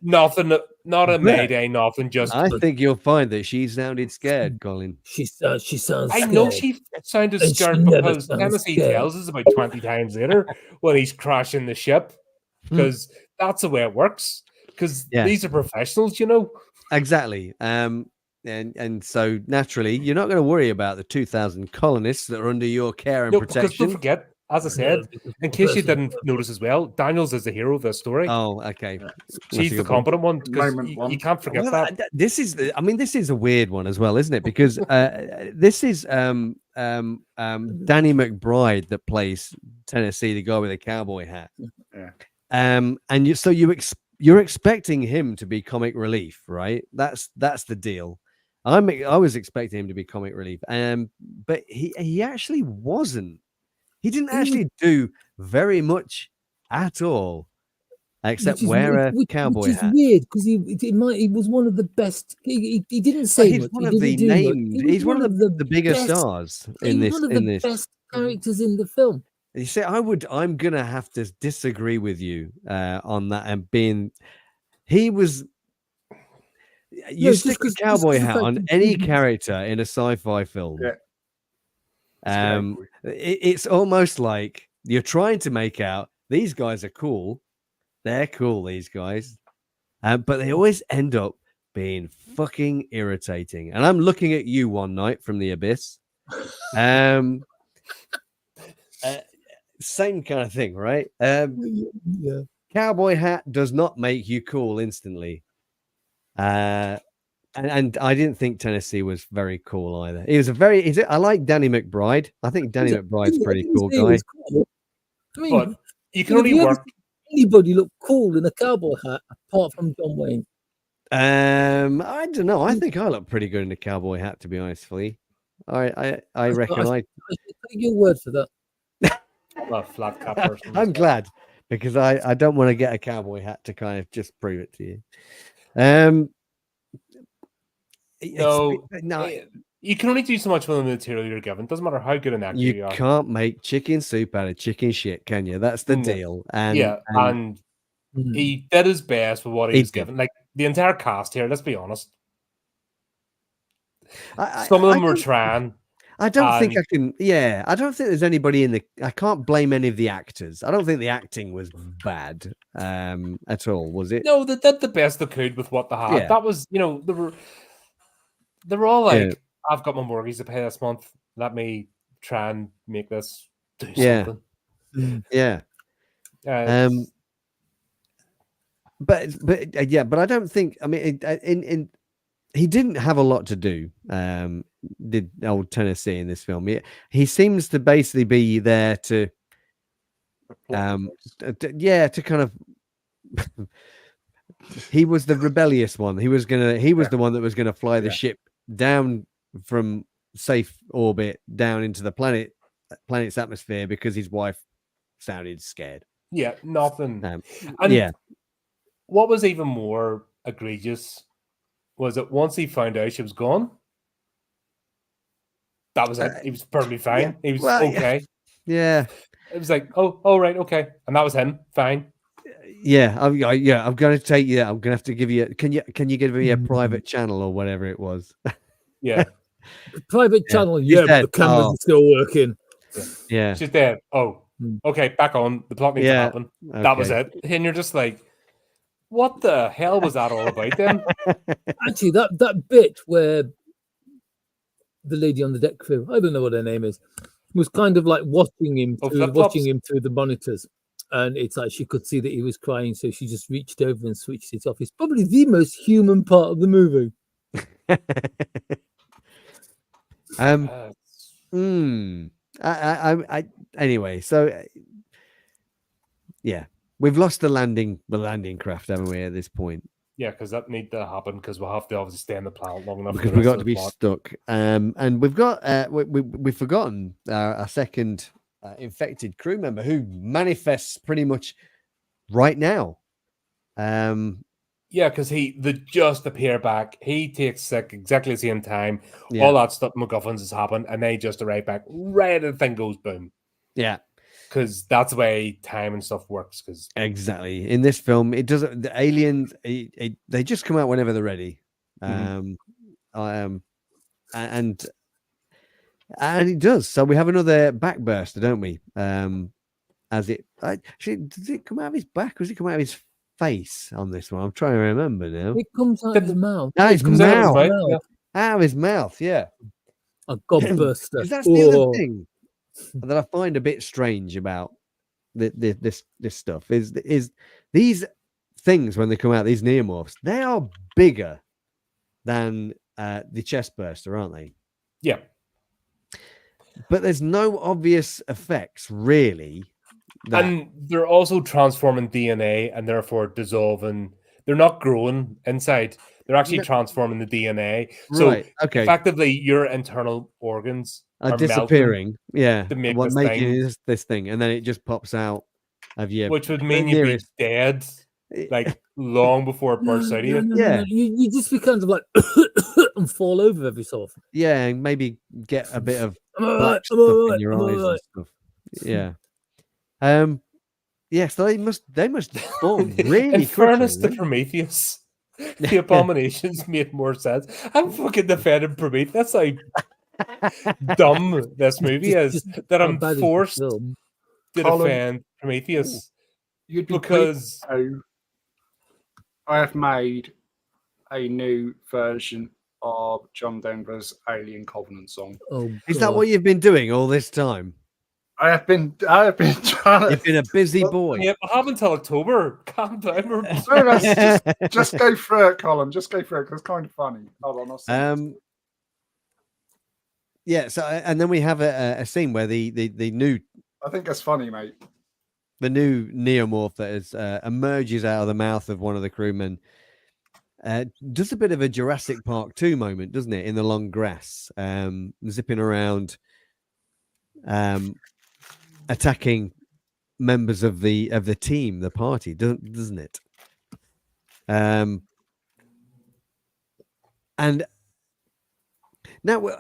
Nothing. Not a mayday. Nothing. Just. I think you'll find that she sounded scared, Colin. She sounds. I Scared. know she sounded And scared she never because sounds Tennessee scared. tells us about 20 times later when he's crashing the ship, because that's the way it works. Because these are professionals, you know. Exactly. And so naturally, you're not going to worry about the 2,000 colonists that are under your care and Because protection. don't forget, as I said, in case you didn't notice as well, Daniels is the hero of this story. Oh, okay. She's the competent one, because you can't forget that. This is a weird one as well, isn't it? Because this is Danny McBride that plays Tennessee, the guy with the cowboy hat. Yeah. And you're expecting him to be comic relief, right? That's the deal. I was expecting him to be comic relief, but he actually wasn't. He didn't actually do very much at all, except wear a cowboy which is hat. weird, because he was one of the best. He didn't say He's much. one of the named. He's one of the bigger best- stars He in was this. one of In the this, best characters in the film. you see, I'm gonna have to disagree with you on that. And being, he was. You stick a cowboy hat on any character in a sci-fi film. Yeah. It's almost like you're trying to make out these guys are cool. They're cool, these guys, but they always end up being fucking irritating. And I'm looking at you one night from the abyss. Same kind of thing, right? Yeah. Cowboy hat does not make you cool instantly. And I didn't think Tennessee was very cool either. He was I like Danny McBride. I think Danny McBride's a pretty cool guy. Cool. I mean, But you can only work. Anybody look cool in a cowboy hat apart from John Wayne? I don't know. I think I look pretty good in a cowboy hat, to be honest, Flea. I reckon I take your word for that. Well, flat cap person. I'm glad, because I don't want to get a cowboy hat to kind of just prove it to you. No, you can only do so much with the material you're given. Doesn't matter how good an actor you are. You can't make chicken soup out of chicken shit, can you? That's the deal. And he did his best with what he was given. Like the entire cast here, let's be honest. Some of them were trying. I don't think I can. Yeah, I don't think there's anybody in the. I can't blame any of the actors. I don't think the acting was bad at all, was it? No, they did the best they could with what they had. Yeah. That was, they were all like, I've got my mortgage to pay this month. Let me try and make this do something. Yeah. But I don't think. I mean, he didn't have a lot to do. Did old Tennessee in this film? He seems to basically be there to kind of. He was the rebellious one. He was the one that was gonna fly the ship down from safe orbit down into the planet's atmosphere because his wife sounded scared. Yeah, nothing. What was even more egregious was that once he found out she was gone, that was it. He was perfectly fine. He was okay. Yeah. It was like, oh, right, okay. And that was him. Fine. Yeah, I'm going to take you. I'm going to have to give you. Can you give me a private channel or whatever it was? Yeah. Private channel. Yeah, but the cameras are still working. Yeah. She's dead. Oh, okay. Back on. The plot needs to happen. Okay. That was it. And you're just like, what the hell was that all about then? Actually, that bit where the lady on the deck crew, I don't know what her name is, was kind of like watching him through the monitors. And it's like she could see that he was crying, so she just reached over and switched it off. It's probably the most human part of the movie. Anyway, so yeah, we've lost the landing craft, haven't we, at this point? Yeah, because that need to happen because we'll have to obviously stay on the planet long enough. Because we've got to be stuck. And we've got we've forgotten our second infected crew member who manifests pretty much right now. Yeah, because they just appear back. He takes sick exactly the same time. Yeah. All that stuff, MacGuffins has happened, and they just arrive back right as the thing goes boom. Yeah. Because that's the way time and stuff works. Because exactly in this film, it doesn't. The aliens, they just come out whenever they're ready. And it does. So we have another backburster, don't we? As it actually, does it come out of his back or does it come out of his face on this one? I'm trying to remember now. It comes out of his mouth. Out his comes mouth. out Out of his mouth. Yeah. A godburster. Because that's the other thing that I find a bit strange about this stuff is these things when they come out, these neomorphs, they are bigger than the chest burster, aren't they? Yeah. But there's no obvious effects, really. And they're also transforming DNA and therefore dissolving. They're not growing inside. They're actually transforming the DNA. So right. Okay. Effectively, your internal organs are disappearing. Yeah. To make what making this thing, and then it just pops out of you. Which would mean you'd be dead, like long before it bursts out of you. Yeah. You just be kind of like and fall over every so often. Yeah, and maybe get a bit of black stuff in your eyes and stuff. Yeah. Yeah, so they must form really In fairness quickly, to Prometheus, the abominations made more sense. I'm fucking defending Prometheus. That's how dumb this movie is that I'm forced to defend Prometheus. You'd be because I have made a new version of John Denver's Alien Covenant song. Oh, is that what you've been doing all this time? I have been trying to. You've been a busy boy. Yeah, I have until October. Calm down. Just go through it, Colin. Just go through it because it's kind of funny. Hold on. Yeah. So, and then we have a scene where the new. I think that's funny, mate. The new neomorph that is emerges out of the mouth of one of the crewmen. Does a bit of a Jurassic Park 2 moment, doesn't it? In the long grass, zipping around, attacking members of the team, the party, doesn't it? And now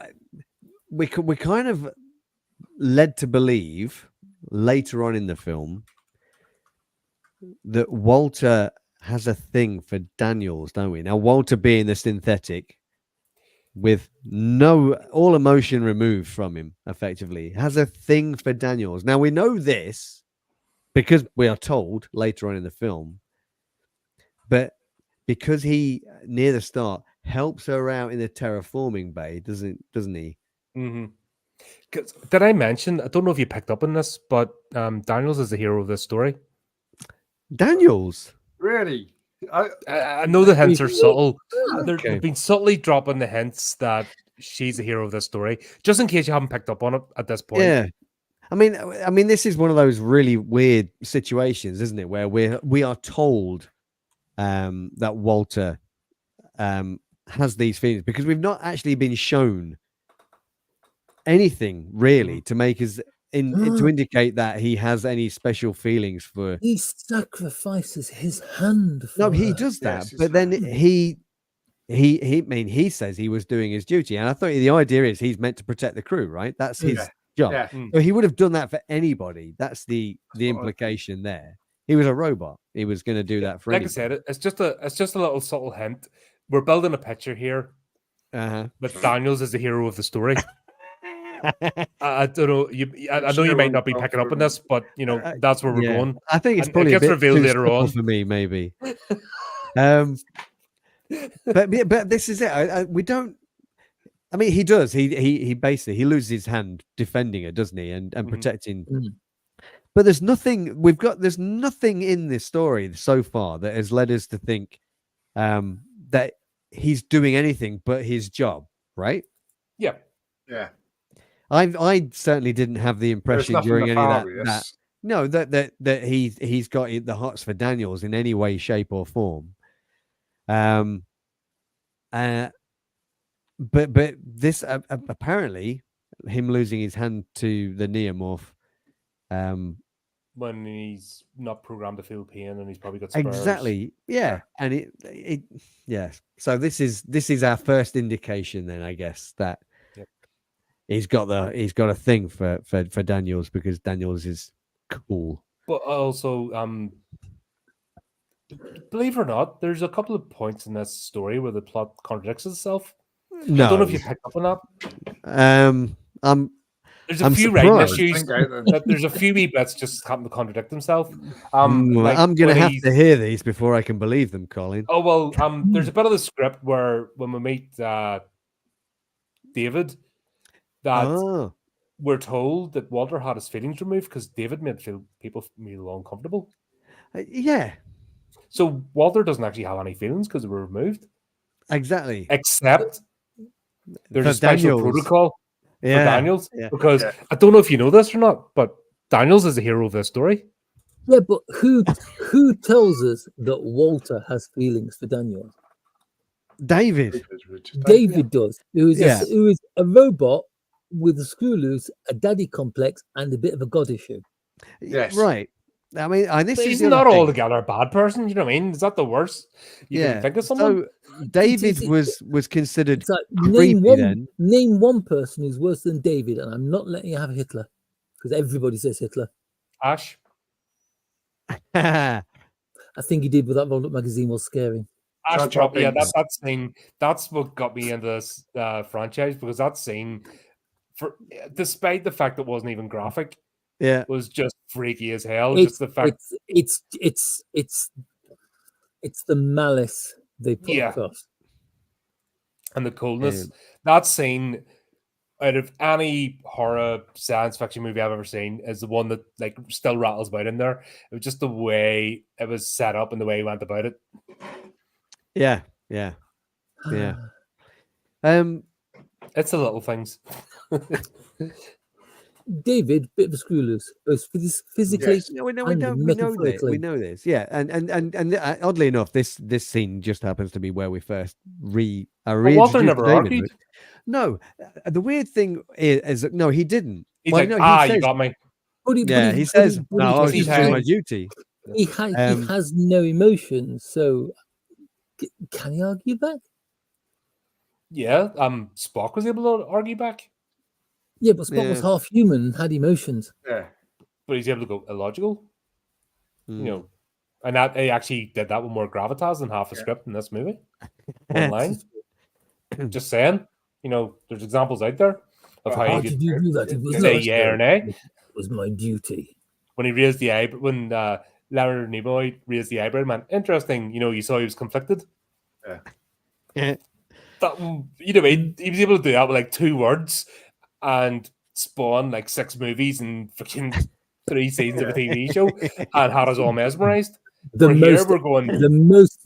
we kind of led to believe later on in the film that Walter has a thing for Daniels, don't we? Now, Walter being the synthetic with all emotion removed from him, effectively, has a thing for Daniels. Now, we know this because we are told later on in the film, but because he, near the start, helps her out in the terraforming bay, doesn't he? Mm-hmm. Did I mention, I don't know if you picked up on this, but Daniels is the hero of this story. Daniels? Really? I know the hints are subtle. They've been subtly dropping the hints that she's the hero of this story, just in case you haven't picked up on it at this point. Yeah. I mean, this is one of those really weird situations, isn't it? Where we are told that Walter has these feelings because we've not actually been shown anything really to make us to indicate that he has any special feelings for. He sacrifices his hand. No, he does that, but then he says he was doing his duty, and I thought the idea is he's meant to protect the crew, right? That's his job. Yeah. So he would have done that for anybody. That's the implication there. He was a robot. He was going to do that for like anybody. I said, it's just a little subtle hint. We're building a picture here, but Daniels is the hero of the story. I don't know. I know you might not be picking up on this, but that's where we're going. I think it's probably it gets a bit revealed too later on for me, maybe. But this is it. We don't. I mean, he does. He basically loses his hand defending her, doesn't he? And protecting But there's nothing there's nothing in this story so far that has led us to think that he's doing anything but his job, right? Yeah. Yeah. I certainly didn't have the There's impression nothing during any of that nefarious. no that he's got the hots for Daniels in any way, shape, or form. But this apparently him losing his hand to the neomorph. When he's not programmed to feel pain and he's probably got spurs. Exactly. Yeah. And it yes. So this is our first indication then, I guess, that he's got a thing for Daniels because Daniels is cool. But also, believe it or not, there's a couple of points in this story where the plot contradicts itself. No. I don't know if you picked up on that. There's a few writing issues. There's a few wee bits just happen to contradict themselves. Like I'm going to have to hear these before I can believe them, Colin. Oh, well, there's a bit of the script where when we meet David, that we're told that Walter had his feelings removed because David made people feel uncomfortable. Yeah. So Walter doesn't actually have any feelings because they were removed. Exactly. Except there's a special protocol for Daniels. Yeah. Because I don't know if you know this or not, but Daniels is the hero of this story. Yeah, but who tells us that Walter has feelings for Daniel? David does. Who is a robot with a screw loose, a daddy complex, and a bit of a god issue. Yes. Right. I mean, he's not altogether a bad person. You know what I mean? Is that the worst? You can think of someone. So David was considered like, creepy then. Name one person who's worse than David, and I'm not letting you have Hitler because everybody says Hitler. Ash. I think he did, but that Rolled Up magazine was scary. Ash, yeah, that scene. That's what got me into this franchise because that scene, despite the fact that it wasn't even graphic. Yeah, was just freaky as hell. Just the fact it's the malice they put across and the coolness. That scene, out of any horror science fiction movie I've ever seen, is the one that like still rattles about in there. It was just the way it was set up and the way he went about it. Yeah. It's the little things. David, bit of a screw loose, both physically. Yes. No, we know this. Yeah, and oddly enough, this scene just happens to be where we first Walter never argued. No, the weird thing is that no, he didn't. He's he says, you got me. He says, "No, I was just doing my duty." He has no emotions, so can he argue back? Yeah, Spock was able to argue back. Yeah, but Spock was half human and had emotions. Yeah. But he's able to go illogical. You know, and that he actually did that with more gravitas than half the script in this movie. Online. Just saying. You know, there's examples out there of how you could do that. It was say yeah or nay. It was my duty. When he raised the eyebrow, when Leonard Nimoy raised the eyebrow, man, interesting. You know, you saw he was conflicted. Yeah. That, you know, he was able to do that with like 2 words and spawn like 6 movies and fucking 3 seasons of a TV show and had us all mesmerized. Leonard Nimoy,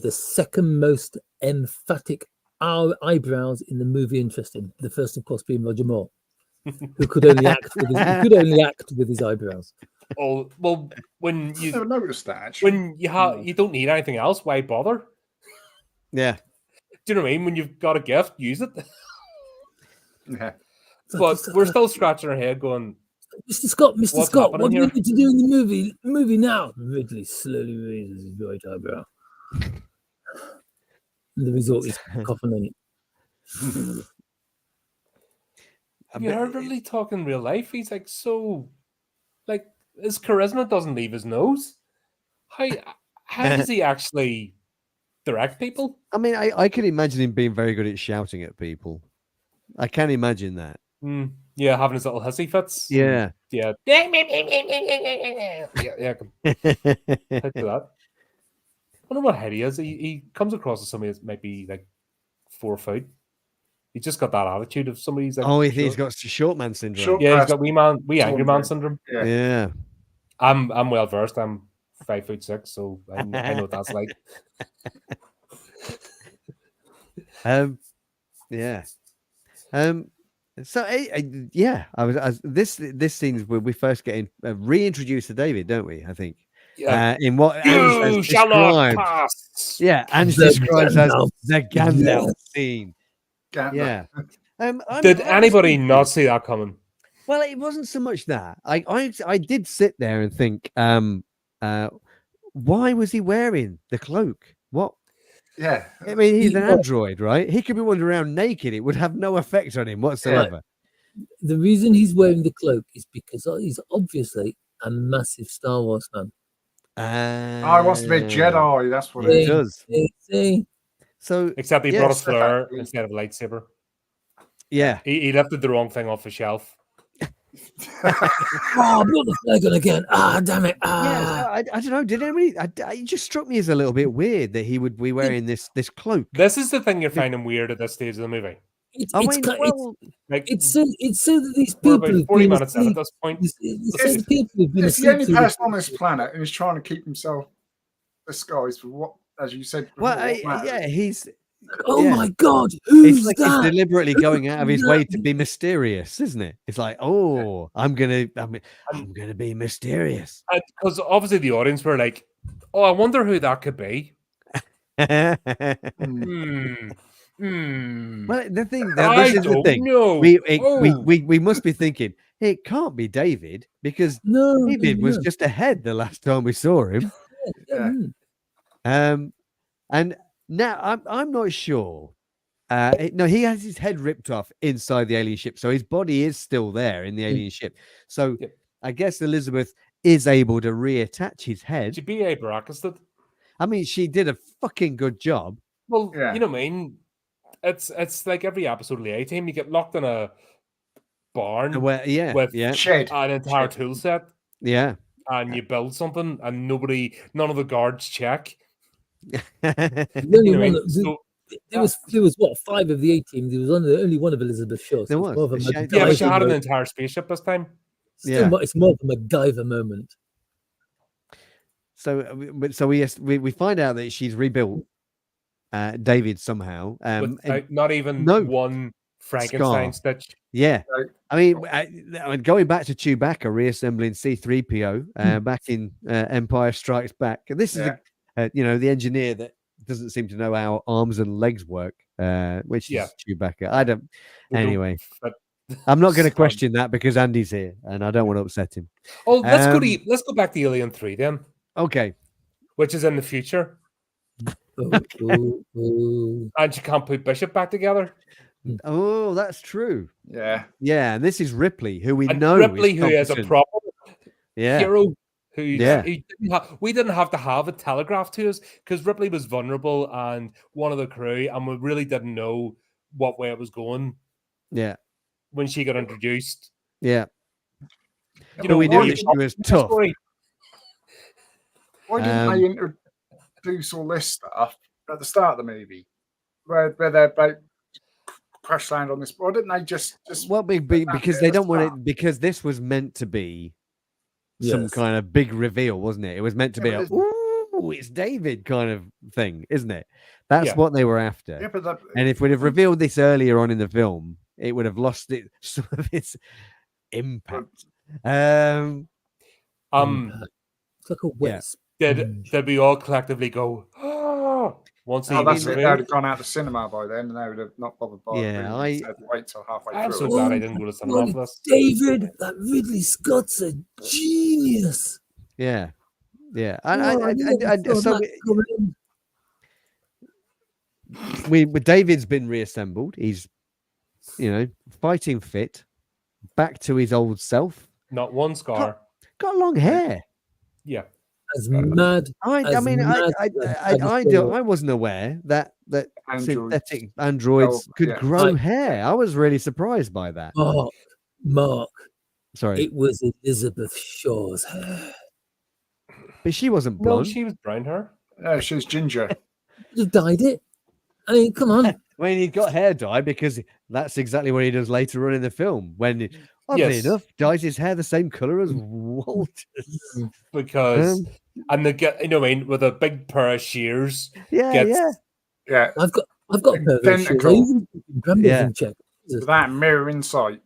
the second most emphatic eyebrows in the movie. Interesting. The first, of course, being Roger Moore, who could only act with his eyebrows. Oh well, when you never noticed that actually. When you don't need anything else, why bother? Yeah. Do you know what I mean? When you've got a gift, use it. Yeah. But we're still scratching our head going, Mr. Scott, what do you need to do in the movie now? Ridley slowly raises his right eyebrow. And the result is coughing on it. Have you heard Ridley talk in real life? He's like so, like his charisma doesn't leave his nose. How does he actually direct people? I mean, I can imagine him being very good at shouting at people. I can imagine that. Yeah, having his little hissy fits. Yeah. Yeah. Yeah, I can hit to that. I wonder what head he is. He comes across as somebody that might be like 4 foot. He's just got that attitude of somebody's like. Oh, he's short. got short man syndrome. Short- Yeah, he's got wee angry man syndrome. syndrome. Yeah. I'm well versed. I'm 5'6", so I know what that's like. Yeah. So yeah, this scene is where we first get reintroduced to David, don't we? I think. Yeah. In what You Ange shall not described. pass. Yeah, Ange The describes as Gandalf. the Gandalf Yes. scene. Did I anybody not see that coming? Well, it wasn't so much that. I did sit there and think, why was he wearing the cloak? What? Yeah. I mean, he's an android, right? He could be wandering around naked. It would have no effect on him whatsoever. The reason he's wearing the cloak is because he's obviously a massive Star Wars fan. He wants to be a Jedi. That's what He it is. does. See? So, Except he brought a yes, flare instead of a lightsaber. yeah. He lifted the wrong thing off the shelf. Oh, I brought the flag on again. Ah, damn it. Yeah, I don't know. Did anybody? It just struck me as a little bit weird that he would be wearing this cloak. This is the thing you're finding weird at this stage of the movie. It's Like, so that these we're people about have 40 been minutes in at asleep. this point. It's so the people have been It's the asleep only through person on this planet who's trying to keep himself disguised for what, as you said. Well, what matters. yeah, he's. Oh yeah. my God, who's It's like that? he's deliberately going out of his way to be mysterious, isn't it? It's like, oh, I'm gonna be mysterious. Because obviously the audience were like, oh, I wonder who that could be. Well, the thing, this is the thing. Know. We must be thinking it can't be David because No, David was just ahead the last time we saw him. And now I'm not sure. No, he has his head ripped off inside the alien ship, so his body is still there in the alien ship. So I guess Elizabeth is able to reattach his head. She be Bracketed. I mean, she did a fucking good job. Well, you know what I mean. It's like every episode of the A-Team, you get locked in a barn with shed, an entire tool set. Yeah. And you build something and none of the guards check. There was what, 5 of the A-Team. There was only one of Elizabeth's shows. There was. But she had an entire spaceship this time. It's more of a MacGyver moment. So we find out that she's rebuilt David somehow. Not even one Frankenstein stitch. Yeah. I mean, going back to Chewbacca reassembling C-3PO back in Empire Strikes Back. This is the engineer that doesn't seem to know how arms and legs work, which is Chewbacca. Anyway, I'm not going to question that because Andy's here and I don't want to upset him. Oh, let's go back to Alien 3 then. Okay. Which is in the future. And she can't put Bishop back together. Oh, that's true. Yeah. Yeah, and this is Ripley, who we know Ripley, who is a proper hero. We didn't have to have it telegraphed to us because Ripley was vulnerable and one of the crew, and we really didn't know what way it was going. Yeah. When she got introduced. Yeah. We knew that she was tough. Why didn't they introduce all this stuff at the start of the movie, where they're about crash land on this? Why didn't they just? Well, because they don't want it. Because this was meant to be some kind of big reveal, wasn't it? It was meant to be it's David kind of thing, isn't it? That's what they were after. Yeah, and if we'd have revealed this earlier on in the film, it would have lost some of its impact. It's like a wisp. Did we all collectively go, once he that's it. They would have gone out to cinema by then, and they would have not bothered by it. Wait till halfway through. I'm so glad I didn't go to cinema for this. David, that Ridley Scott's a genius. Yeah. Yeah. David's been reassembled. He's, fighting fit, back to his old self. Not one scar. Got long hair. Yeah. As mad. I wasn't aware that synthetic androids could grow hair. I was really surprised by that. Oh, Mark. Sorry. It was Elizabeth Shaw's hair. But she wasn't blonde. No, she was brown hair. No, she was ginger. You've dyed it. I mean, come on. I mean, he got hair dye because That's exactly what he does later on in the film. When, oddly Yes. enough, dyes his hair the same color as Walter's. Because and they get, you know what I mean, with a big pair of shears. Yeah, gets, Yeah, I've got a pair of those shoes. I Identical. even grandma's Yeah. in check. with that mirror inside.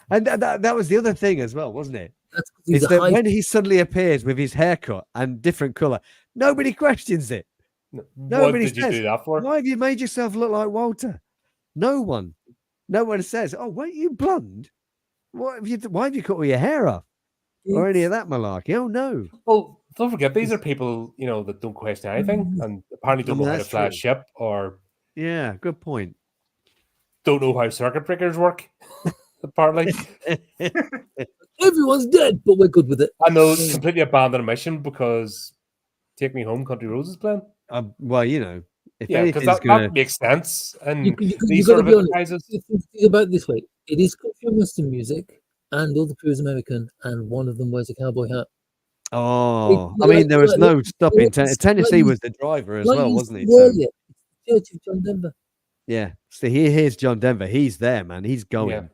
And that was the other thing as well, wasn't it? That's 'cause he's Is a that high. when he suddenly appears with his haircut and different color, nobody questions it. What Nobody did you says, do that for? "Why have you made yourself look like Walter?" No one says, "Oh, weren't you blonde? Why have you cut all your hair off?" Or any of that malarkey. Oh no. Well, don't forget, these are people, you know, that don't question anything and apparently don't I mean, know how to that's fly a true. ship or Yeah, good point. don't know how circuit breakers work. Apparently, Everyone's dead, but we're good with it. and they'll completely abandon a mission because "Take Me Home, Country Roads" is playing. Well, you know, if Yeah, because anything's that gonna, makes sense. And You these got sort to of be honest. enterprises, Think about it this way: it is country and western music, and all the crew is American, and one of them wears a cowboy hat. oh, I like- mean, there was like- no stopping. like- Tennessee like- was the driver as Like well, you wasn't he? said So, earlier, Church of John Denver. yeah. So here's John Denver. He's there, man. He's going. Yeah.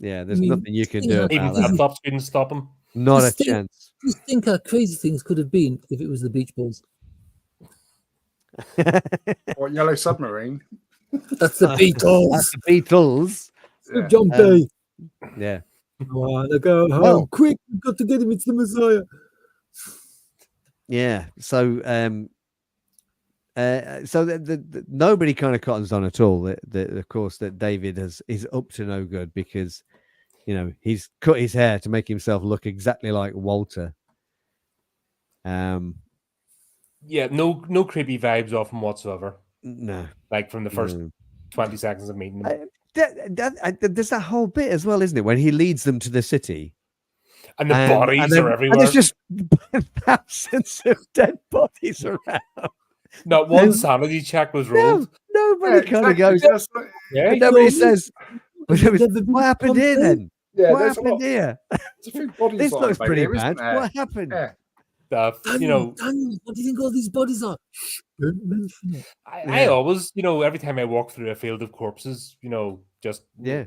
Yeah, there's I mean, nothing you can think do how about even crazy- that. flip-flops couldn't stop them. Not a Just think- chance. Just think how crazy things could have been if it was the Beach Boys. Or Yellow Submarine. That's the Beatles. That's the Beatles. Yeah. John Bay. Yeah. Wanna go home Well- quick? We've got to get him. It's the Messiah. Yeah. So nobody kind of cottons on at all. That of course that David is up to no good because, you know, he's cut his hair to make himself look exactly like Walter. Yeah, no creepy vibes off him whatsoever. No. Like from the first no. 20 seconds of meeting him. There's that whole bit as well, isn't it? When he leads them to the city. And the And bodies then- are And everywhere. there's just thousands of dead bodies around. Not one sanity check was No, rolled. nobody kind of goes. That's like- Yeah, And nobody Well, says, "What happened here then? yeah, What there's a lot. happened here? There's a few bodies This lying looks back pretty here, isn't bad. there? What happened?" Yeah. you know, Daniel, what do you think all these bodies are? Don't mention it. I always, you know, every time I walk through a field of corpses, you know, just Yeah.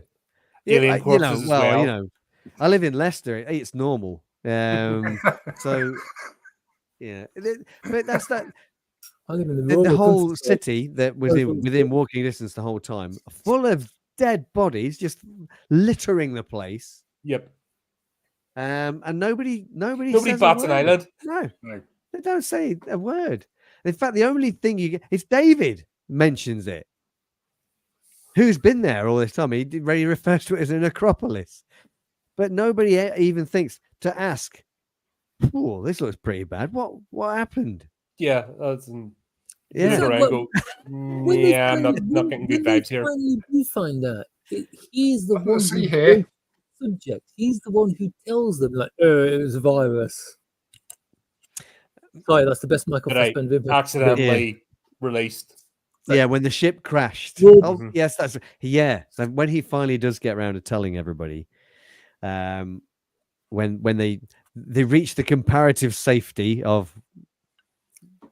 alien you know, corpses as well. you know, I live in Leicester. It's normal. So yeah, but that's that. I live in the, The roller whole coaster. city that was within walking distance the whole time, full of dead bodies, just littering the place. Yep. And nobody Nobody says a bats an word. eyelid. No, No. they don't say a word. In fact, the only thing you get is David mentions it. Who's been there all this time? He refers to it as a necropolis, but nobody even thinks to ask. Oh, this looks pretty bad. What happened? Yeah. Yeah. Look around and go, When they yeah, I'm not finally- getting when good they vibes here. finally do find out, he's the What one does who he hear? tells the subject. He's the one who tells them, like, it was a virus. Sorry, that's the best Michael Right. Fassbender impression. Accidentally released. Yeah, when the ship crashed. Yeah. Oh, Mhm. yes, that's So when he finally does get around to telling everybody, when they reach the comparative safety of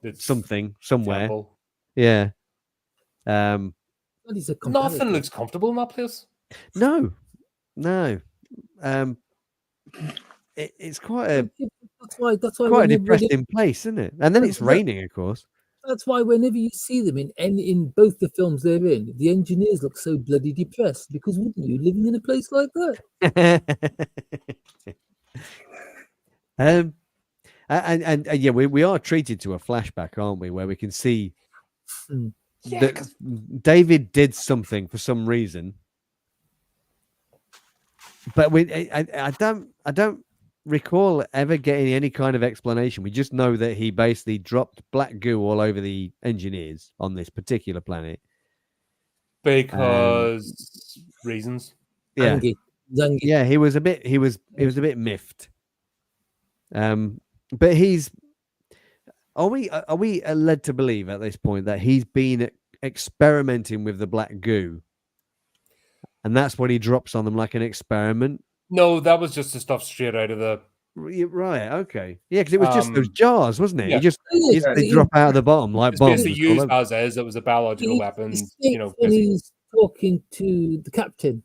It's something somewhere, terrible. yeah. Well, he's a Nothing comparative. looks comfortable in that place. No. It's quite a That's why quite a whenever- depressing place, isn't it? And then it's Yeah. raining, of course. That's why whenever you see them in both the films they're in, the engineers look so bloody depressed because wouldn't you living in a place like that? and yeah, we are treated to a flashback, aren't we, where we can see Mm. that David did something for some reason, but I don't recall ever getting any kind of explanation. We just know that he basically dropped black goo all over the engineers on this particular planet. Because reasons. Yeah, Zangi. yeah, he was a bit miffed. But are we led to believe at this point that he's been experimenting with the black goo, and that's what he drops on them like an experiment? No, that was just the stuff straight out of the. Right, okay, yeah, because it was just those jars, wasn't it? yeah. They drop out of the bottom like It's bombs. basically all used over. as is. It was a biological weapon. He You know, when basically- he's talking to the captain,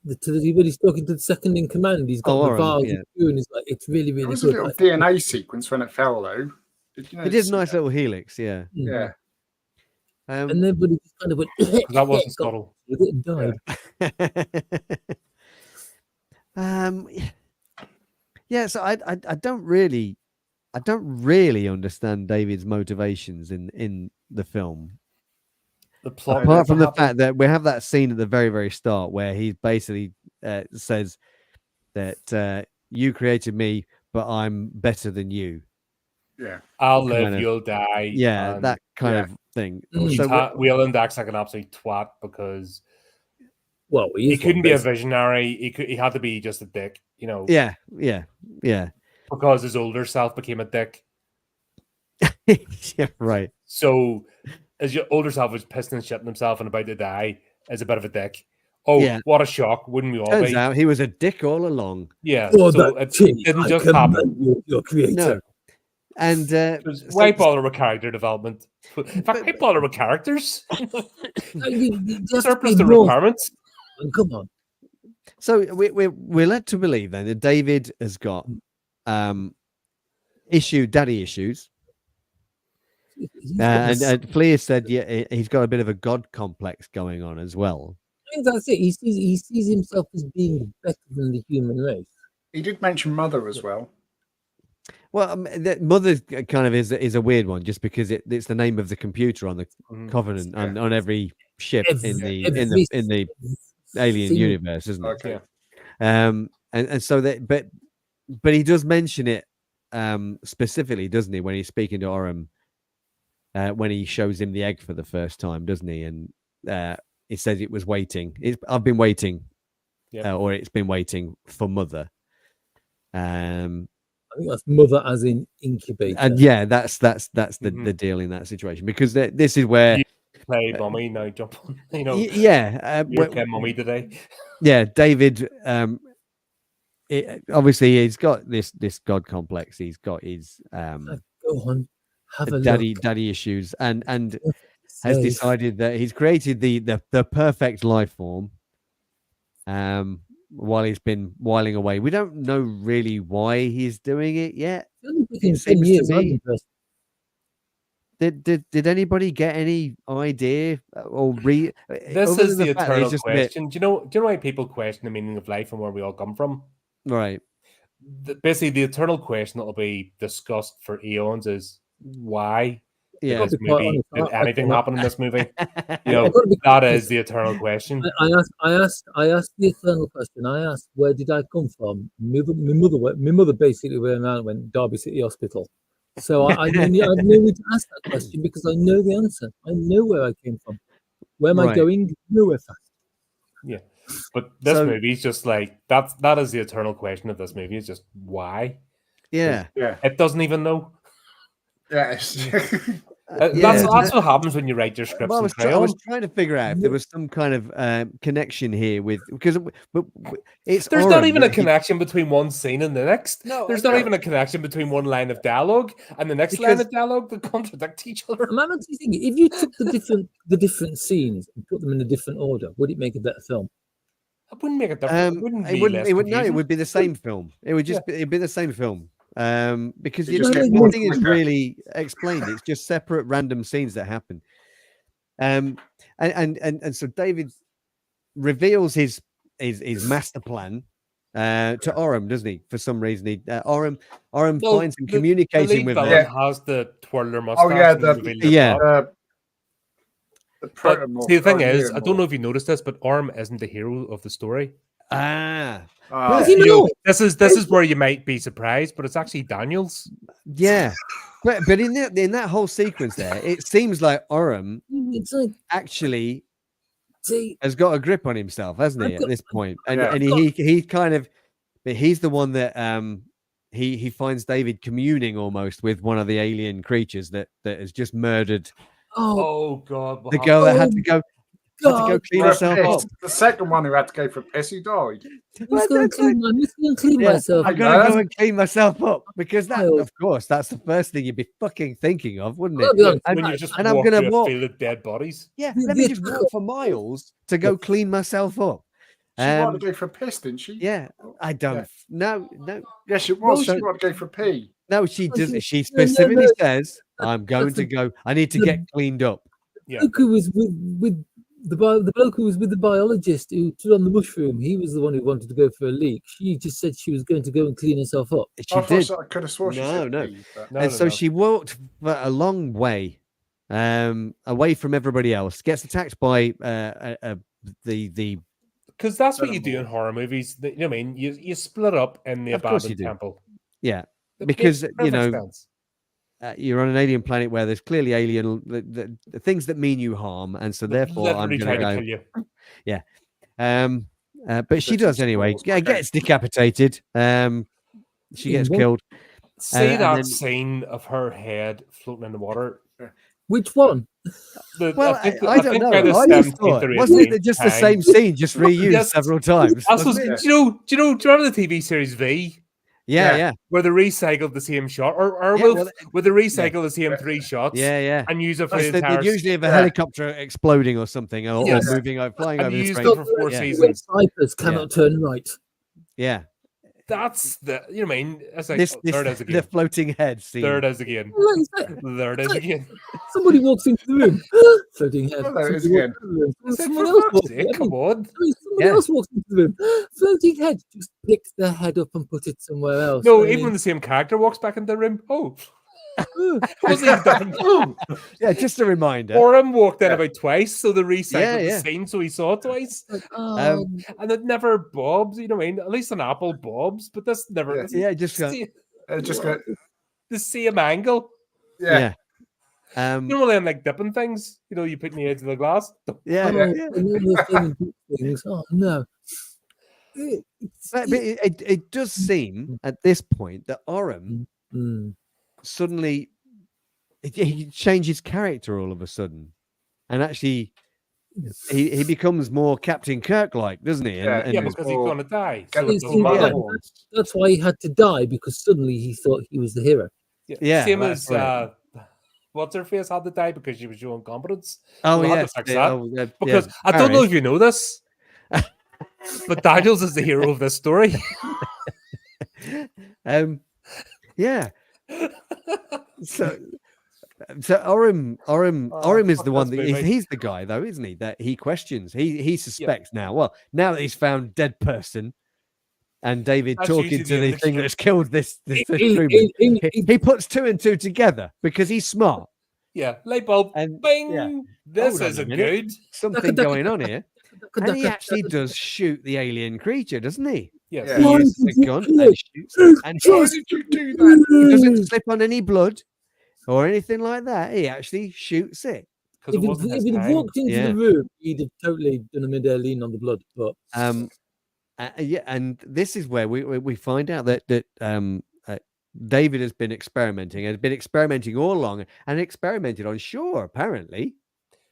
when he's talking to the second in command, he's got the Oren, vase and he's like, it's really, There really was a good. little DNA sequence when it fell, though. Did you It is a notice nice that? little helix, yeah. Yeah. And everybody just kind of went, That wasn't got subtle. with it and died. Yeah, so I don't really understand David's motivations in the film. The plot, Apart from the fact that we have that scene at the very, very start where he basically says that you created me, but I'm better than you. Yeah. I'll kind live, of- you'll die. Yeah, and that kind of thing. Mm. So Whelan acts like an absolute twat because Well, he is couldn't one, be a basically. visionary. He had to be just a dick, yeah, because his older self became a dick. yeah, right. So his older self was pissing and shitting himself and about to die as a bit of a dick. Oh, Yeah. what a shock! Wouldn't we all Turns be? out he was a dick all along. Yeah. Oh, so that it king, didn't I just commend happen. you, your creator. No. And Why bother with character development? In fact, why bother with characters? You have to Surplus be the more- requirements. Come on. So we're led to believe then that David has got daddy issues. And Flea said, yeah, he's got a bit of a god complex going on as well. I think that's it. He sees himself as being better than the human race. He did mention Mother as well. Well, Mother kind of is a weird one, just because it's the name of the computer on the Covenant on every ship in the Alien universe, isn't it? Okay. And so that, but he does mention it specifically, doesn't he, when he's speaking to Orem, when he shows him the egg for the first time, doesn't he? And he says it was waiting. I've been waiting, or it's been waiting for Mother. I think that's Mother as in incubator. And yeah, that's the deal in that situation, because this is where You play mummy now. Jump on. You're playing mummy today. Yeah, David. Obviously, he's got this god complex. He's got his Go on, have a daddy issues, and has decided that he's created the perfect life form. While he's been whiling away, we don't know really why he's doing it yet. It seems to me. Did anybody get any idea or This is the eternal question. Do you know why people question the meaning of life and where we all come from? Right. Basically, the eternal question that will be discussed for eons is why. Yeah. This movie, did anything happen in this movie? That is the eternal question. I asked the eternal question. I asked, where did I come from? My mother basically went around and went Derby City Hospital. So I no need to ask that question because I know the answer. I know where I came from. Where am I going? Nowhere fast. Yeah, but this movie is just like that is the eternal question of this movie. Is just why. Yeah. It doesn't even know. Yes. That's what happens when you write your scripts. I was trying to figure out if there was some kind of connection here because there's not even a connection between one scene and the next. No, there's not even a connection between one line of dialogue and the next line of dialogue that contradict each other. I'm actually thinking, if you took the different scenes and put them in a different order, would it make a better film? It wouldn't make a difference. It would be the same film. It would just it'd be the same film. Because nothing is really explained. It's just separate random scenes that happen. And so David reveals his master plan to Orem, doesn't he? For some reason, Orem finds him communicating with him. Has the twirler mustache. Oh yeah, the thing is, I don't know if you noticed this, but Orem isn't the hero of the story. This is where you might be surprised, but it's actually Daniel's. Yeah, but in that whole sequence there, it seems like Orem actually has got a grip on himself, hasn't he? At this point, and he kind of, he's the one that he finds David communing almost with one of the alien creatures that has just murdered. Oh God! The girl that had to go. Had to go clean For a herself up. piss. The second one who had to go for a piss, he died. Who's going to clean Yeah, myself? I'm gonna go and clean myself up because that, Child. of course, that's the first thing you'd be fucking thinking of, wouldn't I'll it? be honest, And, when you just and I'm walk gonna through a walk. field of dead bodies. Yeah, The- let me the- just walk for miles to go clean myself up. She wanted to go for a piss, didn't she? Yeah, I don't. Yeah. No, Yes, it was. No, She wanted to go for a pee. no. She does. She No, specifically no. says, "I'm going to go. I need to the- get cleaned up." Yeah. Bloke who was with the bloke who was with the biologist who stood on the mushroom, he was the one who wanted to go for a leak. She just said she was going to go and clean herself up. She I did. thought I could have sworn she No, said no. pee, but- No, And no, so no. she walked for a long way, away from everybody else. Gets attacked by the. Because that's what you Furthermore. do in horror movies. You know what I mean? You split up in the Of course you abandoned do. temple. Yeah, It because makes you perfect know sense. you're on an alien planet where there's clearly alien the things that mean you harm, and so therefore I'm Literally going trying to to go. kill you. But she But does she anyway. scores, Yeah, okay. gets decapitated. She gets What? killed. See and that then- scene of her head floating in the water? Which one? Well, I don't know. by the I just 17th thought, or wasn't 18th it just the time- same scene, just reused Yes. several times? That's wasn't what's- it? do you remember the TV series V? Yeah, Yeah. yeah, Where they recycled the same shot, or Yeah, will well, where they recycle the same Yeah. 3 shots yeah. and use it for Yes, the they entire usually have a Yeah. helicopter exploding or something, or Yes. moving, or flying and over you the used screen. it for 4 Yeah. seasons. Cypress cannot turn right. Yeah, That's the you know what I mean? It's like this, oh, there it is the again. floating head scene. There it is again. Like, it's like- There it is again. Somebody walks into the room, floating head. Oh, there it is Somebody again. walks into the room, It's like, Someone for else fuck's walks sake, in. I come mean, on. somebody Yeah. else walks into the room, floating head. Just pick the head up and put it somewhere else. No, I even mean, when the same character walks back into the room, oh, it wasn't even different. Oh. Yeah, just a reminder. Oram walked in Yeah. about twice, so they recycled Yeah, the yeah. scene so he saw it twice. like, And it never bobs, you know what I mean? At least an apple bobs, but this never. Yeah. This Yeah, just go, Just go. the same angle. Yeah. yeah. You know, them like dipping things, you know, you put in the edge of the glass. Yeah, oh, yeah. and all those things. Oh no. But it does seem at this point that Oram Mm. suddenly he changes character all of a sudden, and actually he becomes more Captain Kirk like, doesn't he? Yeah, And Yeah, it's- because he's Or going to die. Get So the it doesn't Yeah. matter. horns. That's why he had to die, because suddenly he thought he was the hero. Yeah, Same that's as right. what's her face had to die because she was showing competence. oh we'll have to yes, fix yeah, that, oh, yeah, Because yeah, I don't know Paris. if you know this, but Daniels is the hero of this story. Yeah. So Oram is the fuck one this that movie. he's the guy though, isn't he? That he questions. He suspects now. Well, now that he's found dead person, and David That's talking usually to the the end of thing the that's killed this He- crewman, he puts 2 and 2 together because he's smart. Yeah, light bulb. And Bing. yeah. This Hold on a isn't minute. good. something going on here, and he actually does shoot the alien creature, doesn't he? Yes. Yeah. He Why uses did the you gun kill and it? shoots it, and Why did you do that? he doesn't slip on any blood or anything like that. He actually shoots it. Because If it wasn't his he'd time. walked into Yeah. the room, he'd have totally done a mid-air lean on the blood. But Yeah, and this is where we find out that David has been experimenting all along, and experimented on shore apparently.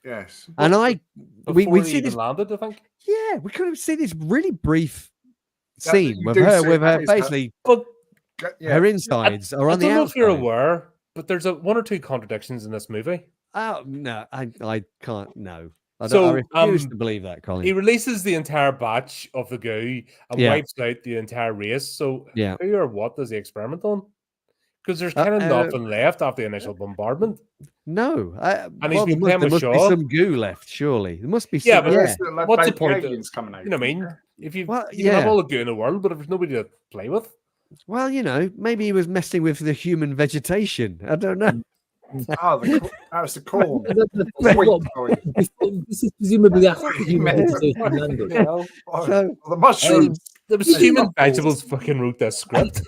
Yes. And Before we he see even this. landed, I think. Yeah, we could have seen this really brief That- scene you with do her see with that her is that- basically But Yeah. her insides are I on the don't know if you're outside. aware, but there's one or two contradictions in this movie. Oh no, I can't. No, I So, refuse to believe that, Colin. He releases the entire batch of the goo and Yeah. wipes out the entire race. So Yeah. who or what does he experiment on? Because there's Uh, kind of uh, nothing left after the initial bombardment. No, And he's been playing there with must be Shaw. some goo left. Surely there must be. Yeah, some, but yeah. There's like What's the baby point of- aliens coming out. You know what I mean? If you, Well, you can have yeah. all the goo in the world, but if there's nobody to play with, Well, maybe he was messing with the human vegetation. I don't know. Oh, that was the corn. what, Sorry. this is presumably after the human Mental. vegetation landed. you know, Oh, So- the mushrooms. the human vegetables fucking wrote this script.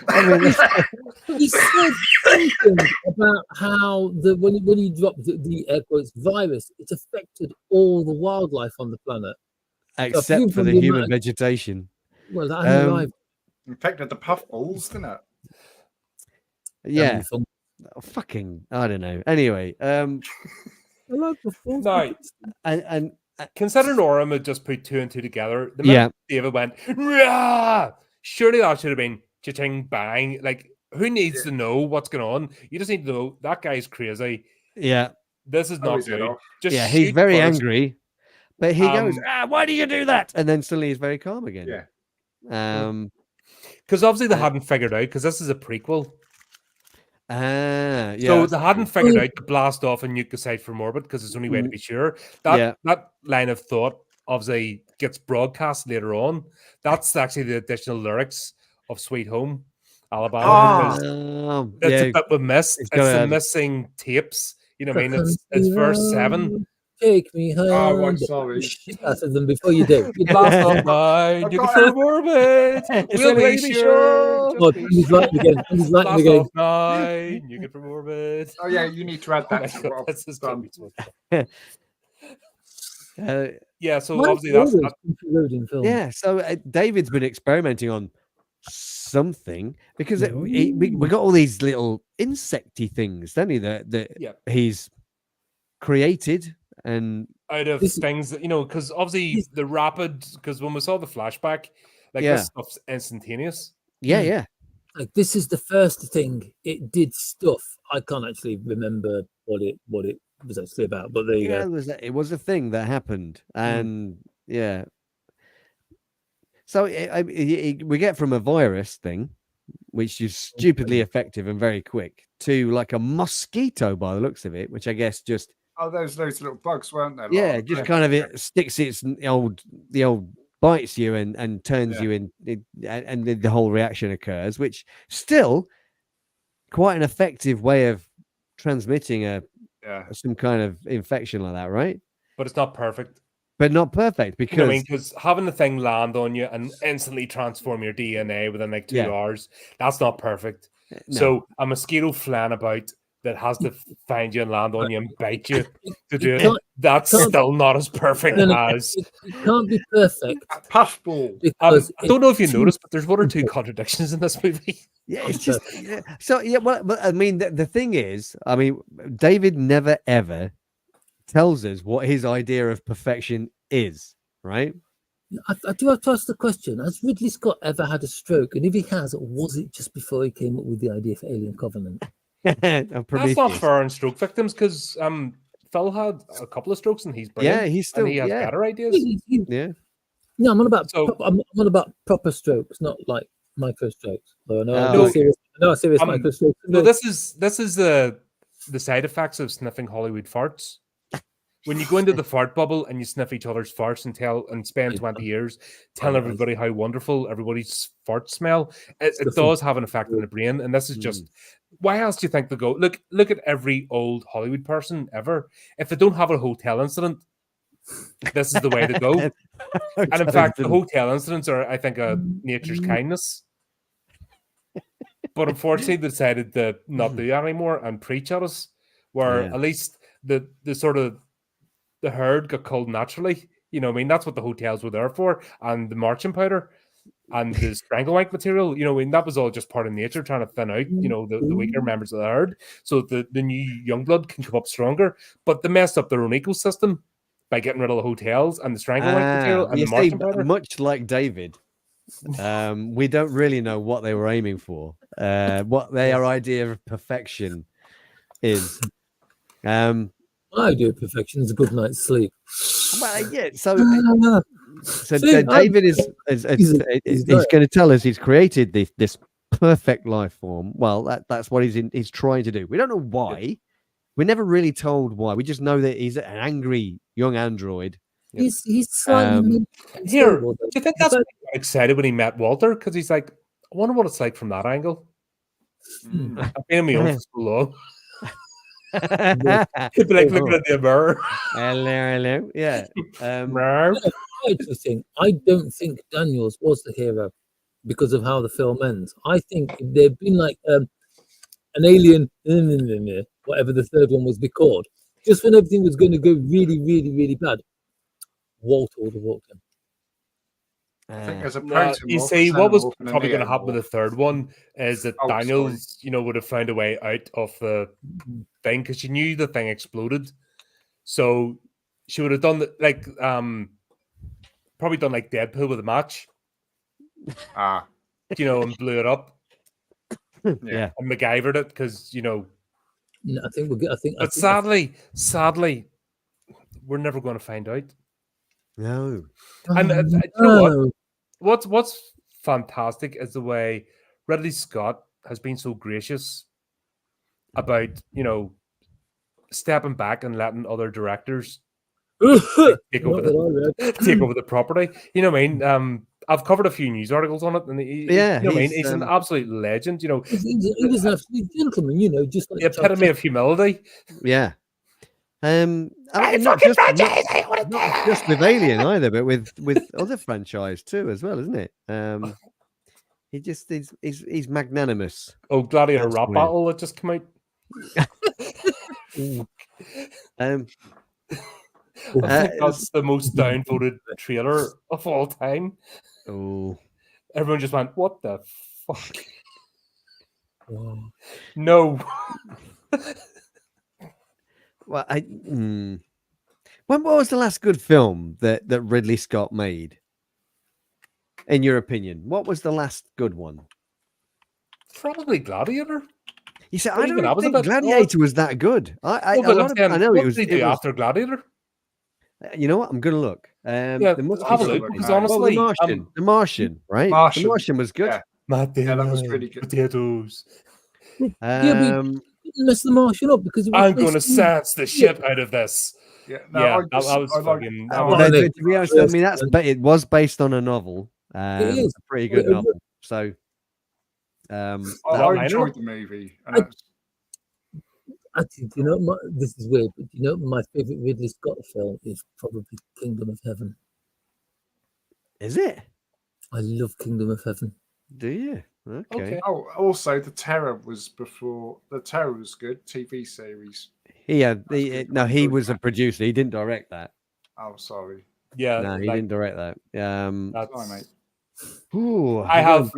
I mean, He said something about how when he dropped the air quotes virus, it affected all the wildlife on the planet. except for the people human might- vegetation. Well, that hadn't Um, arrived. Infected the puffballs, didn't it? Yeah. Fun. Oh, fucking, I don't know. Anyway, I like the force. Now, and considering Orem had just put 2 and 2 together, the Yeah. minute David went, "Rah!" Surely that should have been cha-ching bang. Like, who needs to know what's going on? You just need to know that guy's crazy. yeah, This is not his head good. off. Just yeah, he's shoot very first. angry, but he goes, Um, why do you do that? And then suddenly he's very calm again. Yeah. Because obviously they hadn't figured out, because this is a prequel. Yeah. So they hadn't figured out to blast off and nuke the site from orbit, because it's the only way to be sure. That line of thought obviously gets broadcast later on. That's actually the additional lyrics of Sweet Home Alabama. It's a bit we missed. It's the missing tapes. You know what I mean? It's verse 7. Take me home. Oh, I'm sorry. Started them before you do. Blast off mine. You can from orbit. We'll be sure. Oh, he's lightning again. He's lightning Blast again. off mine. You can from orbit. Oh yeah, you need to add that. to what I've This is done. Yeah, so Why obviously is that's all this loading film? Yeah, so David's been experimenting on something because we got all these little insecty things, don't he? That he's created and out of things that, you know, because obviously the rapid, because when we saw the flashback, like this stuff's instantaneous. Yeah. Like this is the first thing it did stuff. I can't actually remember what it was actually about, but there you go. It was a thing that happened, and so we get from a virus thing, which is stupidly effective and very quick, to like a mosquito by the looks of it, which I guess just those little bugs, weren't there? Yeah, just kind of it sticks the old bites you and turns you in, and the whole reaction occurs, which still quite an effective way of transmitting some kind of infection like that, right? But it's not perfect. But not perfect because, you know what I mean? Because having the thing land on you and instantly transform your DNA within like 2 hours, that's not perfect. No. So a mosquito flying about that has to find you and land on you and bite you to do it, that's still not as perfect as... It can't be perfect. Puffball. I don't know if you noticed, but there's 1 or 2 contradictions in this movie. Yeah, it's just... So, well, but I mean, the thing is, I mean, David never, ever tells us what his idea of perfection is, right? I do have to ask the question: has Ridley Scott ever had a stroke? And if he has, was it just before he came up with the idea for Alien Covenant? That's not fair on stroke victims, because Phil had a couple of strokes and he's brilliant. Yeah, he's still... And he has better ideas. Yeah. No, I'm on about proper strokes, not like micro strokes. I know serious micro strokes. No, this is the side effects of sniffing Hollywood farts. When you go into the fart bubble and you sniff each other's farts and spend 20 years telling everybody how wonderful everybody's farts smell, it does have an effect on the brain. And this is just, why else do you think they go? Look at every old Hollywood person ever. If they don't have a hotel incident, this is the way to go. And in fact, the hotel incidents are, I think, nature's kindness. But unfortunately, they decided to not do that anymore and preach at us, where at least the sort of the herd got killed naturally. You know what I mean? That's what the hotels were there for. And the marching powder and the stranglewank material, you know, and that was all just part of nature trying to thin out, you know, the weaker members of the herd so the new young blood can come up stronger. But they messed up their own ecosystem by getting rid of the hotels and the stranglewank material and the marching powder. Much like David, we don't really know what they were aiming for, what their idea of perfection is. My idea of perfection is a good night's sleep. Well, yeah. So David is going to tell us he's created this perfect life form. Well, that's what he's trying to do. We don't know why. We're never really told why. We just know that he's an angry young android. He's slightly here. Do you think that's why he got excited when he met Walter? Because he's like, I wonder what it's like from that angle. I've been in my own for so long. Could be like looking at the mirror. Hello. Yeah. I don't think Daniels was the hero because of how the film ends. I think if there'd been like an alien, whatever the third one was be called, just when everything was going to go really, really, really bad, Walter would have walked in. I think there's a you see, what was probably going to happen with the third one is that Daniels, would have found a way out of the thing because she knew the thing exploded. So she would have done probably done like Deadpool with a match, Ah, and blew it up Yeah. and MacGyvered it because No, I think we'll get. I think. But sadly, we're never going to find out. No. And you know what? What's fantastic is the way Ridley Scott has been so gracious about stepping back and letting other directors take over the property. You know what I mean? I've covered a few news articles on it, and he's an absolute legend. He was an absolute gentleman. Just like the epitome of humility. Yeah. Not just with Alien either, but with other franchise too, as well, isn't it? He's magnanimous. Oh, Gladiator Rap Battle that just came out. I think that's the most downvoted trailer of all time. Oh, everyone just went, "What the fuck?" No. Well, when was the last good film that Ridley Scott made? In your opinion, what was the last good one? Probably Gladiator. You said I don't think Gladiator was that good. I know it was. After Gladiator. You know what? I'm gonna look. Have a look because honestly, The Martian, right? Martian. The Martian was good. Yeah, that was really good. Potatoes. Mess the Martian up because I'm going to sense the shit out of this. Yeah, that was fucking. To be honest, I mean it was based on a novel. It is a pretty good novel. So, I enjoyed the movie. Actually, this is weird, but my favorite Ridley Scott film is probably Kingdom of Heaven. Is it? I love Kingdom of Heaven. Do you? Okay. Oh, also The Terror was before. The Terror was good TV series. He was a producer. He didn't direct that. Oh, sorry. Yeah, no, he didn't direct that. Sorry, mate. Ooh, I have.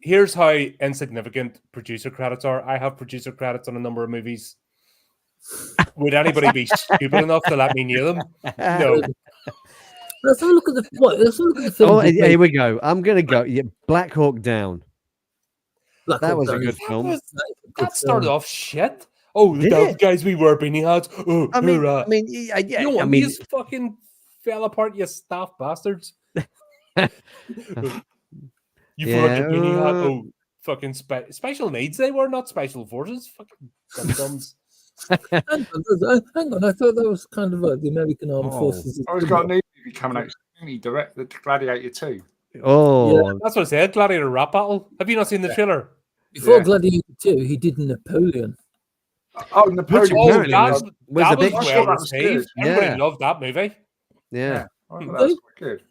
Here's how insignificant producer credits are. I have producer credits on a number of movies. Would anybody be stupid enough to let me near them? No. Let's have a look at the film. Oh, here we go. I'm gonna go. Yeah, Black Hawk Down. That was a good film. That started off shit. Oh, the guys we were beanie hats. Oh, I mean, these fucking fell apart, you staff bastards. You forgot your beanie hat. Oh, fucking special needs. They were not special forces. Fucking dums. Hang on, I thought that was kind of like the American Armed Forces. I was got a new movie coming out. He directed Gladiator 2. Oh, that's what I said. Gladiator Rap Battle. Have you not seen the trailer? Before Gladiator 2, he did Napoleon. Oh, Napoleon! That was well received. Everybody loved that movie. Yeah. That's good.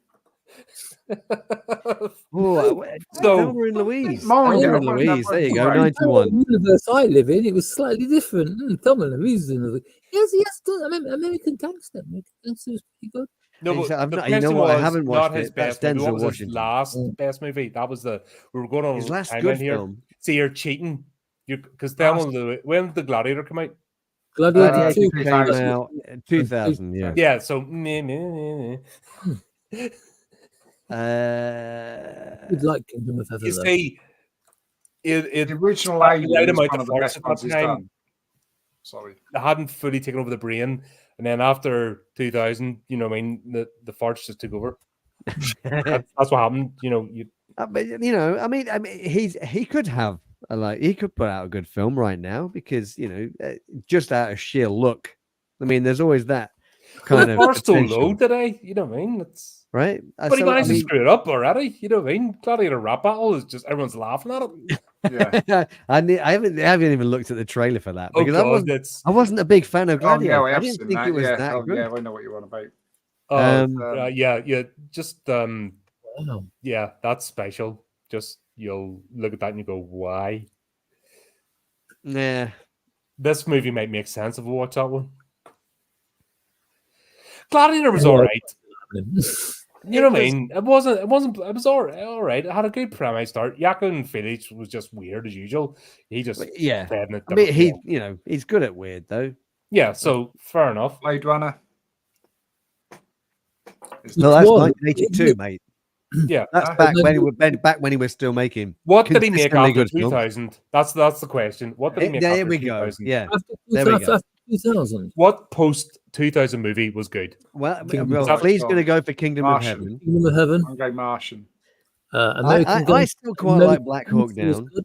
Thelma and Louise. Louise. There you go. 91. The universe I live in, it was slightly different. Thelma and Louise is another. Yes. American Gangster. American Gangster was pretty good. No, but I haven't watched his it. Best That's movie. Denzel What was Washington. his last best movie? That was we were going on his last good here. Film. See, you're cheating. Because when did the Gladiator come out? Gladiator 2 came out 2000. Yeah. Yeah. So. You'd like Kingdom of Heaven. You see, the original Alien was one of the best ones he's done. Sorry, they hadn't fully taken over the brain, and then after 2000, the farts just took over. That's what happened. He could have he could put out a good film right now because just out of sheer luck. I mean, there's always that kind of. The bar's so low today. You know what I mean? It's right. But he managed to screw it up already. You know what I mean? Gladiator Rap Battle is just everyone's laughing at it. Yeah, I haven't even looked at the trailer for that because I wasn't a big fan of Gladiator. I didn't think it was that good. Yeah, I know what you want about. Just yeah, that's special. Just you'll look at that and you go, why? Nah, this movie might make sense if we watch that one. Gladiator was all right. You know what I mean? It was all right. It had a good premise start. Joaquin Phoenix was just weird as usual. He just he's good at weird though. Yeah, so fair enough. Blade Runner. No, that's was, 1982, mate. Yeah. That's back when he was still making. What did he make consistently after good films. 2000? That's the question. What did he make There after we go. 2000? Yeah. after There we go. 2000. What post 2000 movie was good? Well, Kingdom well of Flea's Heaven. going to go for Kingdom Martian. of Heaven. Kingdom of Heaven. I'm going Martian. American I Gangster. still quite like American Black Hawk Gangster was Down. good.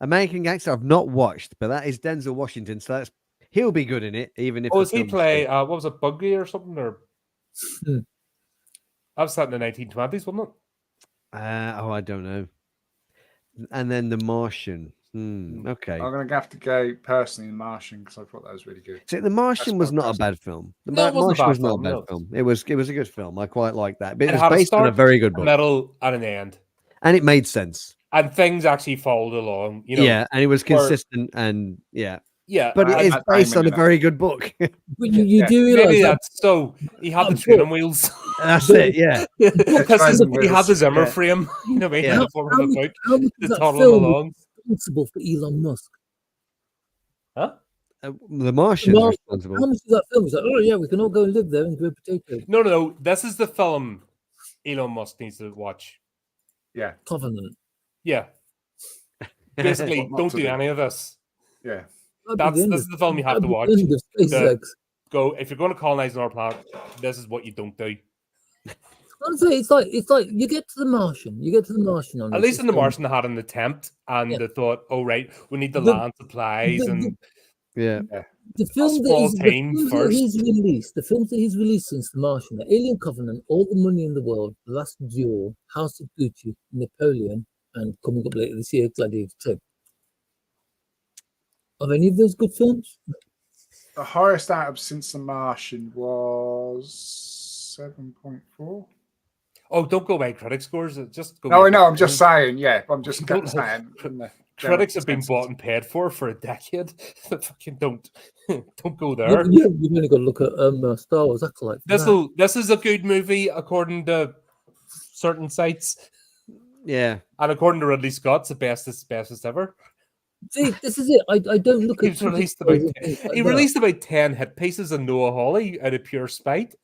American Gangster, I've not watched, but that is Denzel Washington, so he'll be good in it, even if. Oh, the does he film's play? shit. What was it, Buggy or something? Or Hmm. that was set in the 1920s, wasn't it? I don't know. And then The Martian. Okay. I'm going to have to go personally in Martian because I thought that was really good. See, The Martian was not a fantastic. bad film. The No, it wasn't a Martian bad was not a film, bad no. film. It was a good film. I quite like that. But it was had a based on a start, very good a book, middle, and an end, and it made sense. and things actually followed along. You know, Yeah, and it was where- consistent, and yeah, yeah. but it I is had based timing on a in it. very good book. But you do Maybe realize that that's so. He had the I'm training sure. wheels. That's it. Yeah. Because training he had the wheels, Zimmer yeah. frame. You know, what I mean, Yeah. in the form of a book how much to of that toddle film along. is responsible for Elon Musk? Huh? The Martian is Martian, responsible. How much of that film is like, oh yeah, we can all go and live there and grow potatoes? No. This is the film Elon Musk needs to watch. Yeah. Covenant. Yeah. Basically, What not don't to do do. any of this. Yeah. This is the film you have to watch. End of SpaceX. Go if you're going to colonize another planet. This is what you don't do. Honestly, it's like you get to the Martian. You get to the Martian on At this least in the film. Martian, they had an attempt, and Yeah. they thought, "Oh right, we need the The- land supplies." And Yeah. The film that small he's, the team films that first. he's released, the films that he's released since The Martian, the Alien Covenant, All the Money in the World, The Last Duel, House of Gucci, Napoleon, and coming up later this year, Gladiator 2. Are any of those good films? The highest out of since The Martian was 7.4. oh, don't go by critic scores. Just go. No, by I know. I'm critics. just saying. Yeah, I'm just Don't- saying. in the Critics general have been consensus. bought and paid for a decade. Fucking don't go You, there. you've only got to look at Star Wars Acolyte. for that. This is a good movie according to certain sites, Yeah. and according to Ridley Scott, it's the bestest ever. See, this is it. I don't look at He's released critics about and things like he that. released about 10 hit pieces in Noah Hawley out of pure spite.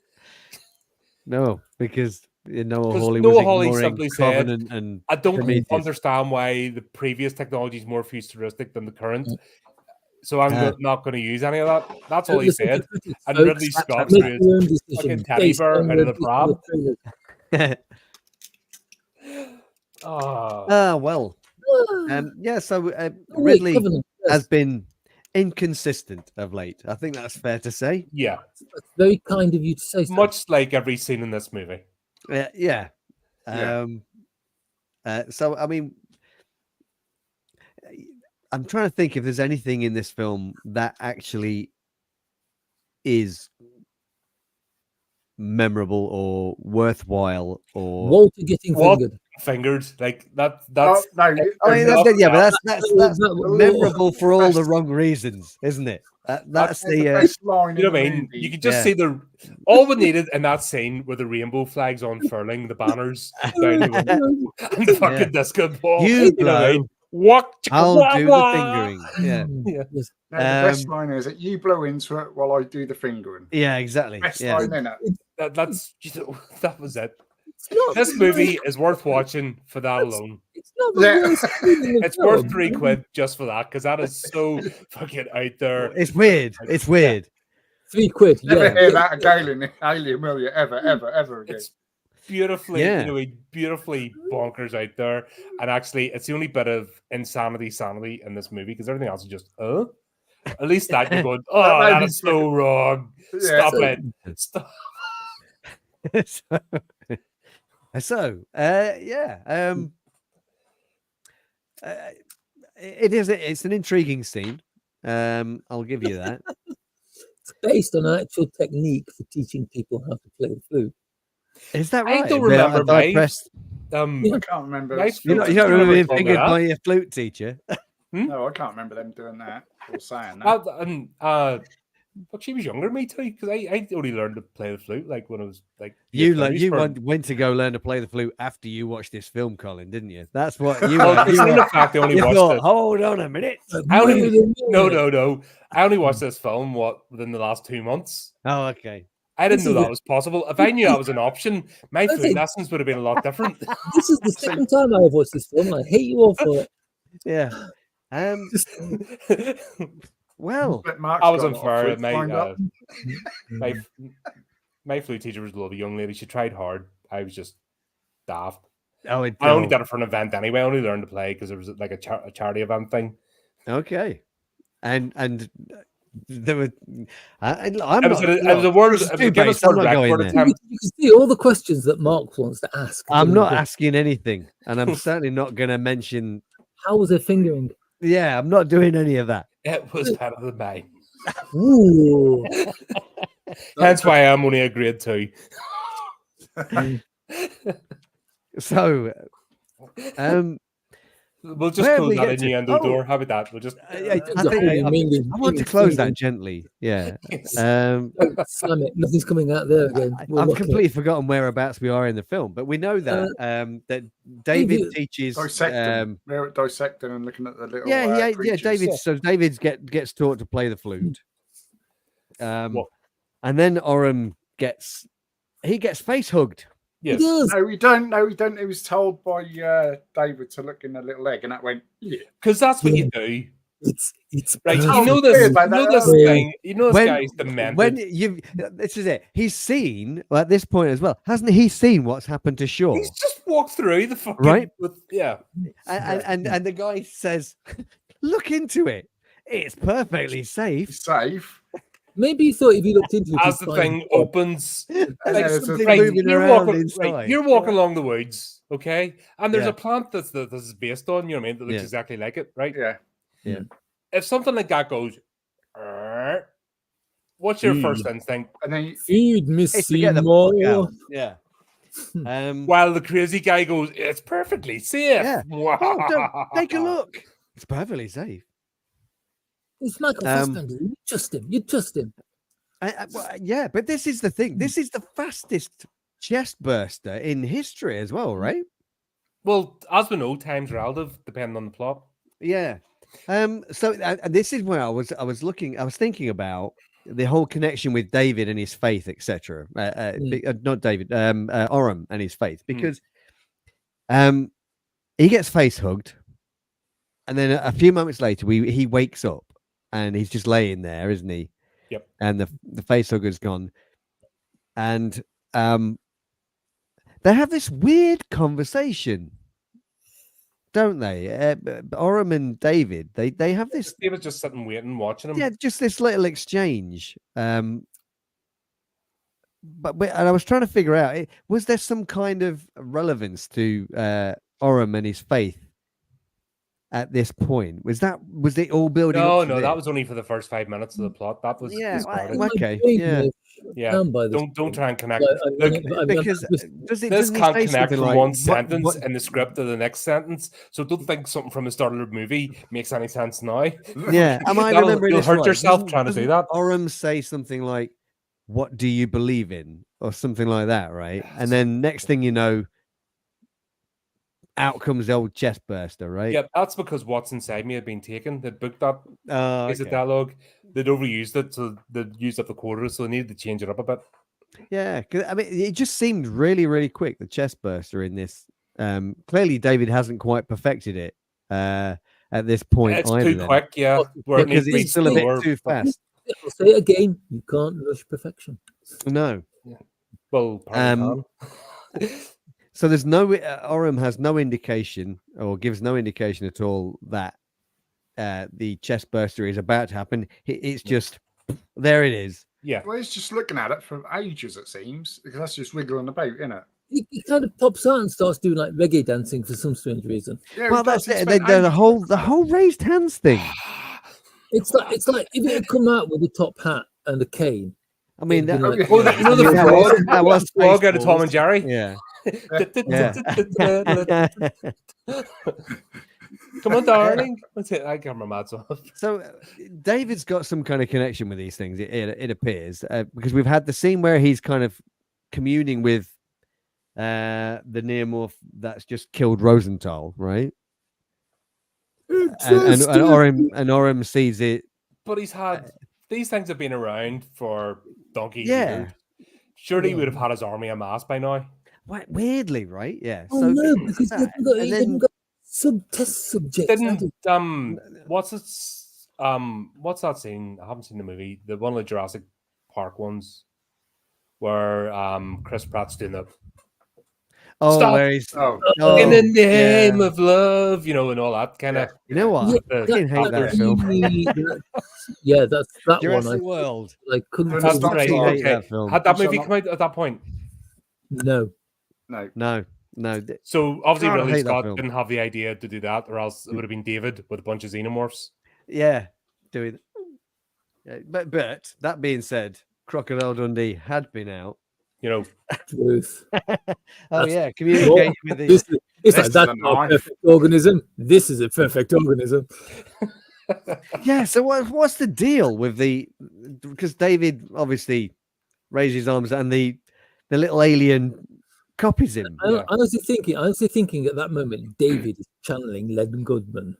No, because Noah 'Cause Hawley Noah was Hawley ignoring simply said, Covenant and I don't Prometheus. understand why the previous technology is more futuristic than the current. So I'm not going to use any of that. That's all Don't he listen to said. critics, And folks. Ridley Scott Make threw his your own fucking decision teddy based bear on out of the the pram. trailers. Oh. well. Yeah, so Wait, Ridley Covenant, yes. has been inconsistent of late. I think that's fair to say. Yeah, That's very kind of you to say so. much like every scene in this movie. Yeah. Yeah. So I mean, I'm trying to think if there's anything in this film that actually is memorable or worthwhile or Walter getting What? fingered. Fingered like that. Oh, That's no, I mean, enough that's, yeah, but now. that's That- memorable for all the best- wrong reasons, isn't it? That's that's the best line You know in what I the mean? movie. You could just Yeah. see all we needed in that scene were the rainbow flags unfurling the banners down the window and the fucking Yeah. disco ball. You know what I blow, mean? What? I'll wah, do the wah. fingering. Yeah, Yeah. Yes. No, the best Um, line is that you blow into it while I do the fingering. yeah, exactly. Best Yeah. line in it. That's that was it. It's not This the movie worst- is worth watching for that That's- alone. It's not the Yeah. worst thing in the It's worth film. £3 just for that because that is so fucking out there. It's weird. It's weird. £3. Never Yeah. hear that again, Alien, will you? Ever again. It's beautifully, Yeah. beautifully bonkers out there. And actually, it's the only bit of sanity in this movie because everything else is just, At least that you're going, oh, That that might is so wrong. Yeah. Stop So- it. Stop. Yeah. It's an intriguing scene. I'll give you that. It's based on an actual technique for teaching people how to play the flute. Is that I right? don't Yeah, remember I my- pressed. I can't remember. Nice You flute. don't remember being Told me fingered that. by your flute teacher? No, I can't remember them doing that or saying that. but she was younger than me too, because I only learned to play the flute like when I was like went to go learn to play the flute after you watched this film, Colin, didn't you? That's what you Oh, were. considering the fact I only You watched thought, it. hold on a minute. No. I only watched this film within the last 2 months. Oh, okay. I didn't This know is that the- was possible. If I knew that was an option, my That's flute it. lessons would have been a lot different. This is the second time I've watched this film. I hate you all for it. Yeah. Well, But Mark's I was got a lot of unfair. flutes lined up. My flute teacher was a lovely young lady. She tried hard. I was just daft. I I only did it for an event anyway. I only learned to play because it was like a charity event thing. Okay. And there were. I'm It was a world. It was a Guinness I'm World not going Record there. attempt. You can see all the questions that Mark wants to ask. I'm not asking anything, and I'm certainly not going to mention. How was her fingering? Yeah, I'm not doing any of that. It was better than mine. Ooh. Hence why I'm only a grade 2. So, We'll just Where close we that get to? innuendo Oh. door. How about that? We'll just. I I want to close that gently. Yeah. Slam it. Nothing's coming out there again. We'll I've look at it. completely forgotten whereabouts we are in the film, but we know that that David David- teaches. Dissecting. We're dissecting and looking at the little. Yeah. creatures. David. So David gets taught to play the flute. What? And then Oram gets face hugged. He Yes. does. No, we don't. No, we don't. He was told by David to look in the little egg, and that went. Yeah. Because that's what you do. It's Right, Oh, you know weird this. about You know that. this Yeah. thing. You know this guy's demented. When you, this is it. He's seen at this point as well, hasn't he? Seen what's happened to Shaw, He's just walked through the fucking Right. yeah. and the guy says, "Look into it. It's perfectly safe." Safe. Maybe he thought if he looked into it, As he'd the find- thing opens, And Like there's something a thing. moving around inside. you're walking along the woods, okay, and there's Yeah. a plant that this is based on. You know what I mean? That looks Yeah. exactly like it, right? Yeah. If something like that goes, "Arr," what's your first instinct? And then Feed Miss Hey, forget the fuck Seymour. out. Yeah. While the crazy guy goes, "It's perfectly safe." Yeah. Oh, don't, take a look. It's perfectly safe. It's Michael Fassbender. You trust him. You trust him. Yeah, but this is the thing. This is the fastest chest burster in history as well, right? Well, as we know, time's relative, depending on the plot. Yeah. So this is where I was thinking about the whole connection with David and his faith, etc. Not David, Oram and his faith, because he gets face hugged, and then a few moments later, he wakes up and he's just laying there, isn't he? Yep. And the face hugger's gone, and they have this weird conversation, don't they? Oram and David, they have this. He was just sitting waiting, watching him. Yeah, just this little exchange. But and I was trying to figure out, was there some kind of relevance to Oram and his faith at this point? Was it all building? No, up to no, that this? was only for the first 5 minutes of the plot. That was Yeah, the start. well, okay, My brain yeah. is Yeah, down by this don't try and connect. Like, Look, Because this doesn't he can't say connect something from like, one what- sentence what- in the script to the next sentence. So don't think something from the start of the movie makes any sense now. Yeah, am I remembering You'll this hurt right? yourself Doesn't- trying to do doesn't that. Oram say something like, "What do you believe in?" or something like that, right? And then next thing you know, out comes the old chest burster, right? Yeah, that's because what's inside me had been taken. They'd booked that piece of Okay. dialogue. They'd overused it, so they'd used up the quarter, so they needed to change it up a bit. Yeah, 'cause, I mean, it just seemed really, really quick. The chest burster in this. Clearly, David hasn't quite perfected it at this point. It's either too then, quick, yeah. Where it because needs to be it's still a slower. bit too fast. I'll say it again. You can't rush perfection. No. Well, apparently can. So there's no Oram has no indication or gives no indication at all that the chest burster is about to happen. It's just there it is. Yeah. Well, he's just looking at it for ages, it seems, because that's just wiggling about, isn't it? He kind of pops out and starts doing like reggae dancing for some strange reason. Yeah, Well, he does. that's He it. spent The ages- whole raised hands thing. It's like if it had come out with a top hat and a cane. I mean, that, It'd be like- Oh, you know the that frog? was- that was Frog out of Tom Spaceballs. and Jerry? Yeah. Come on, darling. What's it? I can't remember that song. So David's got some kind of connection with these things. It appears because we've had the scene where he's kind of communing with the neomorph that's just killed Rosenthal, right? And Orem sees it. But he's had these things have been around for donkeys. Yeah. Years. Surely he would have had his army amassed by now. Weirdly, right? Yeah. Oh so no, because he hasn't got test subjects. Didn't what's that scene? I haven't seen the movie. The one of the Jurassic Park ones where Chris Pratt's doing the where he's in the name of love, you know, and all that kind of. You know what? Yeah, I didn't hate that film. That's that Jurassic one. World. Like couldn't. That's right. hate Okay. that film. Had that movie come out at that point? No. No. So obviously God, I Ridley hate that Scott film. didn't have the idea to do that, or else it would have been David with a bunch of xenomorphs. Yeah, doing. Yeah, but that being said, Crocodile Dundee had been out. You know, Truth. Communicating with the. It's like that's not a perfect organism. This is a perfect organism. Yeah. So what's the deal with the? Because David obviously raised his arms and the little alien copies him. Honestly thinking at that moment, David is channeling Len Goodman.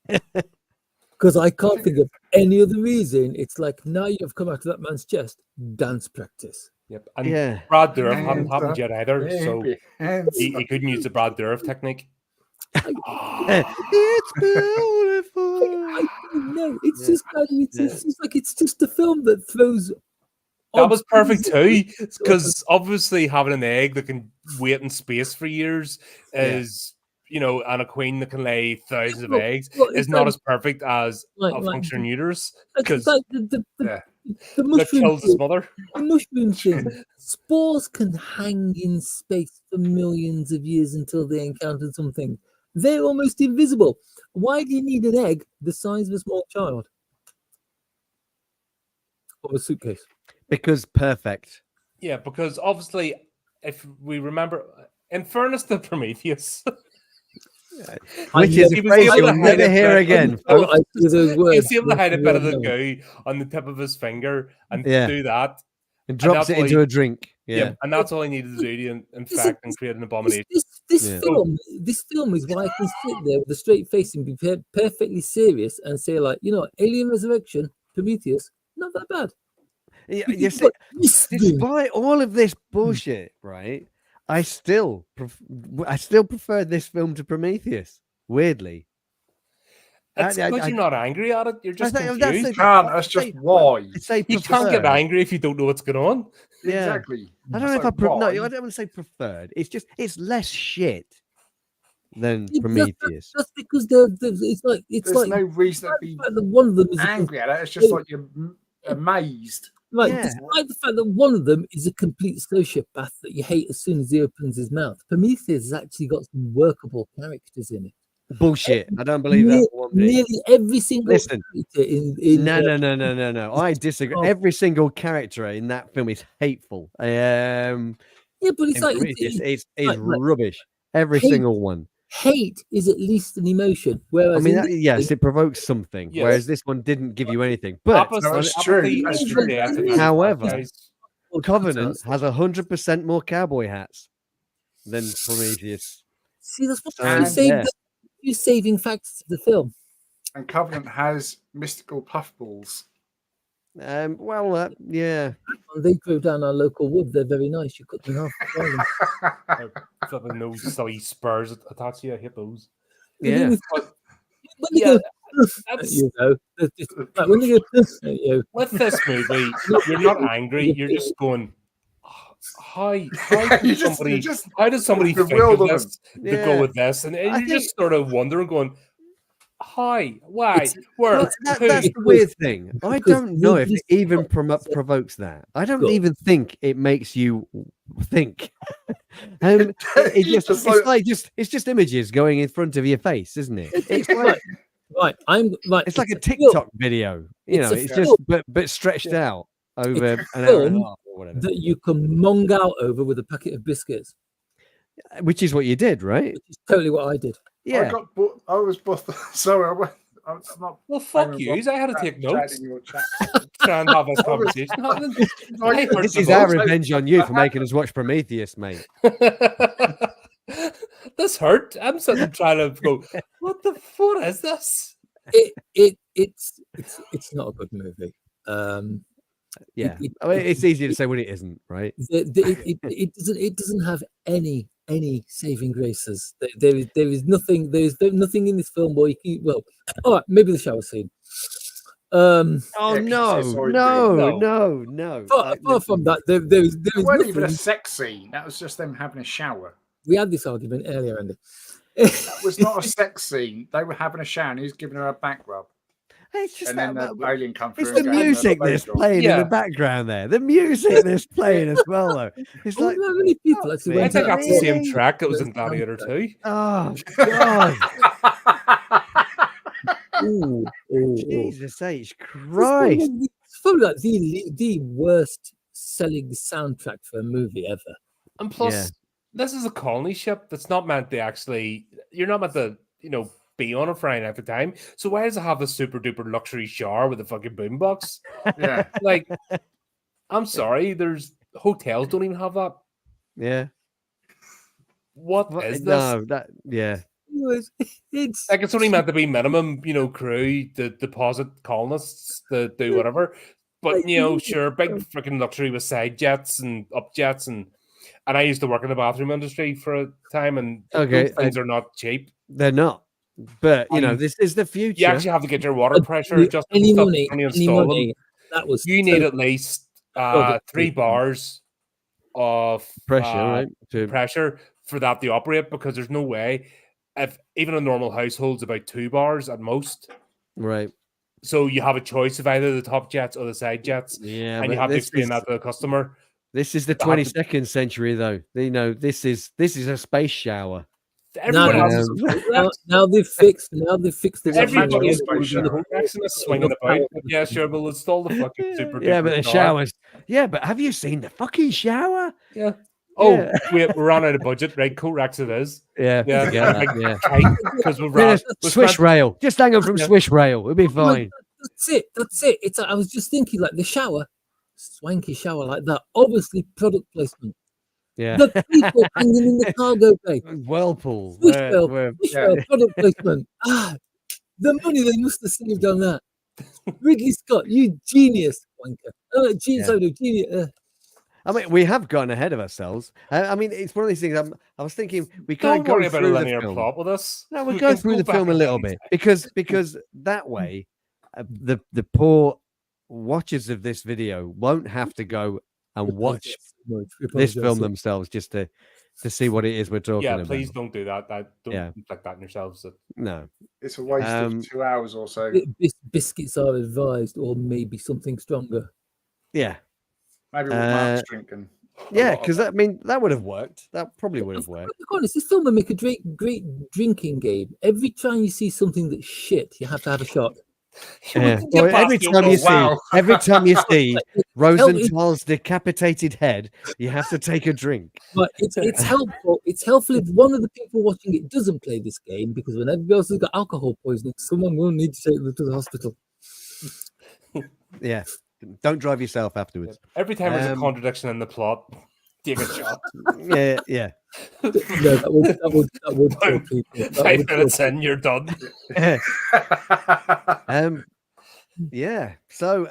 Because I can't think of any other reason. It's like now you've come out of that man's chest, dance practice. Yep. And Brad Dourif hadn't happened yet either, so he couldn't use the Brad Dourif technique. It's beautiful. I don't know. It's just like it's just a film that throws. That was perfect too, because obviously having an egg that can wait in space for years is, you know, and a queen that can lay thousands of eggs is not as perfect as a functioning uterus, because the that mushroom kills his mother. The mushroom thing. Spores can hang in space for millions of years until they encounter something. They're almost invisible. Why do you need an egg the size of a small child? Or a suitcase? Because perfect. Yeah, because obviously, if we remember, in fairness to Prometheus, which is a phrase you'll never hear again. He's able to hide a bit of the goo on the tip of his finger and do that. And drops it into a drink. Yeah. And that's all he needed to do to infect and create an abomination. This film is why I can sit there with a straight face and be perfectly serious and say, like, you know, Alien Resurrection, Prometheus, not that bad. You see, despite all of this bullshit, right? I still prefer this film to Prometheus. Weirdly, it's because you're not angry at it. You're just confused. That's just why you can't get angry if you don't know what's going on. Yeah. Exactly. I don't know if I I don't want to say preferred. It's less shit than Prometheus. That's because there's no reason to be one of them is angry at it. It's just like you're amazed. Right, despite the fact that one of them is a complete sociopath that you hate as soon as he opens his mouth, Prometheus has actually got some workable characters in it. Bullshit! I don't believe that one bit. Nearly every single character No. I disagree. Every single character in that film is hateful. But it's like it's rubbish. Every single one. Hate is at least an emotion. Whereas yes, it provokes something. Yes. Whereas this one didn't give you anything. But that's true. However, Covenant has 100% more cowboy hats than Prometheus. See, that's what you're saving facts to the film. And Covenant has mystical puffballs. Yeah. They grow down our local wood. They're very nice. You cut them off. Flipping no silly spurs attached to your hippos. Yeah. With this movie, you're not angry. You're just going, how does somebody think of this to go with this? And you're just sort of wondering, going, hi, why, where? That's the weird thing. I don't know if it even provokes that. I don't even think it makes you think. It's just images going in front of your face, isn't it? It's like It's like a TikTok video. You know, it's just but stretched out over an hour and a half or whatever. That you can mong out over with a packet of biscuits. which is what you did, right? Which is totally what I did. Yeah. I was both. Sorry, I'm not. Well, fuck I'm you. I had to take chat notes. in your chat. Try and have this conversation happening. I heard This the is our votes. revenge on you for making us watch Prometheus, mate. This hurt. I'm sitting trying to go, what the fuck is this? It's not a good movie. Yeah. I mean, it's easier to say when it isn't, right? It doesn't have any saving graces. There is nothing. There's nothing in this film where you can, well, all right, maybe the shower scene. Oh Yeah, no. Apart from that, there is It wasn't even a nothing. sex scene. That was just them having a shower. We had this argument earlier, Andy. That was not a sex scene. They were having a shower and he was giving her a back rub. It's just And then the alien come through. it's the music that's playing in the background there. The music that's playing as well, though. It's I like, wonder how many people actually I went think out that's to the see same it. track that was in Gladiator 2. oh God, Ooh, ooh. Jesus H Christ! It's probably like the worst selling soundtrack for a movie ever. And plus, Yeah. this is a colony ship that's not meant to actually, you're not meant to, be on it for any every time. So why does it have the super duper luxury shower with a fucking boombox? Yeah. Like, I'm sorry, there's hotels don't even have that. Yeah, What is this? no, yeah. It's Like, it's only meant to be minimum, crew, the deposit colonists, to do whatever. But, sure, big freaking luxury with side jets and up jets. And I used to work in the bathroom industry for a time, and Okay, those things are not cheap. They're not. But this is the future. You actually have to get your water pressure adjusted. any and stuff money, when you any install money. them. That was You need so- at least Oh, 3 bars of pressure, right? pressure for that to operate, because there's no way, if even a normal household's about 2 bars at most. Right. So you have a choice of either the top jets or the side jets, Yeah, and but you have to this explain is, that to the customer. this is the They have to- 22nd century, though. This is a space shower. Everyone no, else is now they've fixed the everybody is Space doing the shower. whole action is swinging about. Yeah, sure, we'll install the fucking super. Yeah, duper but the shower. showers. Yeah, but have you seen the fucking shower? Yeah. Oh, Yeah. we ran out of budget, right? Corex it is. Yeah, Yeah, forget like, that, yeah. because we've Yeah, ran. Swish rail. Just hang on from Yeah. Swish rail. It'll be fine. That's it. It's I was just thinking, like, the shower, swanky shower like that. Obviously, product placement. Yeah. The people hanging in the cargo bay. Whirlpool. Swish where- rail, where- swish rail, product placement. The money they must have saved on that. Ridley Scott, you genius, wanker. Genius, Yeah. genius. I mean, we have gotten ahead of ourselves. I mean, it's one of these things. I was thinking we Don't can't go worry about a through the linear film. plot with us. No, we'll We go can through the back film a and little forth. bit because that way, the poor watchers of this video won't have to go and watch this film themselves just to see what it is we're talking Yeah, about. please don't do that. Don't Yeah. inflict that on yourselves. No. It's a waste of 2 hours or so. Biscuits are advised, or maybe something stronger. Yeah. Maybe with Mark's drinking. Yeah, because I mean that would have worked. That probably would have worked. To be honest, this film would make a great drinking game. Every time you see something that's shit, you have to have a shot. Yeah. Get Well, every past time it. you Wow. see, every time you see Help- Rosenthal's decapitated head, you have to take a drink. But it's helpful. It's helpful if one of the people watching it doesn't play this game, because when everybody else has got alcohol poisoning, someone will need to take them to the hospital. Yeah. Don't drive yourself afterwards. Every time there's a Um, contradiction in the plot, take a shot. Yeah, yeah. No, that would kill people. That 5 would kill minutes in, you're done. Yeah. So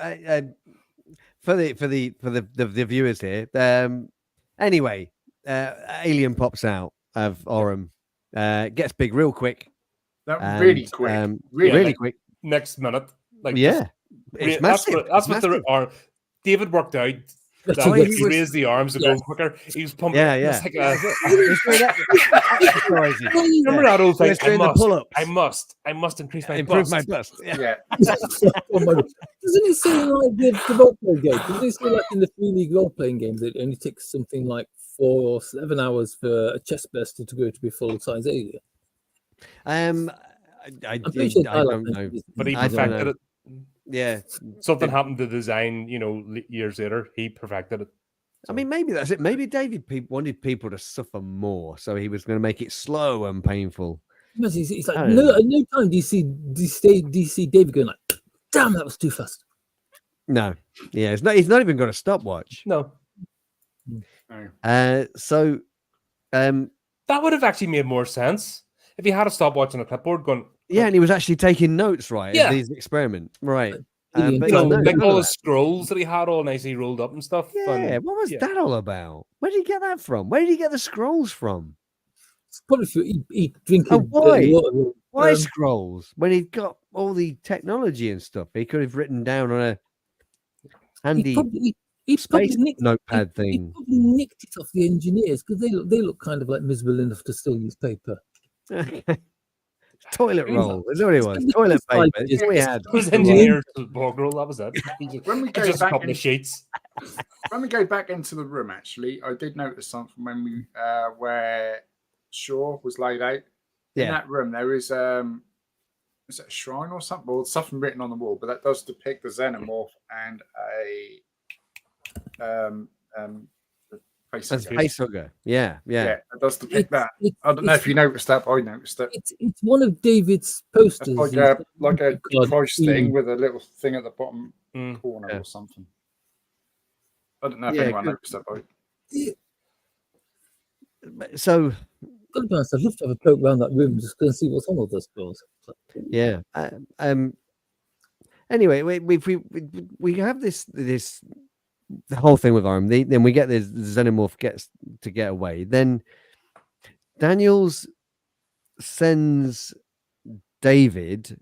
for the viewers here, anyway, Alien pops out of Orem, gets big real quick. That really and, quick. really Really? quick. Next minute. Like, Yeah. just It's that's massive. what It's massive. David worked out that That's what he he was- raised the arms to Yeah. go quicker. He was pumping. Yeah, It was yeah. like a- It's doing exercising. remember that old So thing? it's doing the pull-ups. I must increase my Improve bust. my bust. Yeah. Yeah. Oh my God. Doesn't it say like the role playing game? Doesn't it say like in the 3 league role playing games that it only takes something like 4 or 7 hours for a chest burster to go to be full size alien? I I'm pretty sure don't know. But he I don't perfected know. it. Yeah. Something happened to design, years later. He perfected it. I mean, maybe that's it. Maybe David wanted people to suffer more, so he was going to make it slow and painful. It's like I don't know. at no time do you see David going like, "Damn, that was too fast." No, yeah, he's not even got a stopwatch. No. So, That would have actually made more sense if he had a stopwatch on a clipboard going. yeah, and he was actually taking notes, right? Yeah. Of these experiments, right? You But know, no, Like none all of the that. scrolls that he had all nicely rolled up and stuff. Yeah, and, what was that all about? Where did he get that from? Where did he get the scrolls from? It's probably for he drinking Oh, why? dirty water. Why scrolls? When he'd got all the technology and stuff, he could have written down on a handy He probably space nicked, notepad he thing. probably nicked it off the engineers because they look kind of like miserable enough to still use paper. Okay. Toilet Yeah. roll. That's what it was. It's Toilet like paper. That's what we had. It was engineered to bog roll. That was it. When we go Just a back couple in, of sheets. when we go back into the room, actually, I did notice something when we where Shaw was laid out. In Yeah. that room, there is it a shrine or something? Or something written on the wall, but that does depict the xenomorph and the That's facehugger. facehugger. Yeah, yeah. Yeah, it does depict that. I don't know if you noticed that, but I noticed it. It's one of David's It's posters. like a God, Christ thing mm. with a little thing at the bottom Mm. corner Yeah. or something. I don't know if Yeah, anyone good. noticed that, but So, Gotta be honest, I'd love to have a poke around that room just to see what's on all those scrolls. yeah. Anyway, we have this the whole thing with Arm. Then we get the xenomorph gets to get away. Then Daniels sends David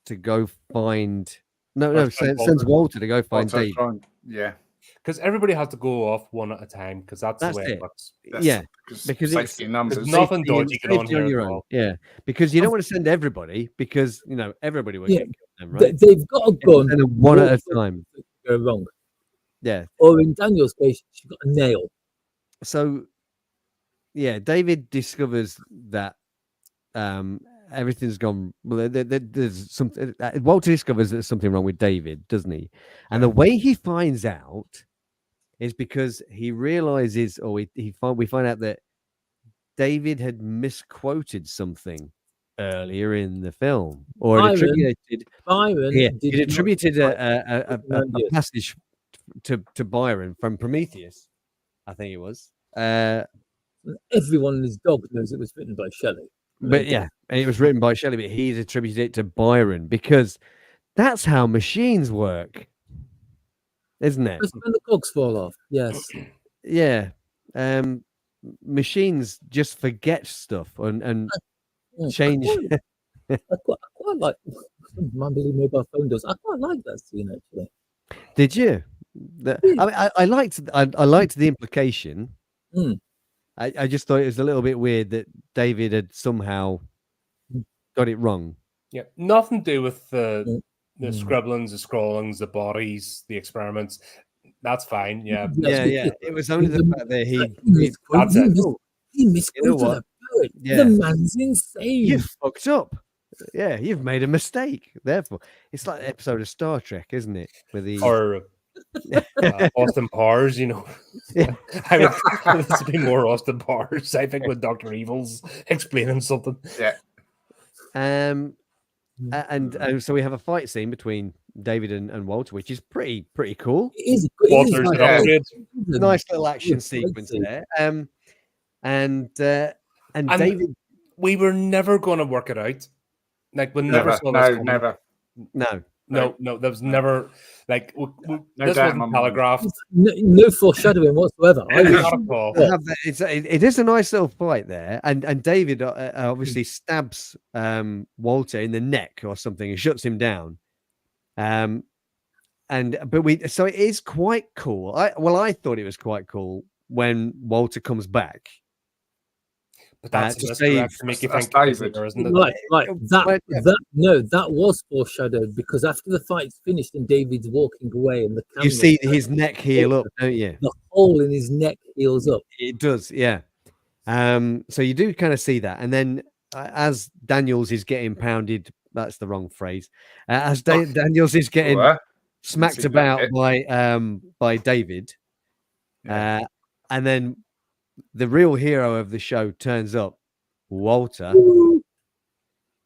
to go find. No, sends Walter to go find David. Yeah, Because everybody has to go off one at a time because that's That's the way it. it works. Yeah, because safety it's in numbers. There's nothing safety dodgy going on safety here your at own. all. Yeah, because you don't want to send everybody because everybody will Yeah. get killed then, right? They've got a gun. Send them one at a Walter time. could go wrong. Yeah. Or in Daniel's case, she got a nail. So, yeah, David discovers that everything's gone. Well, there's something. Walter discovers there's something wrong with David, doesn't he? And the way he finds out is because he realizes, or we find out that David had misquoted something earlier in the film, or Byron attributed. Byron Yeah, did it attributed not a Yes. passage to Byron from Prometheus, I think it was. Everyone and his dog knows it was written by Shelley. But yeah, and it was written by Shelley, but he's attributed it to Byron because that's how machines work, isn't it? Just when the cogs fall off. Yes. Yeah. Machines just forget stuff and change. I quite like my little mobile phone does. I quite like that scene actually. Did you? I liked the implication. Mm. I just thought it was a little bit weird that David had somehow got it wrong. Yeah, nothing to do with the Mm. scribblings, the scrollings, the bodies, the experiments. That's fine. Yeah. Yeah. It was only the fact that he That's it. He misquoted what? a poet. Yeah. The man's insane. You fucked up. Yeah, you've made a mistake. Therefore, it's like an episode of Star Trek, isn't it? With the Or Austin Powers, Yeah. I mean, this would be more Austin Powers, I think, with Dr. Evil's explaining something. Yeah. and so we have a fight scene between David and Walter, which is pretty cool. It is Walter's like- an upgrade. Nice little action Yes, great sequence scene. there. And David, We were never going to work it out. Like, we never Never. saw this No, coming. never. No, there was never, like, this doubt in wasn't my mind. telegraphed. No foreshadowing whatsoever. I was- Not at all. I have that- it is a nice little fight there, and David obviously stabs Walter in the neck or something and shuts him down. So it is quite cool. I thought it was quite cool when Walter comes back. But that's to just save- to make you that's think, David. isn't it? Right. Well, yeah. That was foreshadowed because after the fight's finished and David's walking away and the camera, You see his neck heal up, don't you? the hole in his neck heals up. It does, yeah. So you do kind of see that, and then as Daniels is getting pounded, that's the wrong phrase. As Daniels is getting Well, smacked see that about bit. by David, Yeah. And then the real hero of the show turns up, Walter.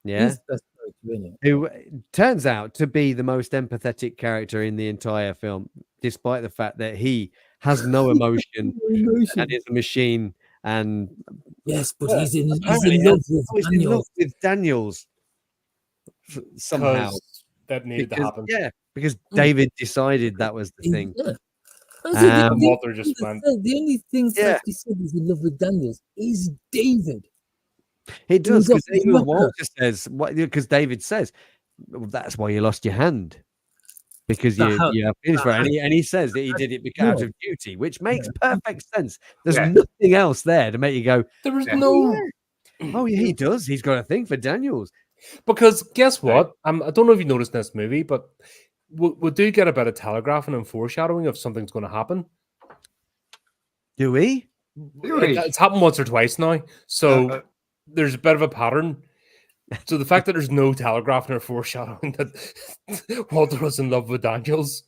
Yeah. He's best character in it. Who turns out to be the most empathetic character in the entire film, despite the fact that he has no emotion and is a machine. And Yes, but Yeah, he's in apparently, love with he's in love Daniel. with Daniels somehow. 'Cause that needed to happen. Yeah, because David decided that was the thing. Yeah. I said, Um, Walter just went. the only thing Yeah. that he said he's in love with Daniels is David. He does, He was because off his even rocker. Walter says, because David says, well, that's why you lost your hand. Because That how- you finished for it. that- And he says that he did it out No. of duty, which makes perfect sense. There's Yeah. nothing else there to make you go, There was Yeah. no. oh, yeah, he does. He's got a thing for Daniels. Because guess what? I don't know if you noticed in this movie, but we do get a bit of telegraphing and foreshadowing of something's going to happen. Do we? Really? It's happened once or twice now. So Uh, there's a bit of a pattern. So the fact that there's no telegraphing or foreshadowing that Walter was in love with Daniels,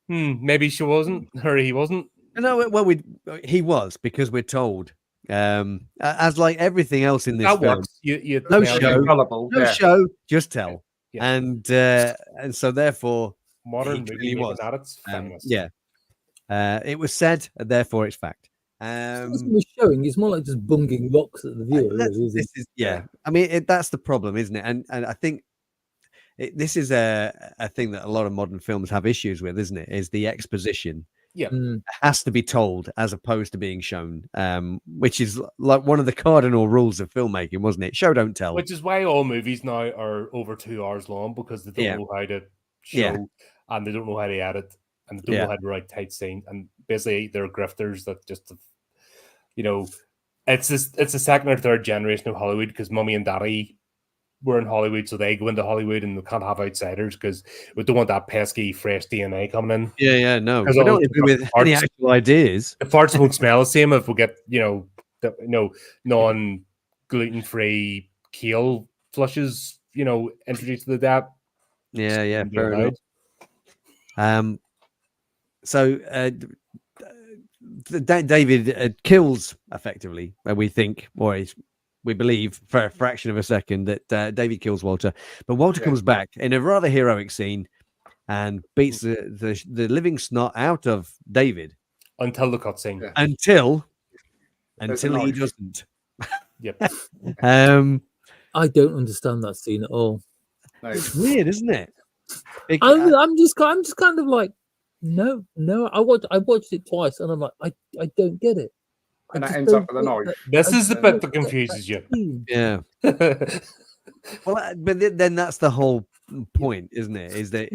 maybe she wasn't, or he wasn't. No, well, he was, because we're told. As like everything else in this That film, works. You No tell show. me. Gullible, no yeah. show, just tell. Yeah. And so therefore, Modern He movie clearly making was. at its finest. yeah. It was said, and therefore it's fact. It's not showing. It's more like just bunging locks at the viewer. Really, isn't it? Yeah. I mean, that's the problem, isn't it? And I think this is a thing that a lot of modern films have issues with, isn't it? Is the exposition. Yeah. Mm. Has to be told as opposed to being shown, which is like one of the cardinal rules of filmmaking, wasn't it? Show, don't tell. Which is why all movies now are over 2 hours long, because they don't Yeah. know how to show Yeah. and they don't know how to edit and they don't Yeah. know how to write tight scenes. And basically they're grifters that just, it's a second or third generation of Hollywood, because Mummy and Daddy were in Hollywood, so they go into Hollywood and we can't have outsiders because we don't want that pesky fresh DNA coming in. Yeah, no. We 'Cause don't all agree the with any parts- actual ideas. The farts won't smell the same if we get, non-gluten-free kale flushes, introduced to the dad. Yeah, Be fair allowed. enough. So David kills effectively, we think, or we believe for a fraction of a second that David kills Walter, but Walter comes back in a rather heroic scene and beats the living snot out of David Until the cutscene. Yeah. until There's a he knife. doesn't. Yep. I don't understand that scene at all. No. It's weird, isn't it? I'm just kind of like, no. I watched it twice, and I'm like, I don't get it. And I that just ends up don't with a get knife. This is the don't bit get that confuses you. scene. Yeah. Well, but then that's the whole point, isn't it? Is that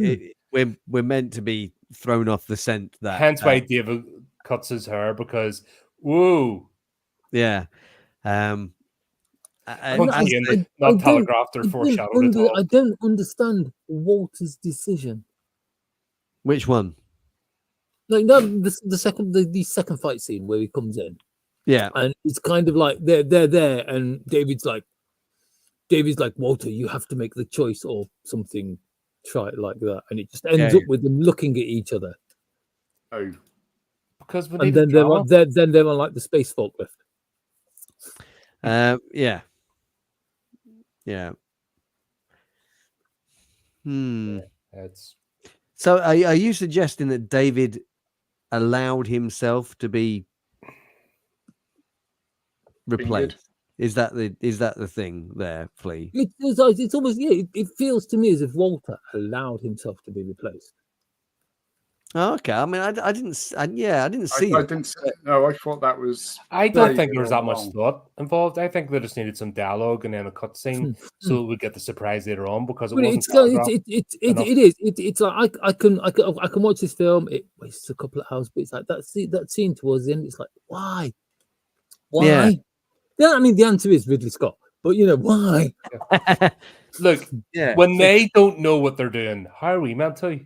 we're meant to be thrown off the scent. That Hence why David cuts his hair, because, whoa, yeah. not I telegraphed or don't foreshadowed at all. I don't understand Walter's decision. Which one? Like no, the second fight scene where he comes in, Yeah. and it's kind of like they're there, and David's like, Walter, you have to make the choice or something, try it like that, and it just ends Yeah. up with them looking at each other, Oh, Because we and need then they're on like the space forklift. Yeah. It's So are you suggesting that David allowed himself to be replaced? Is that the thing there, Flea? It's almost it feels to me as if Walter allowed himself to be replaced. Oh, okay. I mean, I didn't see. I it. didn't see it. No, I thought that was. I don't think David there was that all much along. thought involved. I think they just needed some dialogue and then a cutscene so we get the surprise later on, because it But wasn't it's enough. It's like I can watch this film. It wastes a couple of hours, but it's like that scene towards the end. It's like why? Yeah. Yeah, I mean the answer is Ridley Scott, but why? Look, Yeah. when they don't know what they're doing, how are we meant to?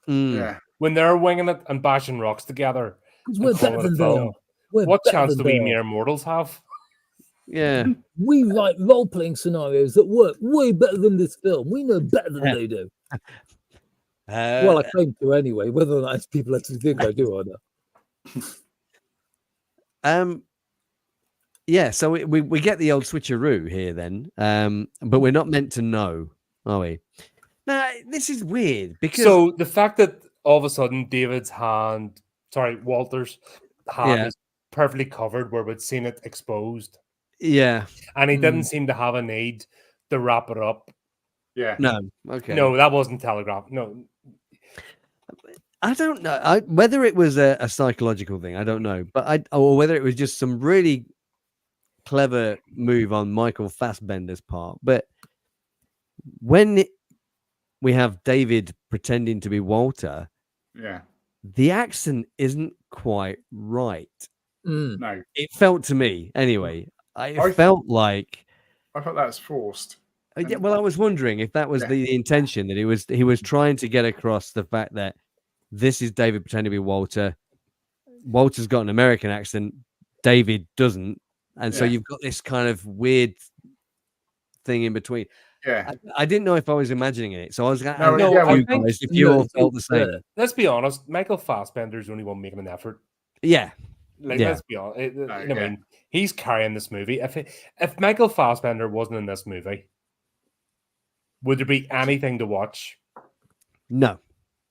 Mm. Yeah. When they're winging it and bashing rocks together, Because we're and calling better it than a they film, are. We're what better chance than do we they are. mere mortals have? Yeah. We write role playing scenarios that work way better than this film. We know better than they do. Well, I claim to anyway, whether or not people actually think I do or not. Yeah, so we get the old switcheroo here then, but we're not meant to know, are we? Now, this is weird because So the fact that all of a sudden Walter's hand is perfectly covered where we'd seen it exposed. Yeah. And he didn't seem to have a need to wrap it up. Yeah. No. Okay. No, that wasn't telegraphed. No. I don't know. Whether it was a psychological thing, I don't know. But or whether it was just some really clever move on Michael Fassbender's part. But when we have David pretending to be Walter, the accent isn't quite right. No, it felt to me anyway. I felt like I thought that was forced. yeah, well, I was wondering if that was the intention, that he was trying to get across the fact that this is David pretending to be Walter. Walter's got an American accent, David doesn't, and so you've got this kind of weird thing in between. Yeah, I didn't know if I was imagining it, so I was going to ask if you all felt the same. Let's be honest, Michael Fassbender's the only one making an effort. Yeah. Let's be honest. I mean, he's carrying this movie. If Michael Fassbender wasn't in this movie, would there be anything to watch? No.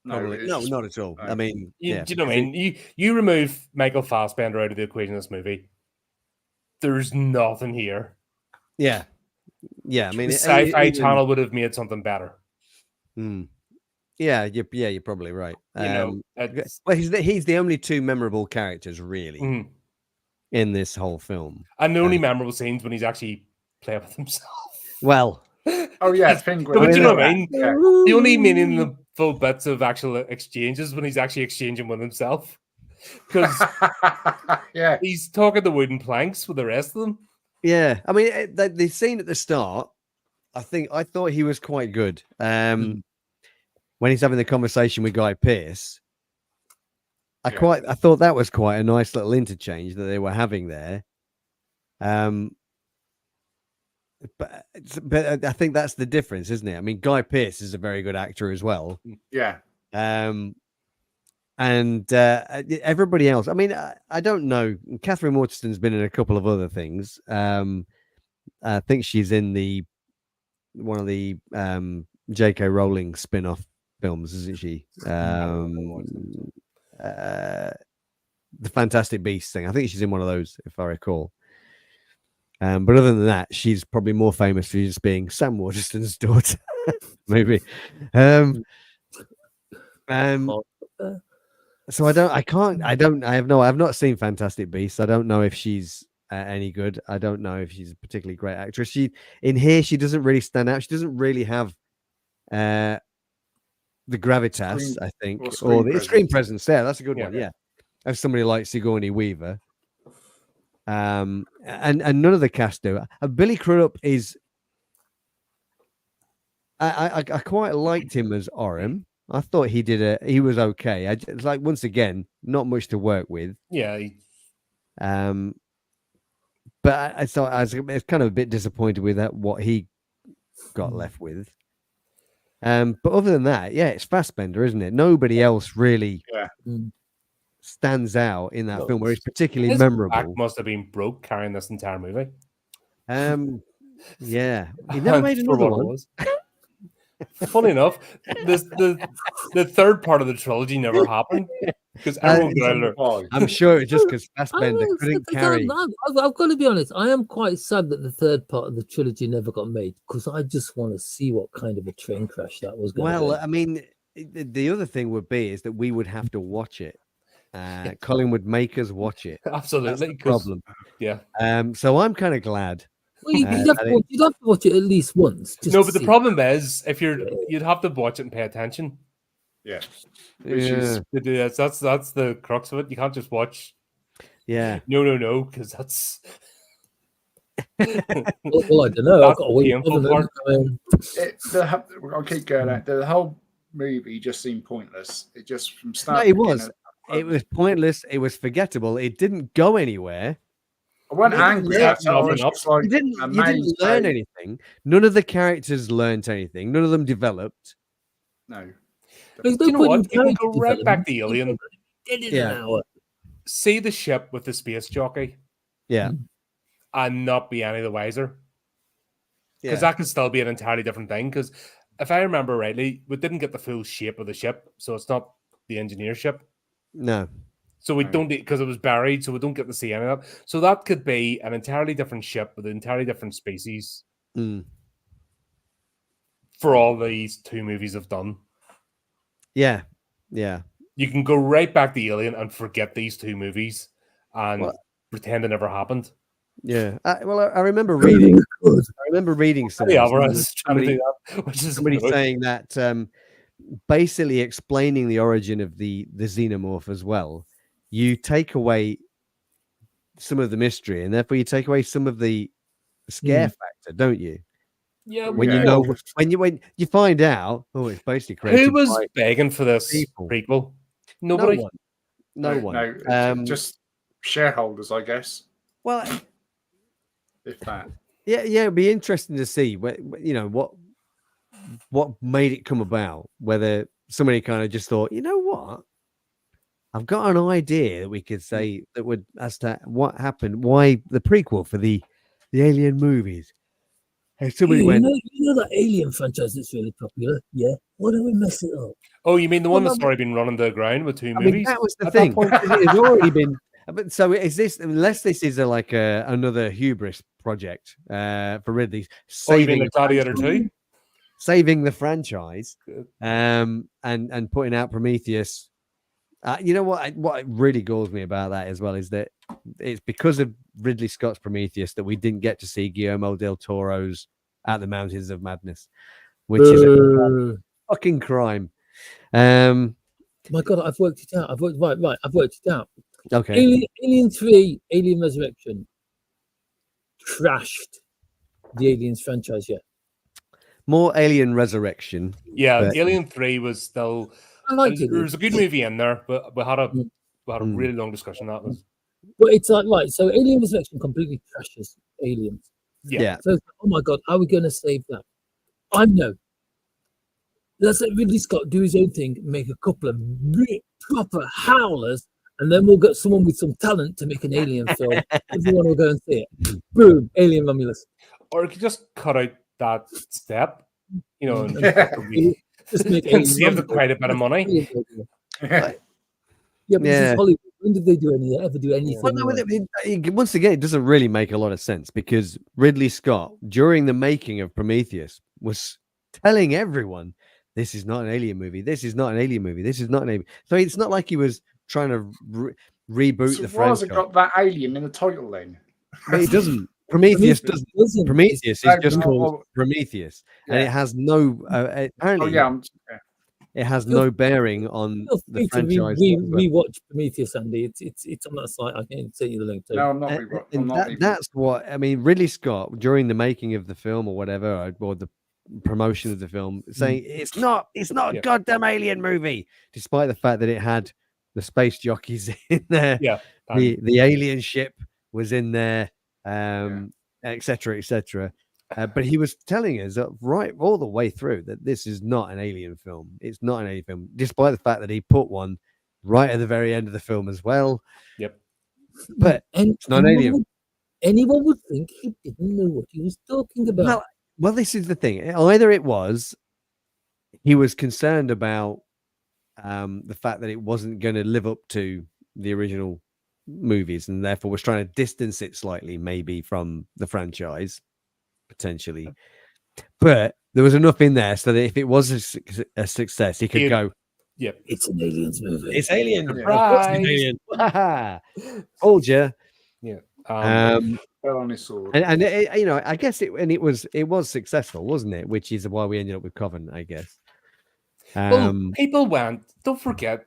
Probably. No, not at all. I mean, do you know what I mean? You remove Michael Fassbender out of the equation in this movie, there's nothing here. Yeah. Yeah, I mean, the Sci-Fi Channel would have made something better. Yeah, you're probably right. Well, he's the only two memorable characters really in this whole film, and the only memorable scenes when he's actually playing with himself. Well, oh yeah, penguin. But you know what I mean? Yeah. The only meaningful bits of actual exchanges when he's actually exchanging with himself, because he's talking to wooden planks with the rest of them. Yeah, I mean, the scene at the start, I thought he was quite good. When he's having the conversation with Guy Pearce, I thought that was quite a nice little interchange that they were having there. But I think that's the difference, isn't it? I mean, Guy Pearce is a very good actor as well. Yeah. And everybody else, I mean, I don't know. Catherine Waterston's been in a couple of other things. I think she's in one of the J.K. Rowling spin-off films, isn't she? The Fantastic Beasts thing. I think she's in one of those, if I recall. But other than that, she's probably more famous for just being Sam Waterston's daughter, maybe. So I've not seen Fantastic Beasts. I don't know if she's any good. I don't know if she's a particularly great actress. She doesn't really stand out. She doesn't really have the gravitas, I think, or the screen presence. Yeah, that's a good one. Yeah, of somebody like Sigourney Weaver. And none of the cast do. Billy Crudup is. I quite liked him as Orem. I thought he was okay. It's like, once again, not much to work with. Yeah. But I thought I was kind of a bit disappointed with what he got left with. But other than that, it's Fassbender, isn't it? Nobody else really stands out in that film where it's particularly memorable. Back must have been broke carrying this entire movie. Yeah, he never made another one. Funny enough, the third part of the trilogy never happened because everyone got out. I'm sure it's just because Fassbender couldn't carry. I've got to be honest. I am quite sad that the third part of the trilogy never got made, because I just want to see what kind of a train crash that was going to be. Well, I mean, the other thing would be is that we would have to watch it. Colin would make us watch it. Absolutely, that's the problem. Yeah. So I'm kind of glad. Well, you'd have to watch it at least once. But the problem is, you'd have to watch it and pay attention. Yeah. That's the crux of it. You can't just watch. Yeah. No, because that's. Well, I don't know. I've got to wait. I'll keep going. The whole movie just seemed pointless. It just from start. No, it was. It was pointless. It was forgettable. It didn't go anywhere. I wasn't angry. You didn't learn anything. None of the characters learned anything. None of them developed. No. You know what? You can go right back to Alien. Yeah. see the ship with the space jockey Yeah. and not be any the wiser. Because Yeah. that could still be an entirely different thing. Because if I remember rightly, we didn't get the full shape of the ship, so it's not the engineer ship. No. So we don't, because it was buried, so we don't get to see any of that. So that could be an entirely different ship with an entirely different species for all these two movies have done. Yeah. Yeah. You can go right back to Alien and forget these two movies and pretend it never happened. Yeah. I remember reading. I remember reading something. Yeah, we're trying to do that, which is somebody saying that basically explaining the origin of the xenomorph as well. You take away some of the mystery, and therefore you take away some of the scare factor, don't you? Yeah. When you know, when you find out, it's basically created. Who was begging for this prequel? Nobody. No one. Just shareholders, I guess. Well, if that. Yeah, it'd be interesting to see what made it come about. Whether somebody kind of just thought, you know what, I've got an idea that we could say that would as to what happened, why the prequel for the Alien movies. And somebody went, you know that Alien franchise that's really popular. Yeah, why don't we mess it up? Oh, you mean the one that's already been running the ground with two movies? Mean, that was the thing. It had already been. But so is this? Unless this is another hubris project for Ridley, saving the Gladiator 2, saving the franchise, and putting out Prometheus. You know what really galls me about that as well is that it's because of Ridley Scott's Prometheus that we didn't get to see Guillermo del Toro's At the Mountains of Madness, which is a fucking crime. My God, I've worked it out. I've worked it out. Okay. Alien 3, Alien Resurrection, trashed the Aliens franchise. Yeah. More Alien Resurrection. Yeah, Alien 3 was still. I liked it. There was a good movie in there, but we had a really long discussion on that. But it's like, right, so Alien Resurrection completely trashes Aliens. Yeah. So it's like, oh my God, how are we going to save that? I know. Let's let Ridley Scott do his own thing, make a couple of proper howlers, and then we'll get someone with some talent to make an Alien film. Everyone will go and see it. Boom, Alien Romulus. Or you could just cut out that step, and just make and save quite a bit of money. Yeah, but this is Hollywood. When did they ever do anything? Well, no, once again, it doesn't really make a lot of sense because Ridley Scott, during the making of Prometheus, was telling everyone, "This is not an Alien movie. This is not an Alien movie. This is not an Alien." So it's not like he was trying to reboot the franchise. Why has it got that alien in the title then? But it doesn't. Prometheus doesn't. Prometheus is just called Prometheus, and it has no. Apparently, it has no bearing on the franchise. Rewatch Prometheus, Andy. It's on that site. I can send you the link. No, I'm not rewatching. That's what I mean. Ridley Scott, during the making of the film or whatever, or the promotion of the film, saying it's not a goddamn Alien movie, despite the fact that it had the space jockeys in there. Yeah, the alien ship was in there, etc., etc. But he was telling us right all the way through that this is not an Alien film. It's not an Alien film, despite the fact that he put one right at the very end of the film as well. Yep. But it's not an Alien. Anyone would think he didn't know what he was talking about. Well, this is the thing. Either it was he was concerned about the fact that it wasn't going to live up to the original movies, and therefore was trying to distance it slightly, maybe from the franchise. Potentially, but there was enough in there so that if it was a success, he could go, "Yeah, it's an Aliens movie. It's Alien, Alien." Told you. Yeah. Fell on his sword. And I guess it was successful, wasn't it? Which is why we ended up with Covenant, I guess. People went. Don't forget,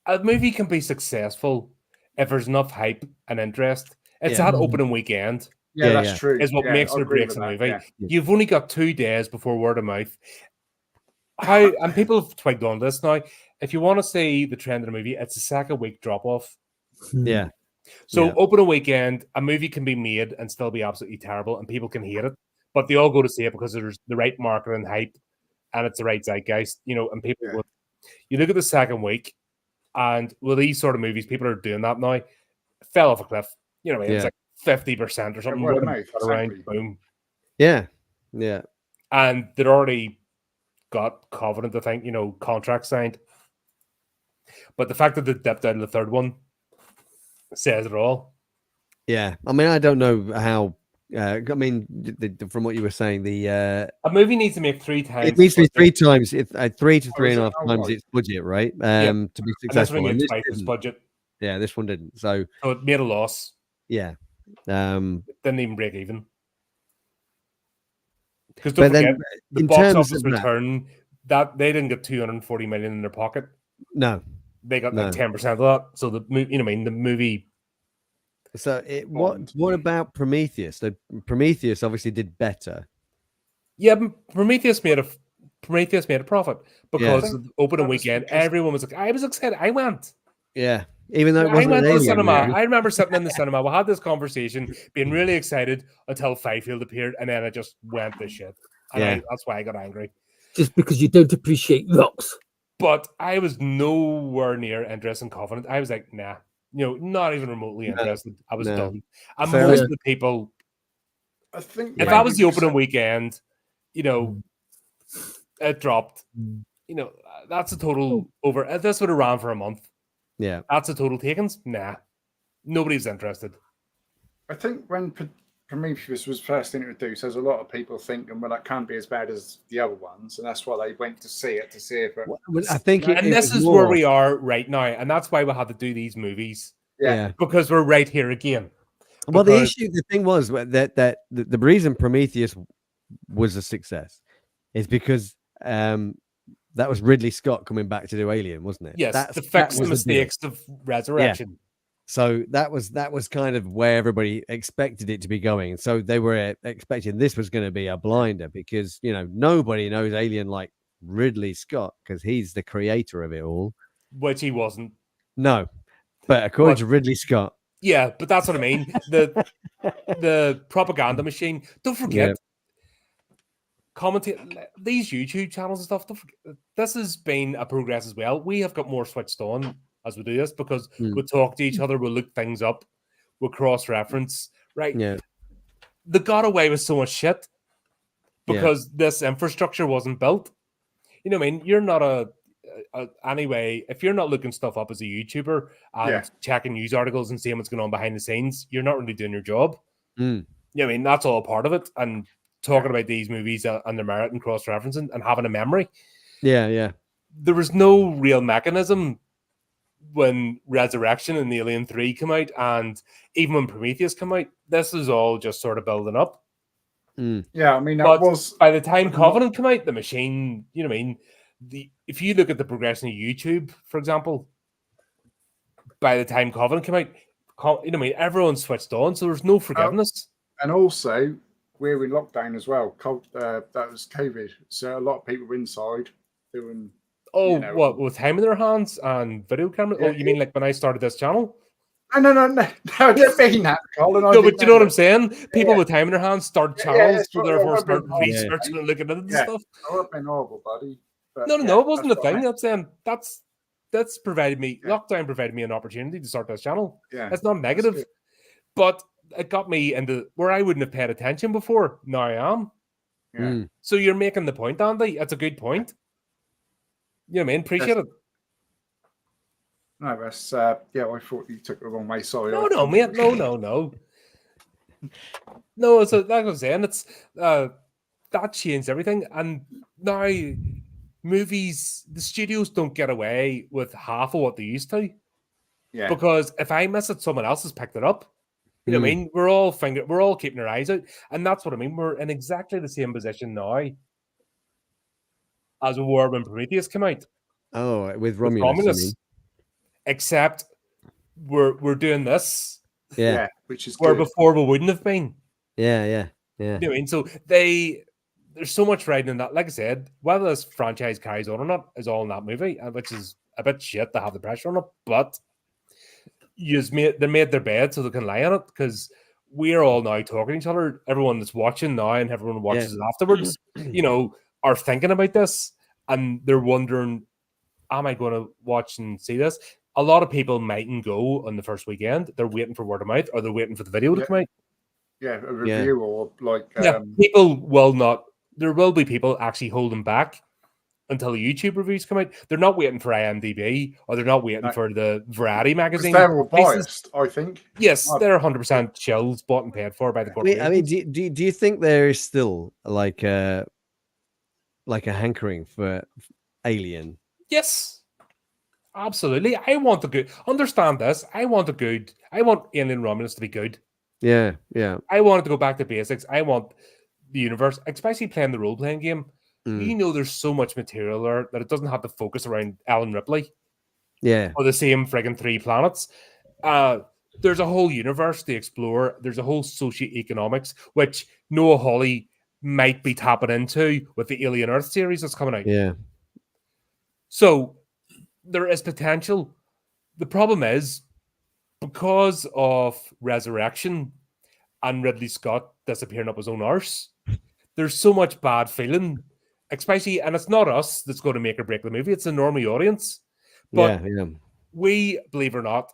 a movie can be successful if there's enough hype and interest. It's that opening weekend. Yeah, that's true. Is what makes or breaks a movie. Yeah. You've only got 2 days before word of mouth. And people have twigged on this now. If you want to see the trend of the movie, it's a second week drop off. Yeah. So open a weekend, a movie can be made and still be absolutely terrible, and people can hate it, but they all go to see it because there's the right marketing hype, and it's the right zeitgeist, and people. You look at the second week, and with these sort of movies, people are doing that now. fell off a cliff. You know what I mean? It was Yeah. like 50% or something. word of Would've mouth, got around, exactly. boom. Yeah. Yeah. And they'd already got Covenant, I think, contract signed. But the fact that they dipped out of the third one says it all. Yeah. I mean, I don't know how. I mean, from what you were saying, A movie needs to make 3 times. it needs to be budget. 3 times, 3 to Oh, is it? 3.5 Oh, times right. its budget, right? To be And this successful. one And made this twice its didn't. budget. Yeah, this one didn't. So So it made a loss. yeah. It didn't even break even. Because But don't then, forget, the in box terms office of that- return, that they didn't get 240 million in their pocket. No. They got No. like 10% of that. So the movie. So what about Prometheus? So Prometheus obviously did better. Yeah, Prometheus made a profit because Yeah. of the opening That was weekend. because- Everyone was like, I was excited. I went. Yeah. Even though it I wasn't went an to the alien cinema. movie. I remember sitting in the cinema. We had this conversation, being really excited until Fifield appeared, and then it just went to shit. And Yeah. that's why I got angry. Just because you don't appreciate rocks. But I was nowhere near interested in Covenant. I was like, nah, not even remotely interested. I was No. done. And Fair most enough. of the people, I think if maybe that was the because- opening weekend, it dropped. That's a total over. If this would have ran for a month, Yeah. that's a total takings. Nah, nobody's interested. I think when Prometheus was first introduced, there's a lot of people thinking, well, that can't be as bad as the other ones, and that's why they went to see it, to see if it. Well, I think it, And it this was is where more- we are right now, and that's why we had to do these movies Yeah. because we're right here again. Well, Because- the thing was that the reason Prometheus was a success is because that was Ridley Scott coming back to do Alien, wasn't it? Yes, That to fix the was deal. mistakes of Resurrection. So that was kind of where everybody expected it to be going. So they were expecting this was going to be a blinder because nobody knows Alien like Ridley Scott because he's the creator of it all. Which he wasn't. No, but according to Ridley Scott, Yeah, but that's what I mean. The propaganda machine. Don't forget, commentate these YouTube channels and stuff. Don't forget, this has been a progress as well. We have got more switched on as we do this because we talk to each other, we'll look things up, we'll cross-reference. Right? Yeah. They got away with so much shit because this infrastructure wasn't built. You know what I mean? You're not anyway, if you're not looking stuff up as a YouTuber and checking news articles and seeing what's going on behind the scenes, you're not really doing your job. You know what I mean? That's all part of it. And talking about these movies and their merit and cross-referencing and having a memory. Yeah. There was no real mechanism when Resurrection and Alien 3 come out, and even when Prometheus come out. This is all just sort of building up. Yeah, I mean, But was by the time Covenant come out, the machine, you know what I mean? If you look at the progression of YouTube, for example, by the time Covenant came out, you know what I mean? Everyone switched on, so there's no forgiveness. And also, we're in lockdown as well. That was COVID, so a lot of people were inside doing. What with time in their hands and video camera? Yeah, You mean like when I started this channel? No, I didn't mean that, Colin. No, but you know what I'm saying? People with time in their hands start channels, so what therefore I've start been told. researching and looking into the stuff. I would have been horrible, buddy. But No, it wasn't a that's what I thing. meant. I'm saying that's provided me lockdown provided me an opportunity to start this channel. Yeah, It's not negative, good. but it got me into where I wouldn't have paid attention before. Now I am. Yeah. So you're making the point, Andy. That's a good point. You know what I mean? Appreciate it. No, that's I thought you took it the wrong way. Sorry. No, mate. No. No, so like I was saying, it's that changed everything. And now movies, the studios don't get away with half of what they used to. Yeah. Because if I miss it, someone else has picked it up. You know what I mean? We're all keeping our eyes out. And that's what I mean. We're in exactly the same position now as we were when Prometheus came out. Oh, with Romulus. You mean? Except we're doing this. Yeah. Which is where good. before we wouldn't have been. Yeah. You know what I mean? So there's so much riding in that. Like I said, whether this franchise carries on or not is all in that movie, which is a bit shit to have the pressure on it. But they made their bed so they can lie on it because we're all now talking to each other. Everyone that's watching now and everyone who watches it afterwards, are thinking about this and they're wondering, am I going to watch and see this? a lot of people mightn't go on the first weekend. They're waiting for word of mouth, or they're waiting for the video to come out. Yeah, a review or like. People will not. There will be people actually holding back until the YouTube reviews come out. They're not waiting for IMDb, or they're not waiting for the Variety magazine. They're all biased, I think. Yes, they're 100% shills bought and paid for by the corporations. I mean, do you think there is still like a hankering for Alien? Yes, absolutely. I want the good. Understand this. I want Alien Romulus to be good. Yeah. I want it to go back to basics. I want the universe, especially playing the role-playing game. You know, there's so much material there that it doesn't have to focus around Alan Ripley. Yeah. Or the same friggin' 3 planets. There's a whole universe to explore. There's a whole socio-economics, which Noah Hawley might be tapping into with the Alien Earth series that's coming out. Yeah. So there is potential. The problem is, because of Resurrection and Ridley Scott disappearing up his own arse, there's so much bad feeling, especially, and it's not us that's going to make or break the movie, it's the normie audience. But we, believe it or not,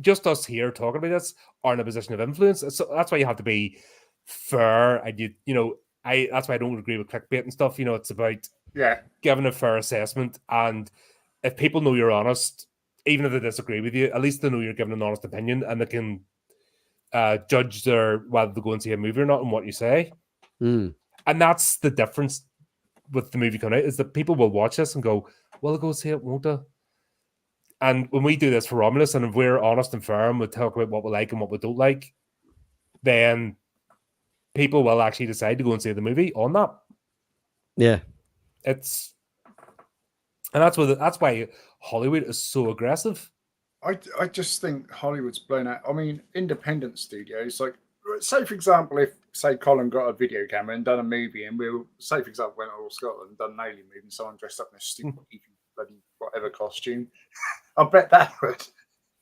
just us here talking about this are in a position of influence. So that's why you have to be fair. And that's why I don't agree with clickbait and stuff. It's about giving a fair assessment. And if people know you're honest, even if they disagree with you, at least they know you're giving an honest opinion, and they can judge whether they go and see a movie or not and what you say. And that's the difference with the movie coming out, is that people will watch this and go, well, I'll go see it, won't I? And when we do this for Romulus, and if we're honest and firm, we talk about what we like and what we don't like, then people will actually decide to go and see the movie on that. Yeah. And that's why Hollywood is so aggressive. I just think Hollywood's blown out. I mean, independent studios, like, say for example, if Colin got a video camera and done a movie, and we'll say for example went to Scotland and done an alien movie, and someone dressed up in a stupid bloody whatever costume, I bet that would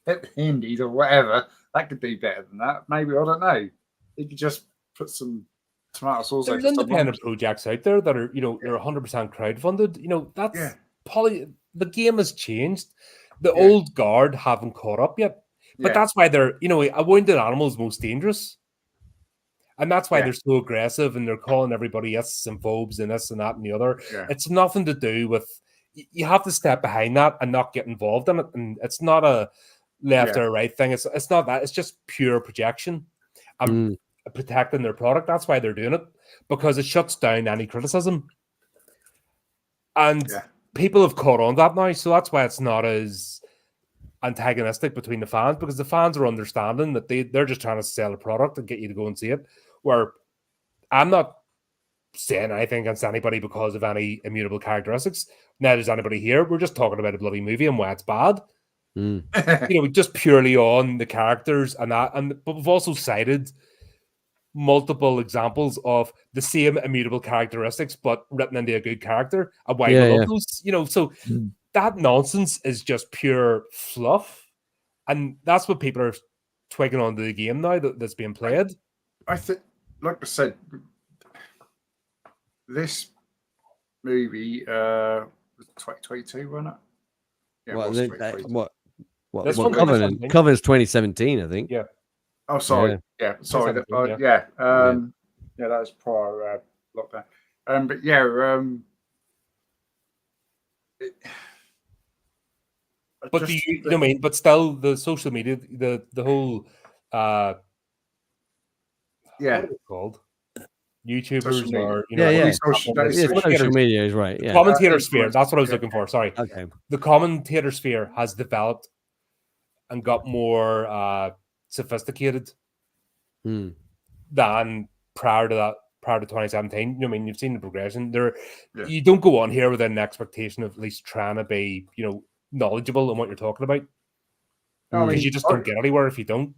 hit the indies or whatever. That could do better than that. Maybe, I don't know. You could just put some tomato sauce. There's independent projects out there that are, they're 100% crowdfunded. That's the game has changed. The old guard haven't caught up yet, but that's why they're, a wounded animal is most dangerous. And that's why they're so aggressive, and they're calling everybody yes and phobes and this and that and the other. It's nothing to do with, you have to step behind that and not get involved in it. And it's not a left or right thing. It's not that. It's just pure projection and protecting their product. That's why they're doing it, because it shuts down any criticism. And people have caught on that now. So that's why it's not as antagonistic between the fans, because the fans are understanding that they're just trying to sell a product and get you to go and see it. Where I'm not saying anything against anybody because of any immutable characteristics. Neither is anybody here. We're just talking about a bloody movie and why it's bad. Just purely on the characters and that. But we've also cited multiple examples of the same immutable characteristics, but written into a good character. And why we love those. So that nonsense is just pure fluff. And that's what people are twigging onto the game now that's being played. I think, like I said, this movie was 2022, wasn't it? Yeah, What Covenant's 2017, I think. Yeah. Oh, sorry. Yeah, sorry. That was prior lockdown. But but still, the social media, the whole, what are they called? YouTubers or social media is right. Yeah, commentator sphere. That's what I was looking for. Sorry. Okay. The commentator sphere has developed and got more sophisticated than prior to 2017. You've seen the progression there. You don't go on here with an expectation of at least trying to be, knowledgeable on what you're talking about, because you just don't get anywhere if you don't.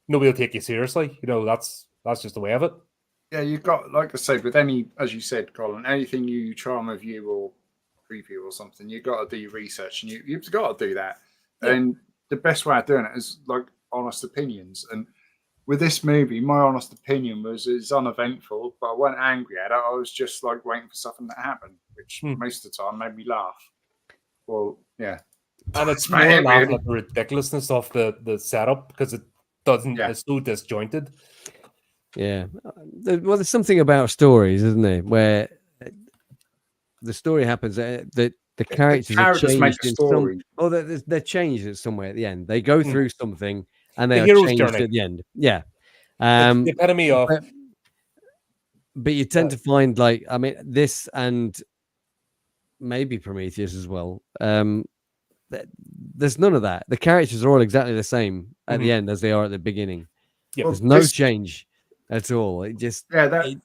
Nobody will take you seriously. That's just the way of it. Yeah, you've got, like I said, with any, as you said, Colin, anything you try and review or preview or something, you've got to do your research, and you've got to do that. And the best way of doing it is like honest opinions. And with this movie, my honest opinion was it's uneventful, but I wasn't angry at it. I was just like waiting for something to happen, which most of the time made me laugh. Well, Yeah. And it's Right, more laughing really. at the ridiculousness of the setup because it doesn't. Yeah. It's so disjointed. Yeah. Well, there's something about stories, isn't there, where the story happens that the characters are characters make changed a in some. story. Oh, they're changed at somewhere at the end. They go through something and they The are hero's changed journey. at the end. Yeah. It's the epitome of. But you tend to find, like, I mean, this and maybe Prometheus as well. There's none of that. The characters are all exactly the same at the end as they are at the beginning. Yeah. There's no change at all. It just the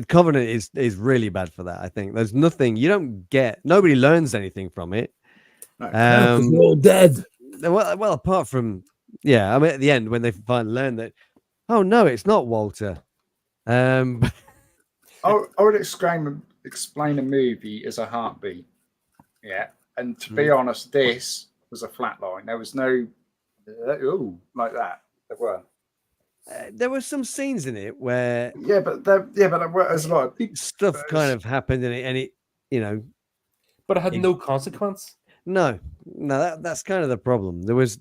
Covenant is really bad for that. I think there's nothing you don't get. Nobody learns anything from it. We're all dead. Well, apart from I mean, at the end when they finally learn that, oh no, it's not Walter. I would explain a movie as a heartbeat. Yeah, and to be honest, this was a flat line. There was no like that. There weren't. There were some scenes in it where but there's a lot of stuff kind of happened in it, and it, you know, but it had no consequence. No, that's kind of the problem. There's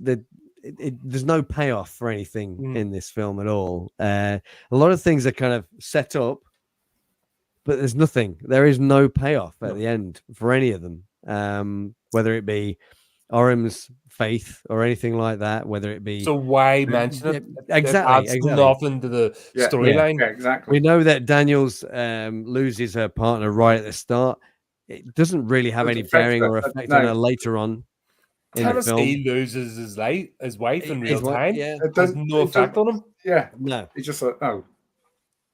no payoff for anything in this film at all. A lot of things are kind of set up, but there's nothing. There is no payoff at the end for any of them. Whether it be Orem's faith or anything like that, whether it be. So why mention it? Exactly. It adds nothing to the storyline. Yeah, exactly. We know that Daniels loses her partner right at the start. It doesn't really have any bearing or effect on her later on in the film. He loses his wife in real time. Yeah, it has no effect on him. Yeah, no. He's just like, oh.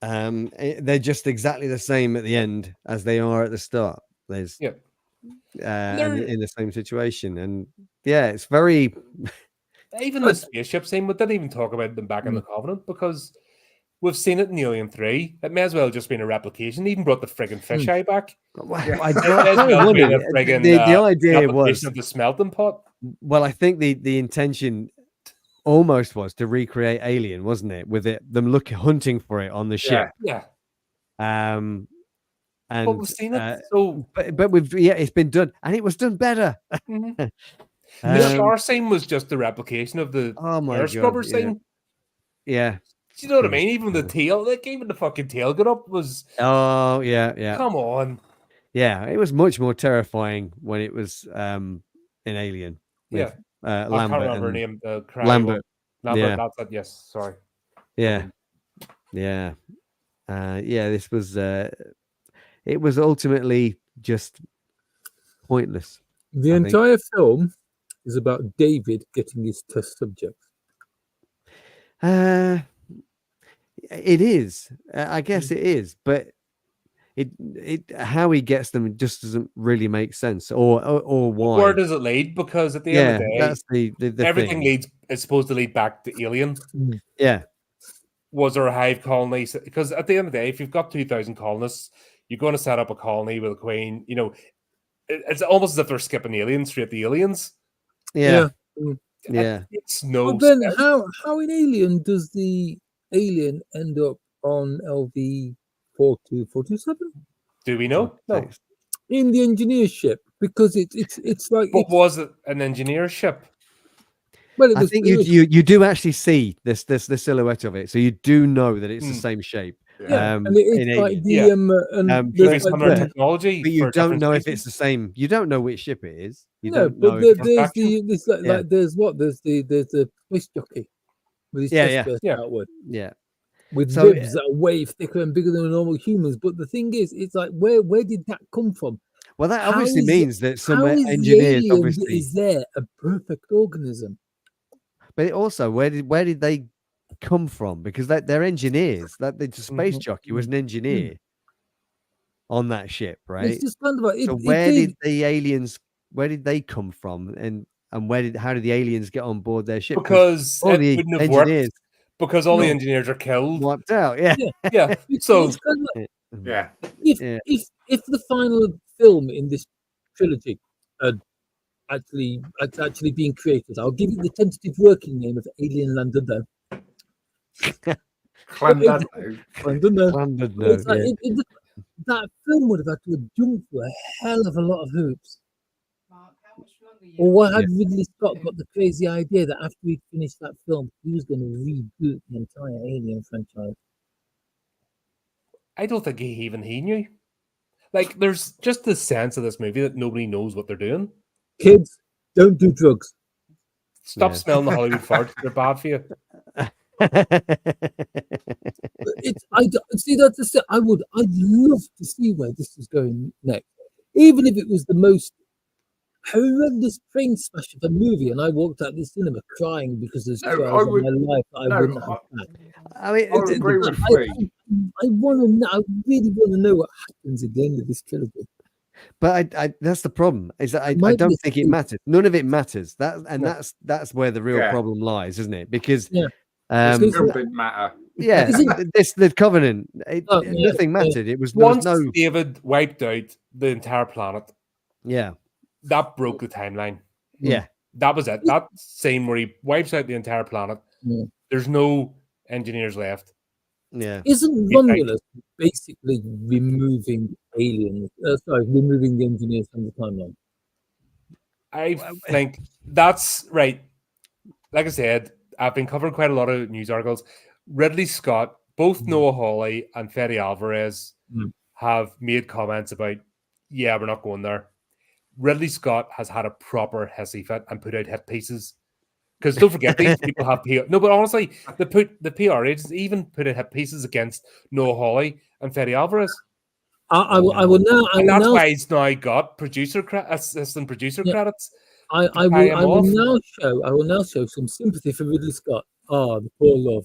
They're just exactly the same at the end as they are at the start. There's in the same situation, and it's very. Even the spaceship scene, we didn't even talk about them back in the Covenant because we've seen it in Alien 3. It may as well just been a replication. They even brought the friggin' fisheye back. The idea was of the smelting pot. Well, I think the intention almost was to recreate Alien, wasn't it? With them hunting for it on the ship. Yeah. And but we've seen it. But it's been done, and it was done better. The star scene was just a replication of the air scrubber scene. Yeah. Do you know what I mean? Even the tail, even the fucking tail got up was. Oh yeah. Come on. Yeah, it was much more terrifying when it was in Alien. With, I Lambert. can't remember her name. Lambert. Lambert. That's it. Yes. Sorry. Yeah. This was. It was ultimately just pointless. The entire film is about David getting his test subjects. It is. I guess it is, but it how he gets them just doesn't really make sense, or why. Where does it lead? Because at the end of the day, that's the everything thing. is supposed to lead back to Alien. Yeah. Was there a hive colony? Because at the end of the day, if you've got 2,000 colonists, you're going to set up a colony with a queen. You know, it's almost as if they're skipping aliens straight to aliens. Yeah. It's no. But then, how in Alien does the alien end up on LV 42427? Do we know? No. In the engineer ship, because it's like. But was it an engineer ship? Well, I think you do actually see the silhouette of it, so you do know that it's the same shape. Yeah, and it's like the technology, but you don't know if it's the same. You don't know which ship it is. You no, don't know. But there's there's the space jockey with his chest burst outward. Yeah, with ribs that are way thicker and bigger than normal humans. But the thing is, it's like where did that come from? Well, that obviously means that some engineers obviously is there a perfect organism. But it also, where did they come from? Because they're engineers. That the space jockey was an engineer on that ship, right? It's just kind of like, so where did the aliens? Where did they come from? And how did the aliens get on board their ship? Because all the wouldn't have engineers, worked. Because all the engineers are killed, wiped out. Yeah. So it's kind of like, if the final film in this trilogy had actually being created, I'll give you the tentative working name of Alien London. that film would have had to have jumped through a hell of a lot of hoops. Mark, how much longer you Or why had Ridley Scott got the crazy idea that after he finished that film, he was going to reboot the entire Alien franchise? I don't think he knew. Like, there's just the sense of this movie that nobody knows what they're doing. Kids, don't do drugs. Stop Yeah. smelling the Hollywood fart. They're bad for you. See, that's the thing. I'd love to see where this is going next. Even if it was the most horrendous train smash of a movie, and I walked out of the cinema crying because there's 2 hours of my life that I wouldn't have had. I mean, I would agree with Flea. I want to know. I really want to know what happens at the end of this trilogy. but I that's the problem. Is that I Might don't be think it Steve. matters. None of it matters. No. That's where the real Yeah. problem lies, isn't it? Because Yeah. It Because- still didn't matter. yeah, the Covenant, Oh, yeah, nothing yeah. mattered. It was there was Once no David wiped out the entire planet, yeah that broke the timeline. yeah. That was it. That scene where he wipes out the entire planet. Yeah. There's no engineers left. Yeah. Isn't Yeah, thank Romulus basically removing aliens? Removing the engineers from the timeline. I think that's right. Like I said, I've been covering quite a lot of news articles. Ridley Scott, both Noah Hawley and Fede Alvarez have made comments about, yeah, we're not going there. Ridley Scott has had a proper hissy fit and put out hit pieces. Because don't forget, these people have PR. No, but honestly, the PR agents even put out hit pieces against Noah Hawley and Fede Alvarez. I will now. And that's why he's now got assistant producer credits. I will now show some sympathy for Ridley Scott. Oh, the poor love.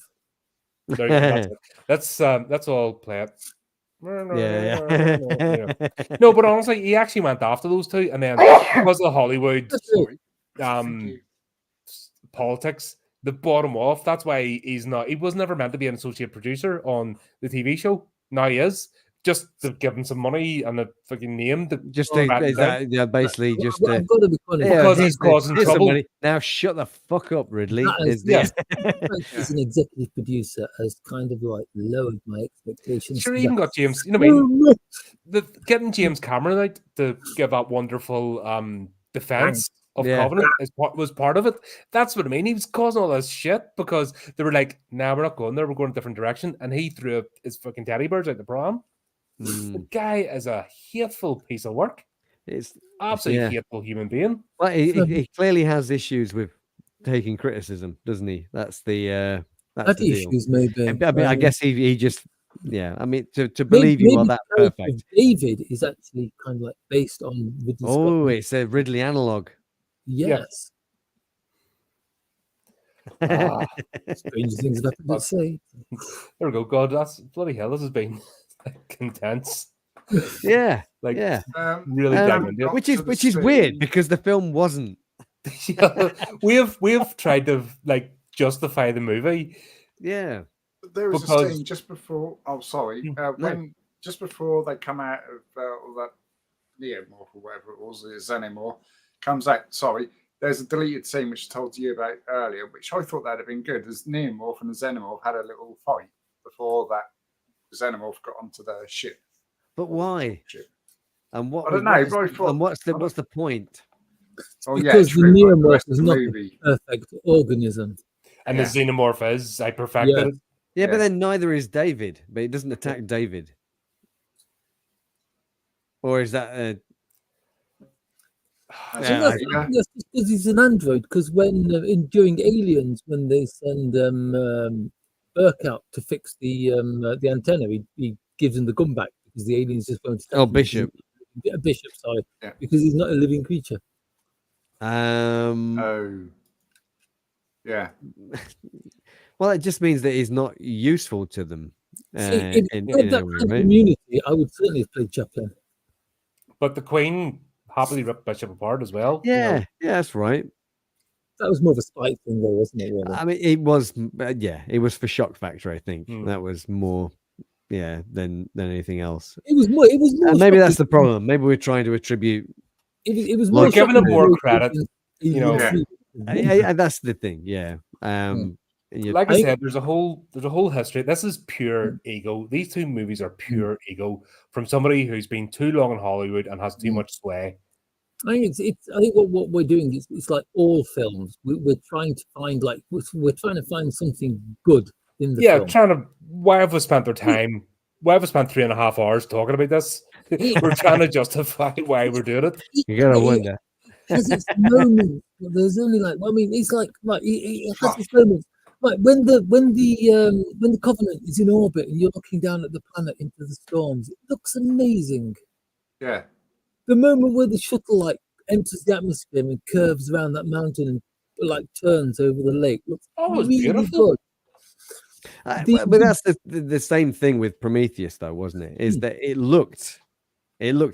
There you go, that's it. Let's all play it. Yeah. No, but honestly, he actually went after those two, and then because of Hollywood politics, they bought him off. That's why he's not. He was never meant to be an associate producer on the TV show. Now he is. Just to give him some money and a fucking name. Just throw back is down. that, yeah, basically just I've got to be honest. Because here's he's causing here's some trouble. money. Now shut the fuck up, Ridley. That is- Is the- As an executive producer, has kind of like lowered my expectations. Sure, he even got James. You know what I mean? Getting James Cameron out to give that wonderful defense of Yeah. Covenant was part of it. That's what I mean. He was causing all this shit because they were like, "Nah, we're not going there. We're going a different direction." And he threw his fucking teddy bears out the prom. The guy is a hateful piece of work. It's Absolutely hateful human being. well, he clearly has issues with taking criticism, doesn't he? That's the Had deal. issues, maybe. I mean, I guess he just I mean, to believe you are maybe that the character perfect. of David is actually kind of like based on Ridley Scott. Oh, it's a Ridley analog. Yes. Stranger things have happened to say. There we go. God, that's bloody hell. This has been intense. Yeah, Like, yeah. really diving into it. Which is weird because the film wasn't. Yeah, we have tried to like justify the movie. Yeah. There was Because- a scene just before. Oh, sorry. When just before they come out of all that Neomorph or whatever it was, the Xenomorph comes out. Sorry, there's a deleted scene which I told you about earlier, which I thought that'd have been good. As Neomorph and the Xenomorph had a little fight before that Xenomorph got onto the ship. But why? Ship. And what? I don't know, what is- but I thought- and what's the point? Oh Because the true, but Neomorph rest is of the not movie. a perfect organism. And Yeah. the Xenomorph is, I perfected Yeah. it. Yeah, but Yeah. then neither is David. But it doesn't attack David. Or is that I Yeah, think that's just because he's an android. Because when during Aliens, when they send Burke out to fix the antenna, he gives him the gun back because the aliens just won't. attack him. Bishop? Bishop, sorry, Yeah. because he's not a living creature. Oh, yeah. Well, it just means that he's not useful to them. See, if in you had a that way, kind of right? community, I would certainly have played Chaplin. But the Queen happily ripped Bishop apart as well. you know. Yeah, yeah, that's right. That was more of a spite thing, though, wasn't it? Really? I mean, it was, it was for shock factor. I think Hmm. that was more, than anything else. It was more. It was more. And maybe that's the shocking- problem. Maybe we're trying to attribute. It was We're more. giving them shocking more than credit, Alien you know. three. That's the thing. Yeah. like I said, there's a whole history. This is pure ego. These two movies are pure ego from somebody who's been too long in Hollywood and has too much sway. I think I think what we're doing is it's like all films. We're trying to find we're trying to find something good in the film. Why have we spent their time? Why have we spent 3.5 hours talking about this? We're trying to justify why we're doing it. You gotta wonder. It has its moments. There's only it's like it has its moments. Like when the Covenant is in orbit and you're looking down at the planet into the storms, it looks amazing. Yeah. The moment where the shuttle enters the atmosphere and curves around that mountain and turns over the lake looks really beautiful. Good. But that's the same thing with Prometheus, though, wasn't it? Is that it looked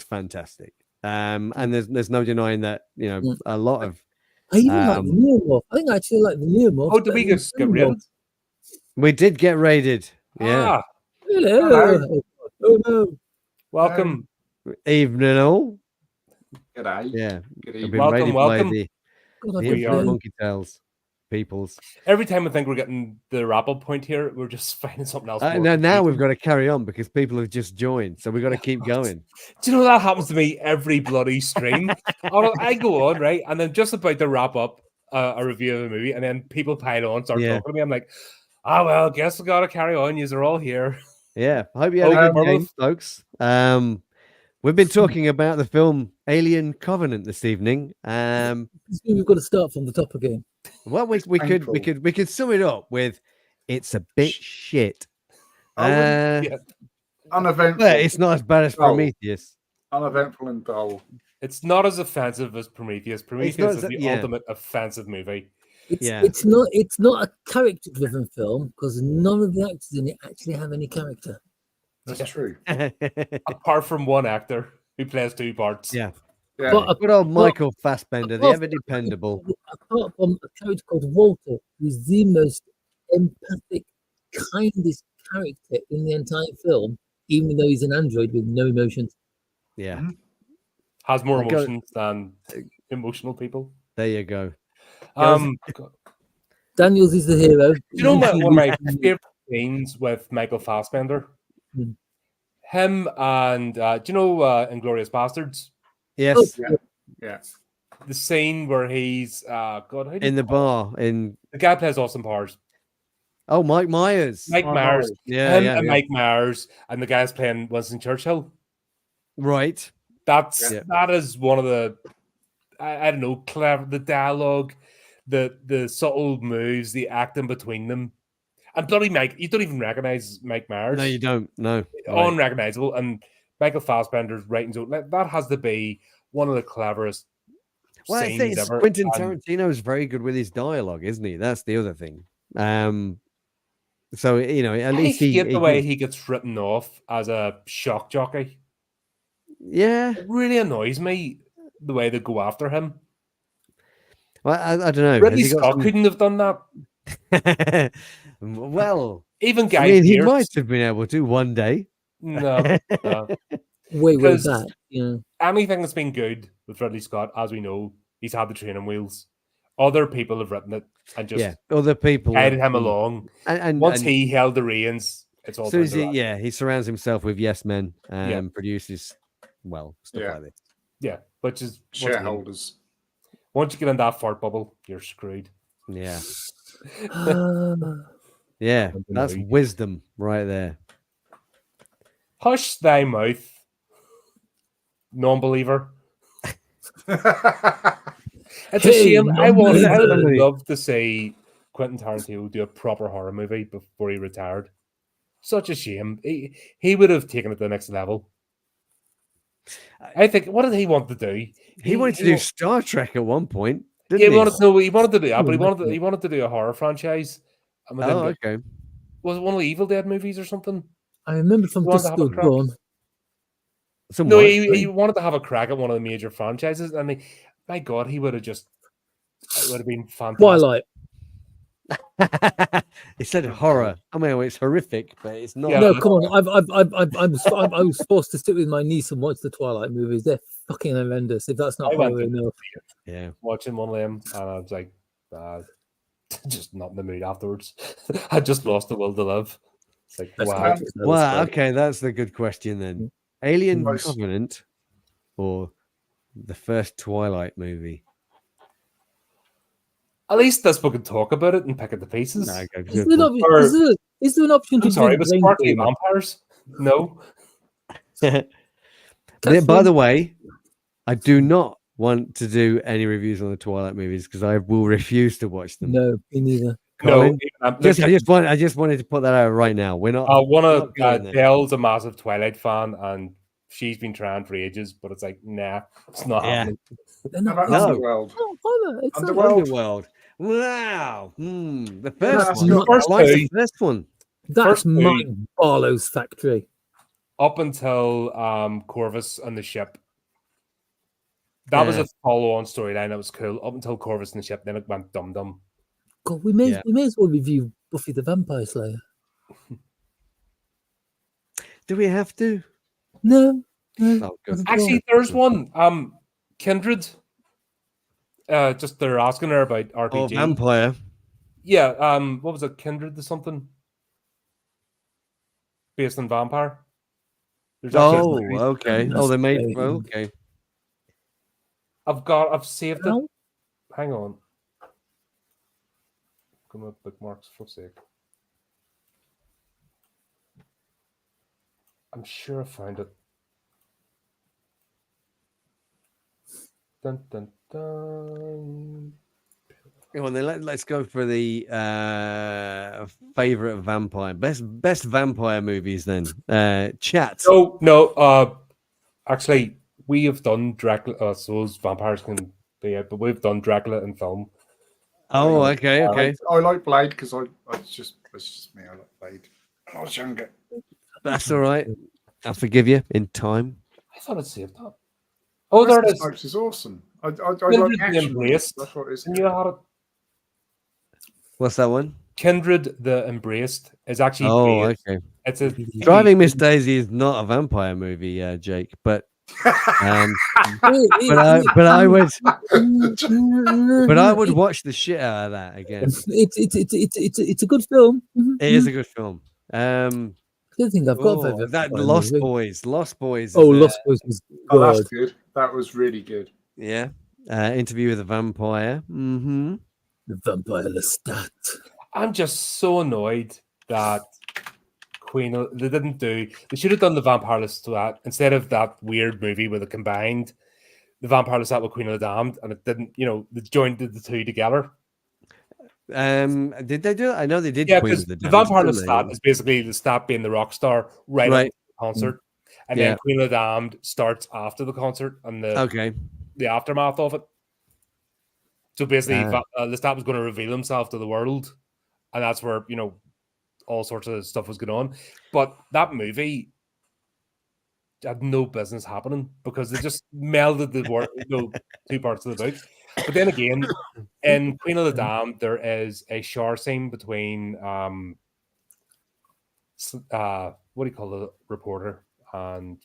fantastic, and there's no denying that a lot of. I even like the Neomorph. I think I actually like the Neomorph. Oh, did we get raided? We did get raided. Yeah. Hello. Oh no. Welcome. Evening all. G'day. Yeah. Good I've evening. been raided Welcome. by the monkey tails peoples. Every time I think we're getting the wrap-up point here, we're just finding something else. Now we've got to carry on because people have just joined, so we've got to keep going. Do you know that happens to me every bloody stream? I go on, right, and then just about to wrap up a review of a movie, and then people pile on, start talking to me. I'm like, well, guess we got to carry on. You're all here. Yeah, I hope you had a good game, folks. We've been talking about the film Alien Covenant this evening. We've got to start from the top again. Well, we could sum it up with it's a bit shit. Uneventful. It's not as bad as Prometheus. Uneventful and dull. It's not as offensive as Prometheus. Prometheus is the ultimate offensive movie. It's not a character-driven film because none of the actors in it actually have any character. That's true. Apart from one actor who plays two parts. Yeah. But good old Michael Fassbender, the ever dependable. Apart from a character called Walter, who's the most empathic, kindest character in the entire film, even though he's an android with no emotions. Yeah. Has more emotions than emotional people. There you go. Daniels is the hero. You know one of my favorite scenes with Michael Fassbender? Him and do you know Inglourious Bastards? Yes. Yeah. The scene where he's in the bar in the guy plays Austin Powers. Oh, Mike Myers. Myers. Yeah, and Mike Myers, and the guy's playing Winston Churchill. Right. That is one of the I don't know, clever, the dialogue, the subtle moves, the acting between them. And bloody Mike, you don't even recognize Mike Myers. No, you don't. No. Unrecognizable. And Michael Fassbender's writing, so that has to be one of the cleverest scenes ever. Quentin Tarantino is very good with his dialogue, isn't he? That's the other thing. So at least I hate the way he gets written off as a shock jockey. Yeah, it really annoys me the way they go after him. Well, I don't know. Ridley Scott couldn't have done that. Well, even Guy Pearce, he might have been able to one day. No. Wait, that? Yeah. Anything that's been good with Ridley Scott, as we know, he's had the training wheels. Other people have written it and just other people guided him along. And once he held the reins, it's all. So he surrounds himself with yes men and produces stuff like this. Yeah, which is shareholders. Once you get in that fart bubble, you're screwed. Yeah. Yeah, that's wisdom right there. Hush thy mouth, non-believer. It's a shame. I would love to see Quentin Tarantino do a proper horror movie before he retired. Such a shame. He would have taken it to the next level. I think. What did he want to do? He wanted to do Star Trek at one point. He wanted to do that, but he wanted to do a horror franchise. Okay. Was it one of the Evil Dead movies or something? I remember from Dusk Till Dawn. No, he wanted to have a crack at one of the major franchises, and my God, it would have been fantastic. Twilight. He said horror. I mean, it's horrific, but it's not. Yeah, no, come on. I was forced to sit with my niece and watch the Twilight movies. They're fucking horrendous. If that's not horror enough. Yeah, watching one of them, and I was like, just not in the mood afterwards. I just lost the will to live. It's like, Best wow. actress, that was Well, fun. okay, that's the good question then. Alien Nice. Covenant or the first Twilight movie? At least this book can talk about it and pick it to pieces. No, go Is good there, one. an Or- is there an option to I'm sorry, drink but sparkly rainwater? vampires? No. By the way, I do not want to do any reviews on the Twilight movies because I will refuse to watch them. No, me neither. Colin? No. I just wanted to put that out right now. We're not. One not of going there. Dell's a massive Twilight fan, and she's been trying for ages, but it's like, nah, it's not Yeah. happening. They're How not. about No. Underworld? Oh, Connor, it's not- Underworld. Underworld. Wow. The that's first one. not- I like the first one. That's First two. my Barlow's factory. Up until Corvus and the ship. That was Yeah. a follow-on storyline that was cool. Up until Corvus and the ship, then it went dum-dum. God, we may Yeah. as well review Buffy the Vampire Slayer. Do we have to? No. Oh, good. Actually, there's one. Kindred. Just they're asking her about Oh, RPG. vampire. Yeah. What was it? Kindred or something? Based on vampire. There's actually a Oh, series. okay. That's Oh, they made. great. Oh, okay. I've saved it. Well, Hang on. Come up bookmarks for sake. I'm sure I found it. Dun dun dun. Go on, then let's go for the favorite vampire. Best vampire movies then. Chat. No. Actually, we have done Dracula. So those vampires can be out, but we've done Dracula in film. Oh, okay. I like Blade because it's just me. I like Blade. When I was younger. That's all right. I'll forgive you in time. I thought I'd saved that. Oh, there it Wesley is. Snipes is awesome. I Kindred like the action. Embraced. That's what it is. And you had it. What's that one? Kindred the Embraced is actually. Oh, based- okay. It's a Driving Miss Daisy is not a vampire movie, Jake, but but I would watch the shit out of that again. It's a good film. It is a good film. I don't think I've got Oh, favorite that vampire Lost movie. Boys. Lost Boys. Oh, is, Lost Boys was Oh, that's good. good. That was really good. Yeah. Interview with a Vampire. Mm-hmm. The Vampire Lestat. I'm just so annoyed that they didn't do. They should have done the Vampire Lestat instead of that weird movie where they combined the Vampire Lestat with Queen of the Damned, and it didn't. They joined the two together. Did they do it? I know they did. Yeah, Queen because of the the Damned, Vampire didn't they? Lestat is basically Lestat being the rock star right Right. at the concert, and Yeah. then Queen of the Damned starts after the concert and Okay. the aftermath of it. So basically, Ah. Lestat was going to reveal himself to the world, and that's where all sorts of stuff was going on. But that movie had no business happening because they just melded the two parts of the book. But then again, in Queen of the Damned, there is a shower scene between what do you call the reporter and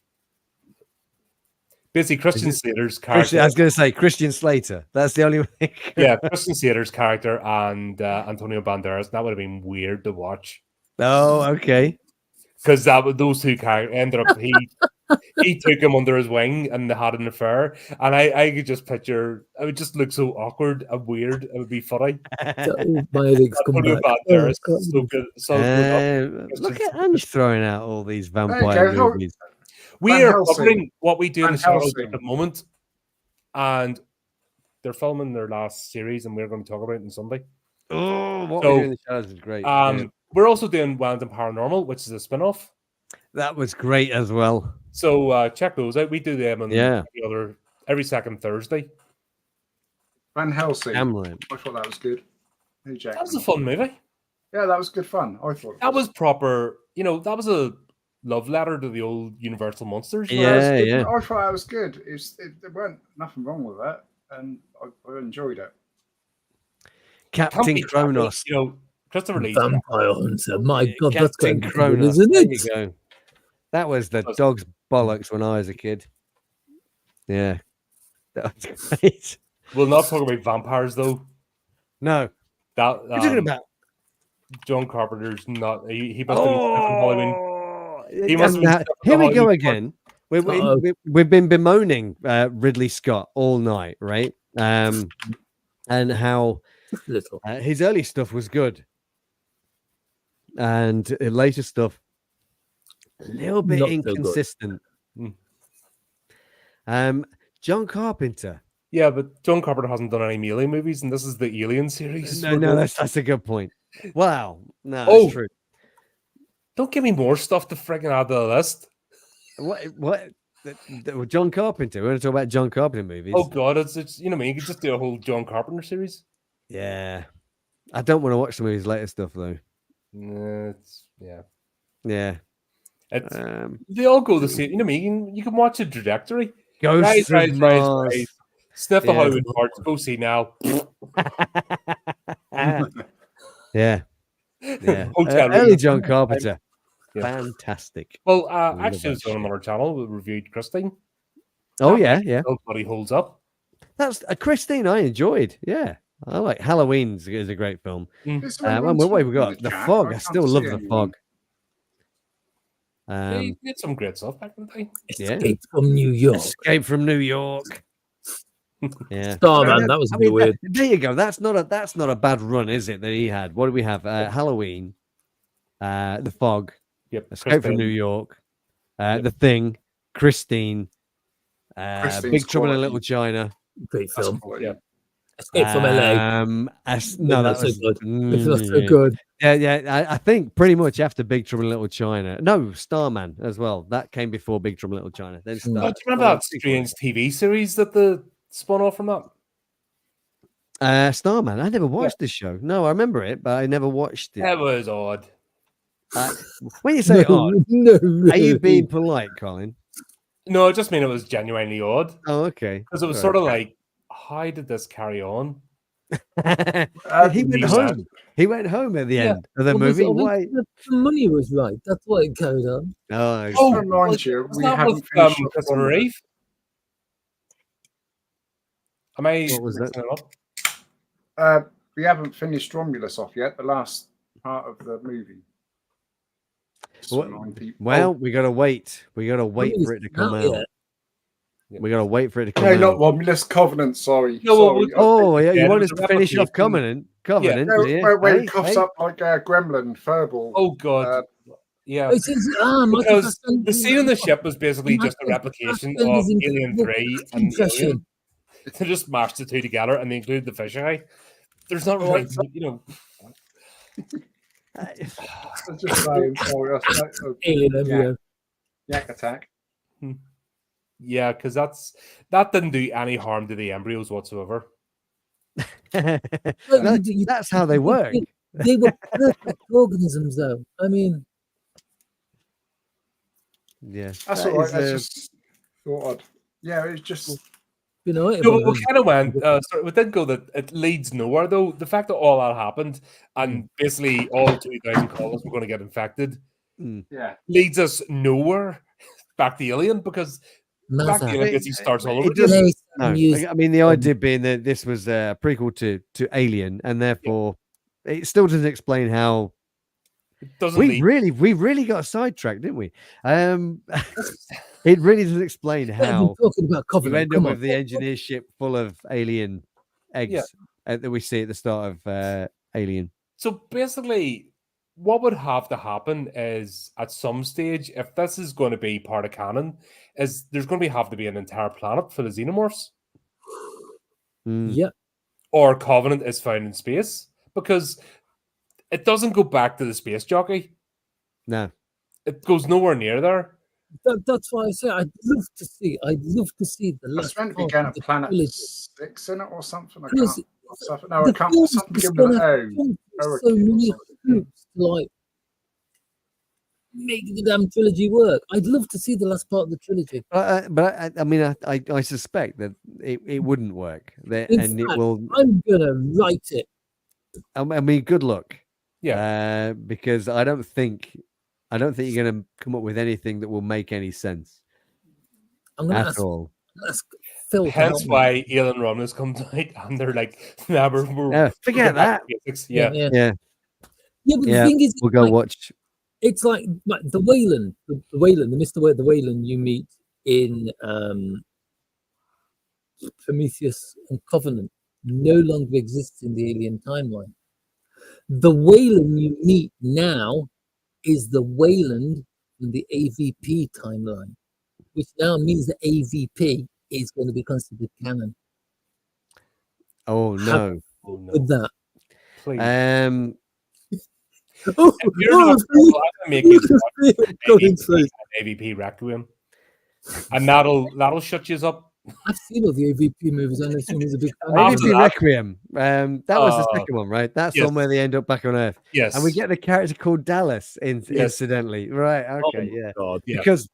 basically Christian Slater's character. I was going to say Christian Slater. That's the only way. Yeah, Christian Slater's character and Antonio Banderas. That would have been weird to watch Oh, okay. because those two characters ended up. He took him under his wing and they had an affair. And I could just picture it would just look so awkward and weird. It would be funny. My legs come Antonio back. Banderas Oh, is so good. So good. Look at Ange throwing out all these There vampire you go. movies. We Van are Helsing. covering what we do in Van the shadows Helsing. at the moment. And they're filming their last series and we're going to talk about it on Sunday. Oh, what So, we do in the shadows is great. Yeah. We're also doing Wellington Paranormal, which is a spin-off. That was great as well. So check those out. We do them on Yeah. every second Thursday. Van Helsing. Cameron. I thought that was good. Hugh That was Jackman. a fun movie. Yeah, that was good fun. I thought That was proper. That was a love letter to the old Universal monsters. Yeah, yeah. I thought that was good. There weren't nothing wrong with that, and I enjoyed it. Captain Can't be Kronos. Christopher Lee. Vampire Hunter. My God, that's Captain great, Kronos. isn't There it? you go. That was the dog's bollocks when I was a kid. Yeah. That was great. We'll not talk about vampires though. No. That What are you talking about? John Carpenter's not. He must have been stuffing Halloween. He must have And been now- stuffing here the we go Halloween again. Uh-oh. We've been bemoaning Ridley Scott all night, right? And how Little. his early stuff was good, and later stuff a little bit Not so good. inconsistent. Mm. John Carpenter. Yeah, but John Carpenter hasn't done any Alien movies, and this is the Alien series. No, that's a good point. Wow, no, Oh. that's true. Don't give me more stuff to freaking add to the list. What? John Carpenter. We're going to talk about John Carpenter movies. Oh God, it's you know what I mean. You could just do a whole John Carpenter series. Yeah, I don't want to watch some of his later stuff though. Yeah. It's, They all go the same. You know what I mean. You can watch a trajectory. Ghosts of Mars. Rise. Sniff the Yeah. Hollywood parts. Go see now. Yeah. Hotel Early room. John Carpenter. Yeah. Fantastic. Well, Love actually, that it's on another channel. We reviewed Christine. Oh yeah. Nobody holds up. That's Christine. I enjoyed. Yeah, I like Halloween is a great film. It's What on have we top got? of The chat. Fog. I can't still see love the anyone. Fog. They did some great stuff back in the day. Yeah. Escape from New York. Escape from New York. Yeah. Starman, that was a bit weird. There you go. That's not a bad run, is it? That he had. What do we have? Halloween, The Fog, Yep. Escape from Christine. New York, The Thing, Christine, Christine's Big Trouble in quality. Little China. Great That's film. quality. Yeah. Escape from LA. No, that Not so was good. Not so good. Yeah. I think pretty much after Big Trouble in Little China. No, Starman as well. That came before Big Trouble in Little China. Then Oh, Star. do you remember that strange TV series that the spun off from that? Starman. I never watched this show. No, I remember it, but I never watched it. That was odd. When you say odd, no, are you being polite, Colin? No, I just mean it was genuinely odd Oh, okay. because it was sort of like, how did this carry on? He went home. He went home at the end of the movie. Why? The money was right. That's why it carried on. Oh, Just to remind you, was we that haven't with, finished off Christopher one. Reeve? Am I? What was that? mixing it up? We haven't finished Romulus off yet. The last part of the movie. Just to What- remind people. Well, we gotta wait. We gotta wait for it to come Not out. yet. We gotta wait for it to come No, out. not Romulus. Covenant. Sorry. No, well, sorry. Oh, yeah, you Yeah, want there's us a to finish off replication. Covenant? No, yeah? where he Hey, coughs hey. up like a gremlin, furball. Oh God, yeah. Michael Because Fassbender- the scene on the ship was basically just a Michael replication Fassbender's of Alien incredible 3 and impression. Alien. They just mashed the two together and they include the fish eye. There's not really, you know. I'm just saying, sorry, that's like a Alien embryo. yak attack. Yeah, because that didn't do any harm to the embryos whatsoever. That's how they work. They were perfect organisms, though. I mean, Yeah, That's that all right. is, I just thought I'd. Yeah, it's just. you know, it No, but was- we kind of went. Sorry, we did go that it leads nowhere though. The fact that all that happened and basically all 2,000 colonists were going to get infected Yeah. leads us nowhere back to Alien because back to NASA. Alien gets he starts all it over. doesn't- again. no. I mean, the idea being that this was a prequel to Alien, and therefore it still doesn't explain how It doesn't we lead. really got sidetracked, didn't we? It really doesn't explain We've been how talking about you Covenant. end up Come on. with the engineer ship full of alien eggs that we see at the start of Alien. So basically, what would have to happen is at some stage, if this is going to be part of canon, is there's going to have to be an entire planet full of xenomorphs, Mm. Yeah. or Covenant is found in space because it doesn't go back to the space jockey. No. It goes nowhere near there. That's why I say I'd love to see. I'd love to see the It's last meant to be part going of to the Planet trilogy. 6 in it or something. I Because can't. Something, no, I the can't. film's Something just given an gonna O. jump so Hurricane or many something. hoops to like make the damn trilogy work. I'd love to see the last part of the trilogy. But I mean, I suspect that it wouldn't work, In and it fact, will. I'm gonna write it. I mean, good luck. Yeah. Because I don't think you're going to come up with anything that will make any sense I'm gonna at all. ask Phil. to Hence help me. why Alien Romulus comes out and they're like, nah, we're Forget back that. to basics. Yeah, Yeah. yeah. Yeah, but Yeah, the thing is, we'll go watch. it's like the Wayland, the Mr. The Wayland you meet in Prometheus and Covenant no longer exists in the Alien timeline. The Wayland you meet now is the Wayland in the AVP timeline, which now means that AVP is going to be considered canon. Oh no. Oh, no. With that, Please. oh, If you're not careful, I'm gonna make you Colin's face. AVP Requiem, and that'll shut you up. I've seen all the AVP movies. I know someone's a big fan. After AVP that- Requiem. That was the second one, right? That's yes. one where they end up back on Earth. Yes, And we get the character called Dallas Yes. incidentally. Right. Oh Okay. my Yeah. God. Yeah. Because,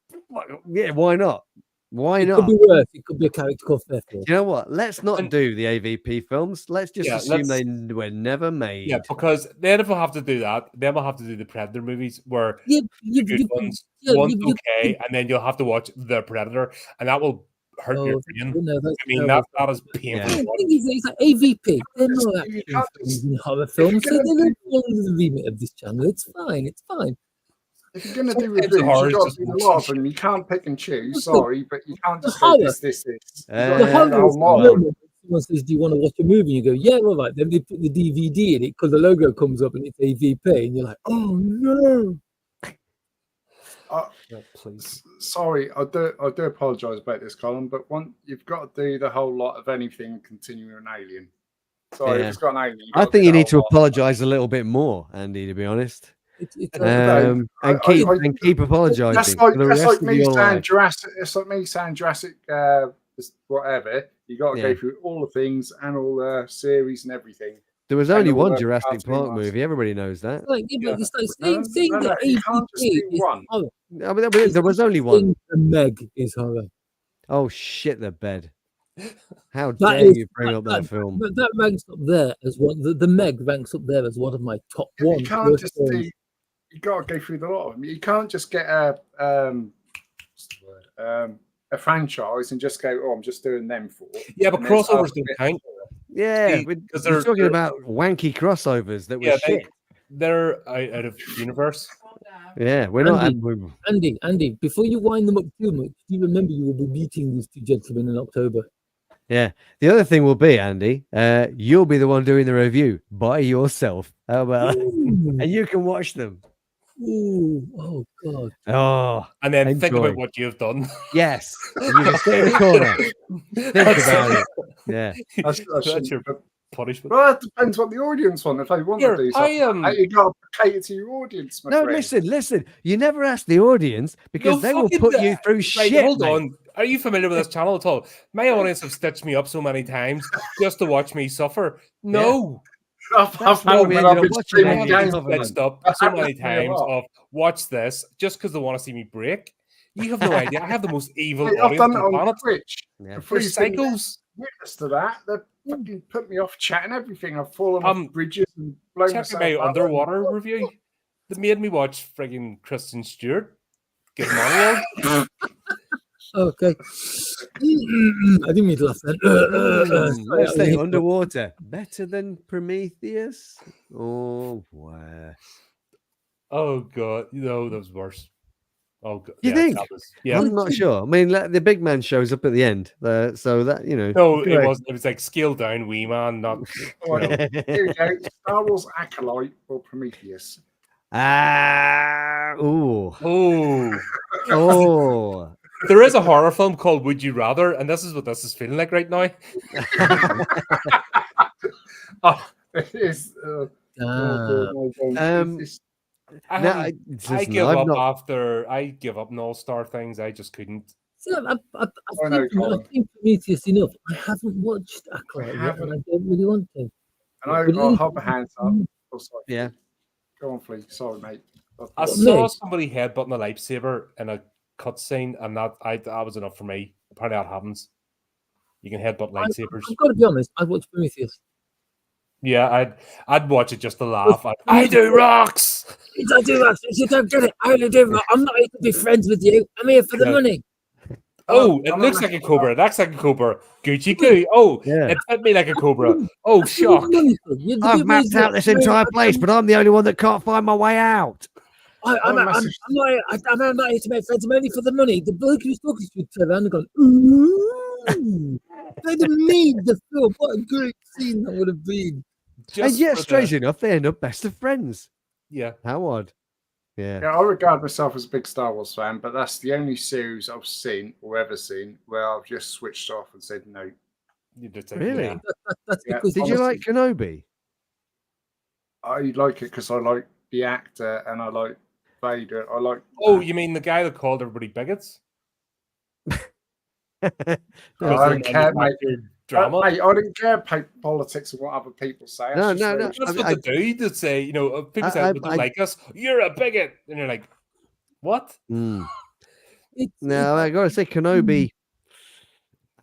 yeah, why not? Why It not? could be worse. It could be a character called Fairfield. You know what? Let's not And- do the AVP films. Let's just Yeah, assume let's- they were never made. yeah, because then if we have to do that, then we'll have to do the Predator movies where Yeah, the good ones, one's okay, and then you'll have to watch the Predator, and that will hurt your brain. no, that's I mean, terrible. that is painful. The thing is, it's like AVP. They're not You actually can't films and horror films, so they're not under the remit of this channel. It's fine. It's fine. If you're going to do Sometimes reviews, horror you've is got just to do a awesome lot of shit. them. You can't pick and choose. What's the- Sorry, but you can't just the go horror? this. The Uh, horror whole is the lot. moment when someone says, "Do you want to watch a movie?" And you go, "Yeah, all right." Then they put the DVD in it because the logo comes up and it's AVP, and you're like, "Oh no!" Yeah, please. Sorry, I do apologise about this, Colin, but you've got to do the whole lot of anything continuing an alien. Sorry, Yeah. if it's got an alien. you've I got to think do you the need to whole lot. apologize a little bit more, Andy, to be honest. It's And I- keep apologizing That's for the like rest of me your saying life. Jurassic. It's like me saying Jurassic, whatever. You got to Yeah. go through all the things and all the series and everything. There was and only all one the Jurassic cartoon Park ones. movie. Everybody knows that. like, yeah, but Yeah. it's like No, saying no, that you can't just AVP do is one. horror. I mean, there was only one. Saying the Meg is horror. Oh shit, the bed. How That dare is- you bring up that film? But that ranks up there as one. The Meg ranks up there as one of my top one. You can't worst just films. do. You got to go through the lot of them. You can't just get a what's the word? A franchise and just go, oh, I'm just doing them for. Yeah, but And then start crossovers don't with- count. Yeah, See, we're 'cause we're they're- talking they're- about wanky crossovers that were Yeah, shit. they're out of universe. Yeah, we're not. Andy, Andy, before you wind them up too much, do you remember you will be meeting these two gentlemen in October? Yeah. The other thing will be, Andy, you'll be the one doing the review by yourself. How about that? Ooh, And you can watch them. ooh, oh God. Oh, And then think Enjoy. about what you've done. yes. And you just sit in the corner. Think That's about it. Yeah. That's your punishment. Well, it depends what the audience want. If they want Here, to do something, you got to cater to your audience. My No, friend. listen. You never ask the audience because No, they will fucking put you through Right, shit. hold mate. on. Are you familiar with this channel at all? My audience have stitched me up so many times just to watch me suffer. No, I've how known we when ended I've up been watching streaming I it. have games. been Covenant. stitched up so many times of watch this just because they want to see me break. You have no idea. I have the most evil Mate, I've audience done on it the on planet. Twitch. Yeah. They're Please don't psychos. witness to that. They fucking put me off chatting everything. I've fallen off Um, bridges and blown Check myself my up. underwater review. They made me watch frigging Kristen Stewart give monologue. Okay. I didn't mean to laugh then. Let's say underwater. Better than Prometheus? Oh, wow. Oh god, that was worse. Oh god, You think? that was- yeah. I'm not sure. I mean, the big man shows up at the end. So that, No, it correct. was like scaled down wee man, not Oh, Here we go. Star Wars Acolyte or Prometheus. ooh. Oh. Oh. There is a horror film called Would You Rather, and this is what this is feeling like right now. Oh, it is. I, No, haven't- listen, I give I've up not- after I give up on all-star things. I just couldn't. See, I've I know, Colin. seen Prometheus enough. I haven't watched Acolyte yet, and I don't really want to. And I'll hold my hands up. Oh, sorry. Yeah. Go on, please. Sorry, mate. I What, saw me? somebody headbutting a lightsaber in a cutscene, and that was enough for me. Apparently, that happens. You can headbutt lightsabers. I've got to be honest. I've watched Prometheus. Yeah, I'd watch it just to laugh. I do rocks. I do that. You don't get it. I only do that. I'm not here to be friends with you. I'm here for the Yeah. money. Oh, it I'm looks not- like a cobra. It acts like a cobra. Gucci goo. Oh, Yeah. it bit me like a cobra. Oh, shock. I've mapped out this entire place, but I'm the only one that can't find my way out. I'm not here to make friends. I'm only for the money. The bloke who's talking to you, Trevor, and gone, ooh. They'd have made the film. What a great scene that would have been. And yet, for strangely enough, they end up best of friends. Yeah. How odd. Yeah. Yeah, I regard myself as a big Star Wars fan, but that's the only series I've seen or ever seen where I've just switched off and said no. You just say, Really? yeah. That's Yeah, because Did you like Kenobi? I like it because I like the actor and I like Vader. I like. Oh, you mean the guy that called everybody bigots? I don't care, mate. Drama. Mate, I don't care about politics and what other people say. No, That's just no, really- no. That's I- what they do. To say, you know, people say, I- "Well, don't I- like us. You're a bigot," and you're like, "What?" Mm. it's, No, I gotta say, Kenobi.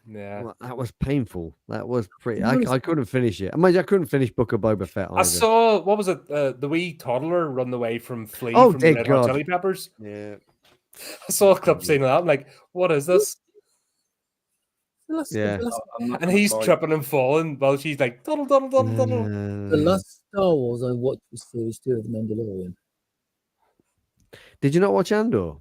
Yeah. Well, that was painful. That was pretty. Honestly- I couldn't finish it. I mean, I couldn't finish Book of Boba Fett either. I saw what was it? The wee toddler run away from Flea Oh, from dear Red Hot God. Chili Peppers. Yeah. I saw a clip saying that. I'm like, "What is this?" Yeah. I'm not And he's gonna lie. tripping and falling while she's like, "Tuddle, tuddle, tuddle, tuddle." The last Star Wars I watched was Series 2 of The Mandalorian. Did you not watch Andor?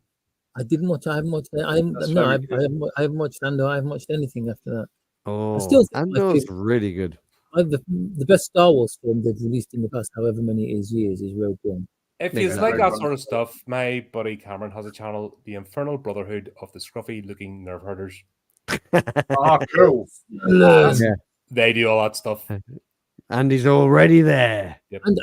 I didn't watch. I haven't watched. That's I very good. haven't watched Andor. I haven't watched anything after that. Oh, still think my Andor's favorite- really good. The best Star Wars film they've released in the past, however many it is years, is Rogue One. If Yeah, you that's like very that sort of stuff, my buddy Cameron has a channel, The Infernal Brotherhood of the Scruffy-Looking Nerve Herders. Ah, cool. Yeah. They do all that stuff. Andy's already there. And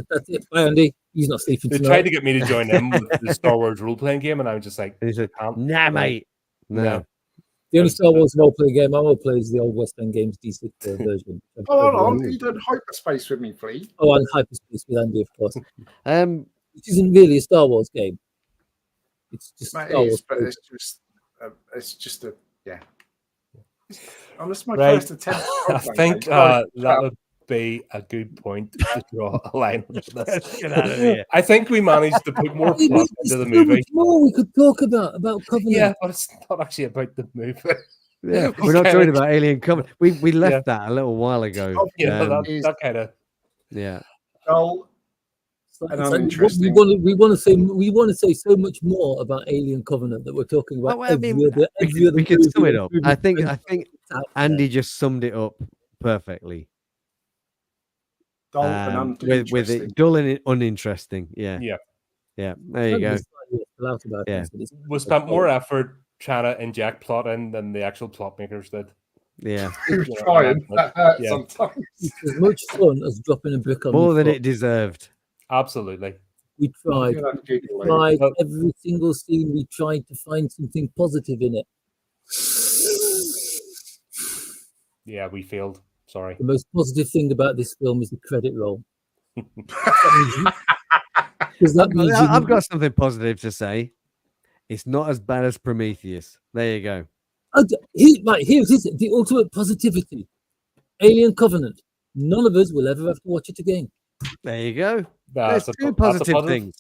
that's it. Bye, Andy. He's not sleeping They tonight. tried to get me to join them with the Star Wars role-playing game, and I was just like, And he said, can't. "Nah, mate. No." No. The only Star Wars role-play game I will play is the old West End Games D6 version. Oh, hold on. You done hyperspace with me, Flea? Oh, and Hyperspace with Andy, of course. Um, Which isn't really a Star Wars game. It's just Mate, Star it is, Wars. but it's just a yeah. Oh, this is my Right. first attempt. I think that would be a good point to draw a line under this. Let's get out of here. I think we managed to put more Hey, plot there's into the so movie. much more we could talk about Covenant. Yeah, but it's not actually about the movie. Yeah, we're not Okay. talking about Alien Covenant. We left that a little while ago. Oh, Yeah, Um, that kind of. yeah. Well, It's like- And it's I'm like interesting. we want to say so much more about Alien Covenant that we're talking about. Well, I mean, every other we could movie sum it and up. movie I think out there. Andy just summed it up perfectly. dull and With uninteresting. it dull and uninteresting. Yeah. Yeah. Yeah. There you go. It's slightly full out about Yeah. it, but it's- We spent more effort trying to inject plot in than the actual plot makers did. Yeah. Trying. That hurts Yeah. sometimes. It's as much fun as dropping a brick on More your than foot. it deserved. Absolutely. We tried. You'll have to Google it. Tried Well- every single scene. We tried to find something positive in it. Yeah, we failed. Sorry. The most positive thing about this film is the credit roll. Because that means I've got something positive to say. It's not as bad as Prometheus. There you go. Here's the ultimate positivity. Alien Covenant. None of us will ever have to watch it again. There you go. That's There's a two po- that's a positive things.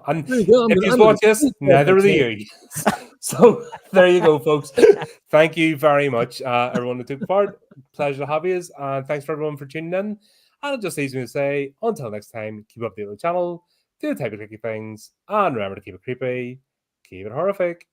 And There you go. if you watch this, neither of you. So there you go, folks. Thank you very much, everyone who took part. Pleasure to have you, and thanks for everyone for tuning in. And it just leaves me to say, until next time, keep up the channel, do the type of tricky things, and remember to keep it creepy, keep it horrific.